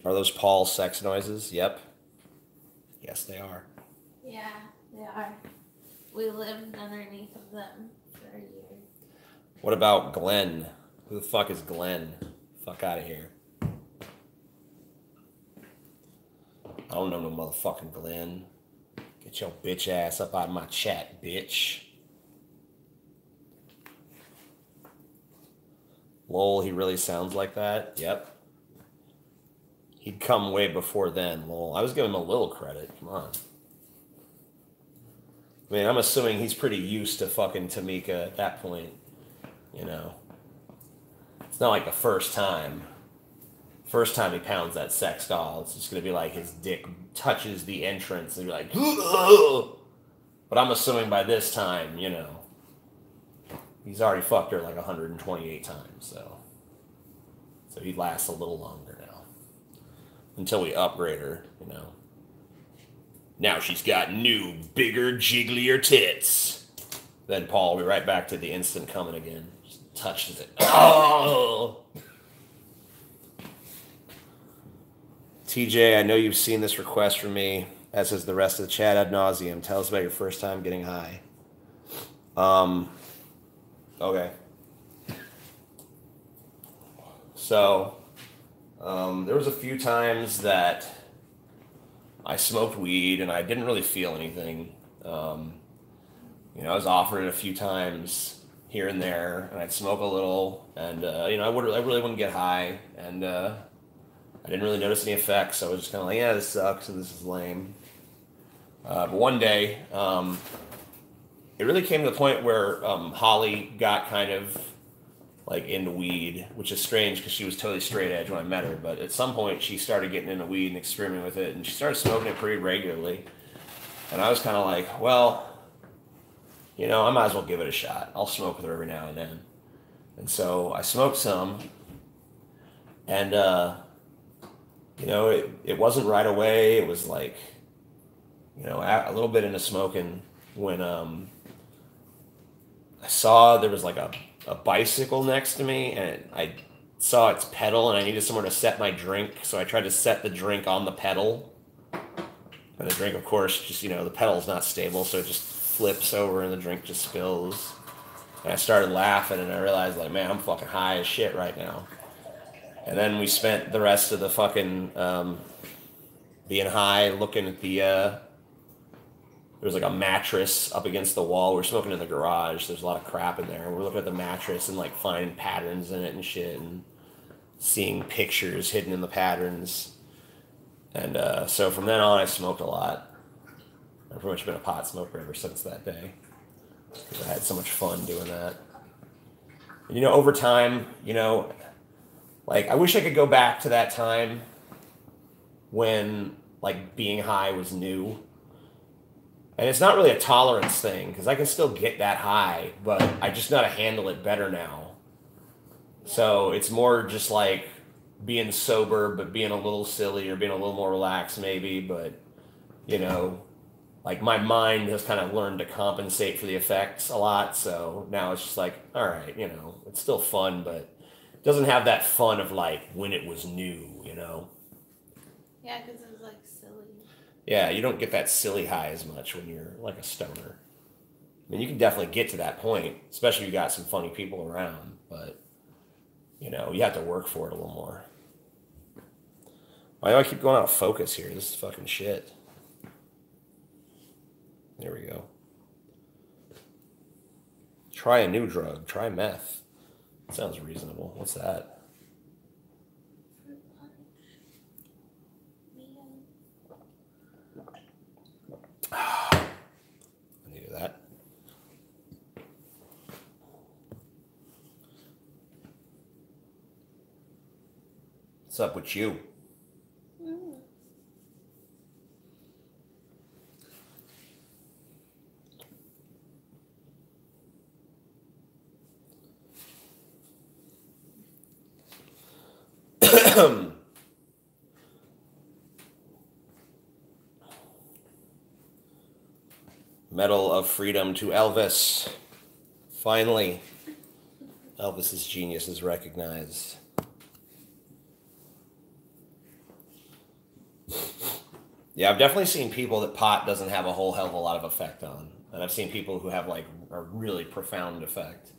Are those Paul's sex noises? Yep. Yes, they are.
Yeah, they are. We lived underneath of them for a year.
What about Glenn? Who the fuck is Glenn? Fuck out of here. I don't know no motherfucking Glenn. Get your bitch ass up out of my chat, bitch. Lol, he really sounds like that? Yep. He'd come way before then, lol. I was giving him a little credit. Come on. I mean, I'm assuming he's pretty used to fucking Tamika at that point. You know. It's not like the first time. First time he pounds that sex doll, it's just going to be like his dick touches the entrance and you're like, ugh! But I'm assuming by this time, you know, he's already fucked her like 128 times, so he lasts a little longer now. Until we upgrade her, you know. Now she's got new, bigger, jigglier tits. Then Paul will be right back to the instant coming again. Just touches it. Oh! TJ, I know you've seen this request from me, as has the rest of the chat ad nauseum. Tell us about your first time getting high. Okay. So, there was a few times that I smoked weed and I didn't really feel anything. You know, I was offered it a few times here and there, and I'd smoke a little, and you know, I really wouldn't get high, and I didn't really notice any effects, so I was just kind of like, yeah, this sucks and this is lame. But one day, it really came to the point where Holly got kind of like into weed, which is strange because she was totally straight edge when I met her. But at some point, she started getting into weed and experimenting with it, and she started smoking it pretty regularly. And I was kind of like, well, you know, I might as well give it a shot. I'll smoke with her every now and then. And so I smoked some, and you know, it wasn't right away. It was like, you know, a little bit into smoking when I saw there was like a bicycle next to me, and I saw its pedal, and I needed somewhere to set my drink, so I tried to set the drink on the pedal. And the drink, of course, just, you know, the pedal's not stable, so it just flips over and the drink just spills. And I started laughing, and I realized, like, man, I'm fucking high as shit right now. And then we spent the rest of the fucking being high, looking at the there was like a mattress up against the wall. We're smoking in the garage. There's a lot of crap in there. We're looking at the mattress and like finding patterns in it and shit, and seeing pictures hidden in the patterns. And so from then on, I smoked a lot. I've pretty much been a pot smoker ever since that day, because I had so much fun doing that. And, you know, over time, you know, like, I wish I could go back to that time when, like, being high was new. And it's not really a tolerance thing, because I can still get that high, but I just know how to handle it better now. So it's more just like being sober, but being a little silly, or being a little more relaxed maybe. But, you know, like, my mind has kind of learned to compensate for the effects a lot. So now it's just like, all right, you know, it's still fun, but it doesn't have that fun of, like, when it was new, you know?
Yeah, because it was, like, silly.
Yeah, you don't get that silly high as much when you're like a stoner. I mean, you can definitely get to that point, especially if you got some funny people around, but, you know, you have to work for it a little more. Why do I keep going out of focus here? This is fucking shit. There we go. Try a new drug. Try meth. Sounds reasonable. What's that?
Fruit punch.
I needed that. What's up with you? Medal of Freedom to Elvis. Finally, Elvis's genius is recognized. Yeah, I've definitely seen people that pot doesn't have a whole hell of a lot of effect on. And I've seen people who have like a really profound effect.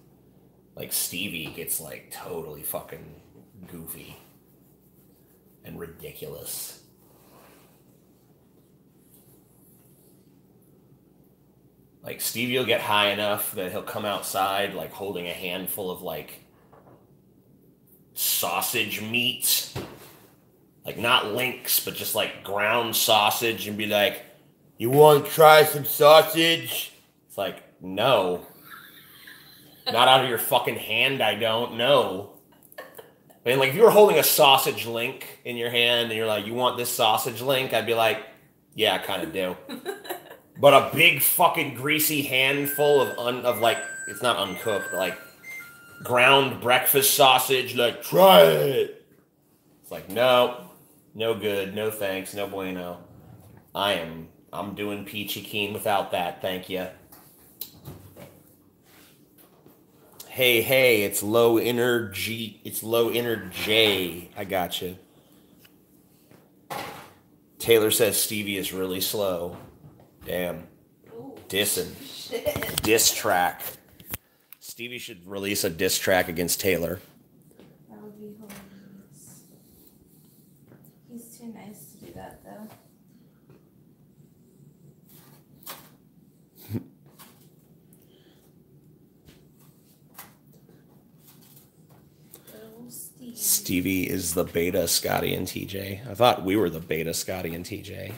Like Stevie gets like totally fucking goofy and ridiculous. Like Stevie will get high enough that he'll come outside like holding a handful of like sausage meat. Like not links, but just like ground sausage and be like, "You want to try some sausage?" It's like, no. Not out of your fucking hand, I don't know. I mean, like if you were holding a sausage link in your hand and you're like, "You want this sausage link?" I'd be like, "Yeah, I kind of do." But a big fucking greasy handful of like, it's not uncooked, but like ground breakfast sausage, like, try it. It's like, no good, no thanks, no bueno. I'm doing peachy keen without that, thank you. Hey, it's low energy, I got you. Taylor says Stevie is really slow. Damn.
Ooh.
Dissing. Diss track. Stevie should release a diss track against Taylor.
That would be hilarious. He's too nice to do that, though.
Stevie is the beta Scotty and TJ. I thought we were the beta Scotty and TJ.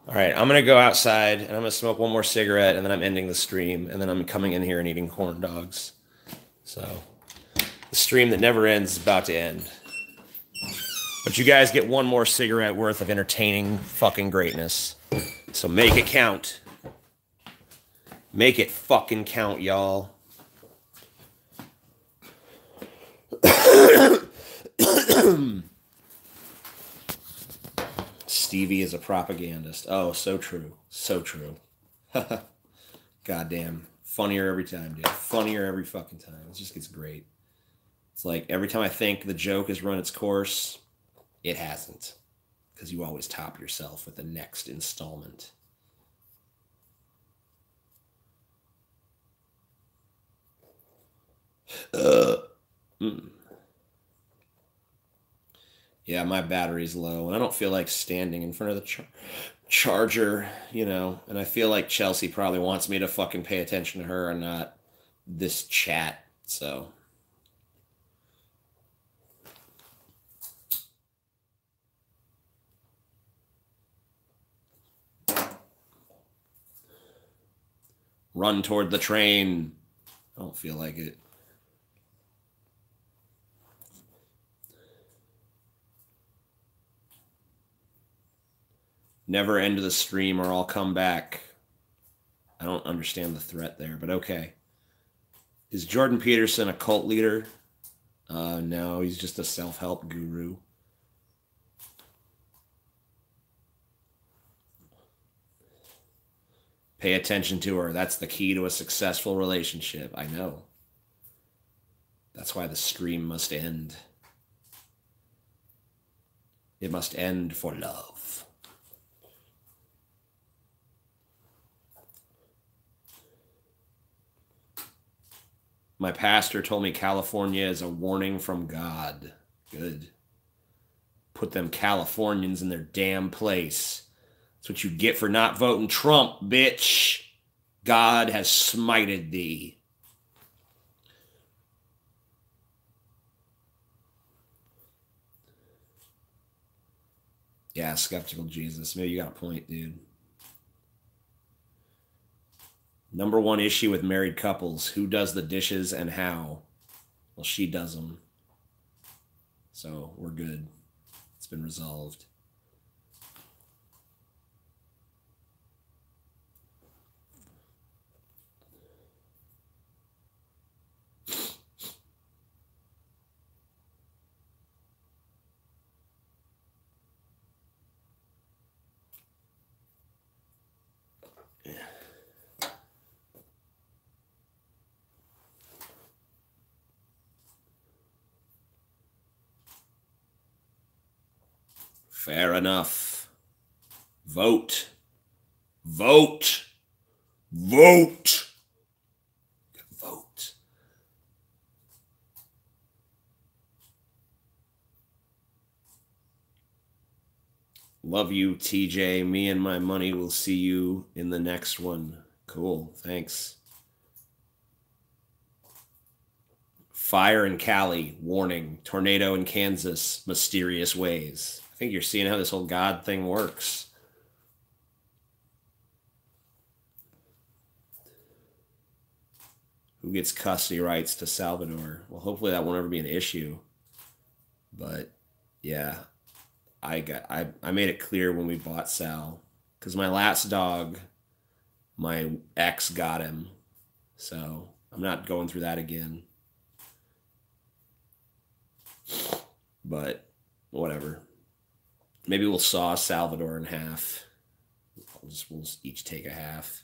All right, I'm going to go outside, and I'm going to smoke one more cigarette, and then I'm ending the stream, and then I'm coming in here and eating corn dogs. So, the stream that never ends is about to end. But you guys get one more cigarette worth of entertaining fucking greatness. So make it count. Make it fucking count, y'all. Stevie is a propagandist. Oh, so true. So true. Goddamn. Funnier every time, dude. Funnier every fucking time. It just gets great. It's like every time I think the joke has run its course, it hasn't. Because you always top yourself with the next installment. Yeah, my battery's low, and I don't feel like standing in front of the charger, you know, and I feel like Chelsea probably wants me to fucking pay attention to her and not this chat, so. Run toward the train. I don't feel like it. Never end the stream or I'll come back. I don't understand the threat there, but okay. Is Jordan Peterson a cult leader? No, he's just a self-help guru. Pay attention to her. That's the key to a successful relationship. I know. That's why the stream must end. It must end for love. My pastor told me California is a warning from God. Good. Put them Californians in their damn place. That's what you get for not voting Trump, bitch. God has smited thee. Yeah, skeptical Jesus. Maybe you got a point, dude. Number one issue with married couples. Who does the dishes and how? Well, she does them. So we're good. It's been resolved. Fair enough. Vote. Vote. Vote. Vote. Love you, TJ. Me and my money will see you in the next one. Cool. Thanks. Fire in Cali. Warning. Tornado in Kansas. Mysterious ways. I think you're seeing how this whole God thing works. Who gets custody rights to Salvador? Well, hopefully that won't ever be an issue. But yeah, I made it clear when we bought Sal, because my last dog, my ex got him, so I'm not going through that again. But whatever. Maybe we'll saw Salvador in half. We'll just each take a half.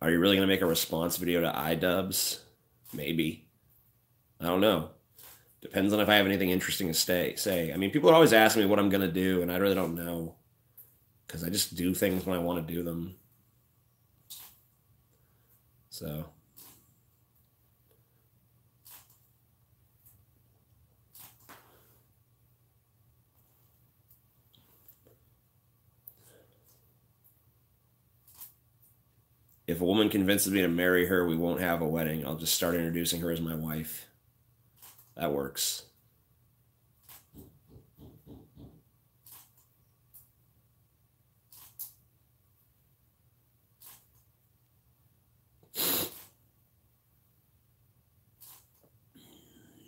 Are you really going to make a response video to iDubbbz? Maybe. I don't know. Depends on if I have anything interesting to say. I mean, people always ask me what I'm going to do, and I really don't know. Because I just do things when I want to do them. So... if a woman convinces me to marry her, we won't have a wedding. I'll just start introducing her as my wife. That works.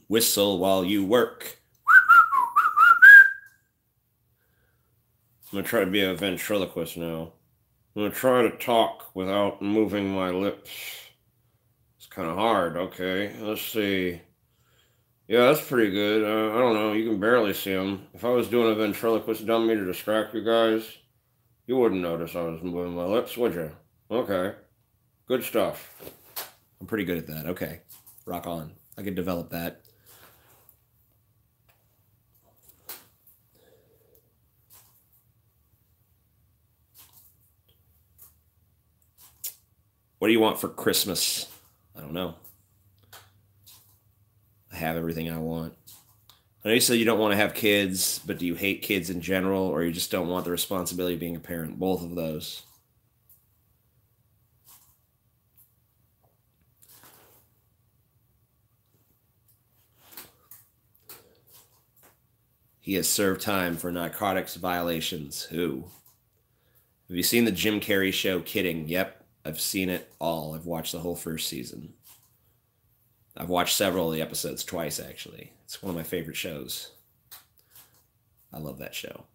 Whistle while you work. I'm going to try to be a ventriloquist now. I'm going to try to talk without moving my lips. It's kind of hard. Okay, let's see. Yeah, that's pretty good. I don't know. You can barely see them. If I was doing a ventriloquist dummy to distract you guys, you wouldn't notice I was moving my lips, would you? Okay. Good stuff. I'm pretty good at that. Okay. Rock on. I could develop that. What do you want for Christmas? I don't know. I have everything I want. I know you said you don't want to have kids, but do you hate kids in general, or you just don't want the responsibility of being a parent? Both of those. He has served time for narcotics violations. Who? Have you seen the Jim Carrey show, Kidding? Yep. I've seen it all. I've watched the whole first season. I've watched several of the episodes twice, actually. It's one of my favorite shows. I love that show.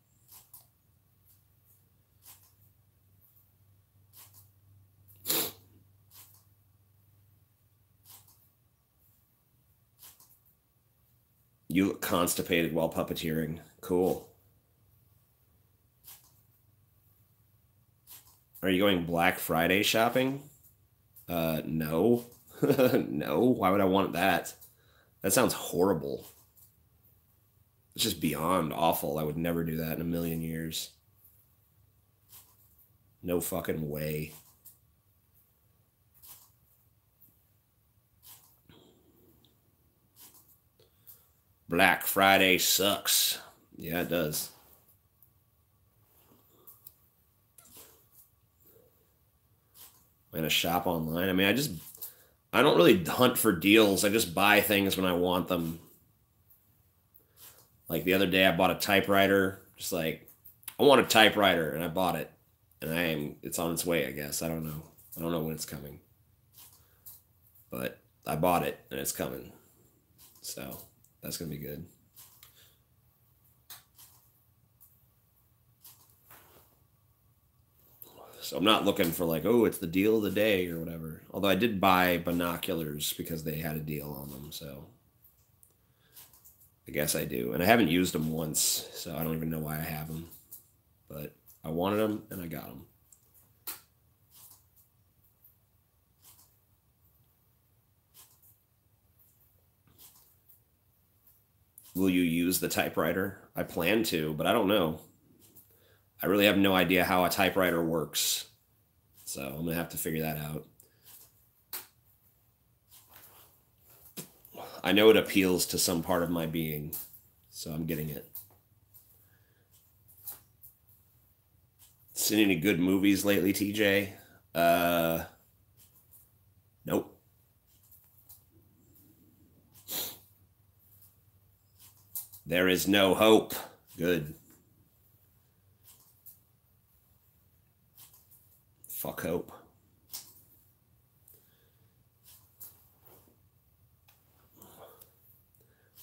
You look constipated while puppeteering. Cool. Are you going Black Friday shopping? No. No. Why would I want that? That sounds horrible. It's just beyond awful. I would never do that in a million years. No fucking way. Black Friday sucks. Yeah, it does. I'm gonna shop online. I mean, I don't really hunt for deals. I just buy things when I want them. Like the other day, I bought a typewriter. Just like, I want a typewriter, and I bought it. And it's on its way, I guess. I don't know. I don't know when it's coming. But I bought it, and it's coming. So, that's going to be good. So I'm not looking for like, oh, it's the deal of the day or whatever. Although I did buy binoculars because they had a deal on them, so I guess I do. And I haven't used them once, so I don't even know why I have them. But I wanted them, and I got them. Will you use the typewriter? I plan to, but I don't know. I really have no idea how a typewriter works. So I'm going to have to figure that out. I know it appeals to some part of my being, so I'm getting it. Seen any good movies lately, TJ? Nope. There is no hope. Good. Fuck hope.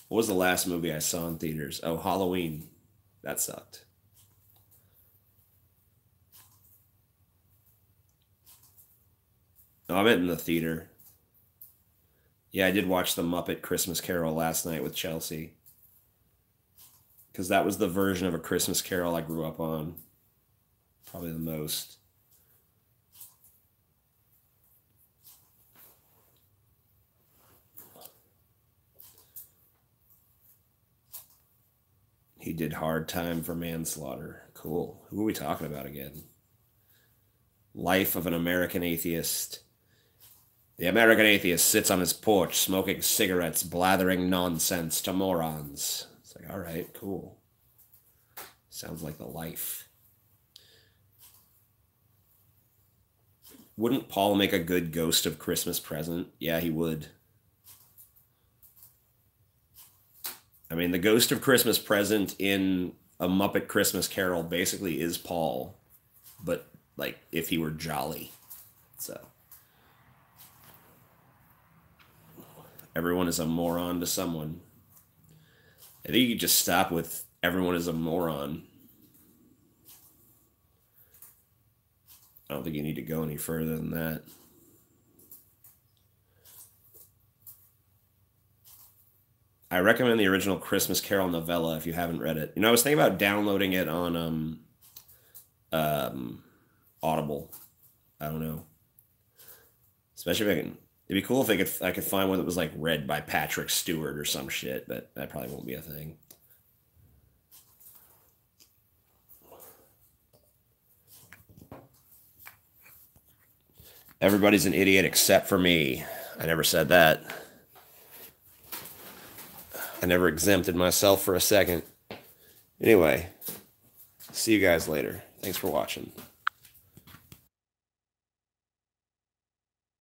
What was the last movie I saw in theaters? Oh, Halloween. That sucked. No, I meant in the theater. Yeah, I did watch the Muppet Christmas Carol last night with Chelsea. Because that was the version of A Christmas Carol I grew up on. Probably the most. He did hard time for manslaughter. Cool. Who are we talking about again? Life of an American Atheist. The American Atheist sits on his porch smoking cigarettes, blathering nonsense to morons. It's like, all right, cool. Sounds like the life. Wouldn't Paul make a good Ghost of Christmas Present? Yeah, he would. I mean, the Ghost of Christmas Present in A Muppet Christmas Carol basically is Paul, but like if he were jolly. So everyone is a moron to someone. I think you could just stop with everyone is a moron. I don't think you need to go any further than that. I recommend the original Christmas Carol novella if you haven't read it. You know, I was thinking about downloading it on Audible. I don't know. Especially if I can. It'd be cool if I could find one that was like read by Patrick Stewart or some shit, but that probably won't be a thing. Everybody's an idiot except for me. I never said that. I never exempted myself for a second. Anyway, see you guys later. Thanks for watching.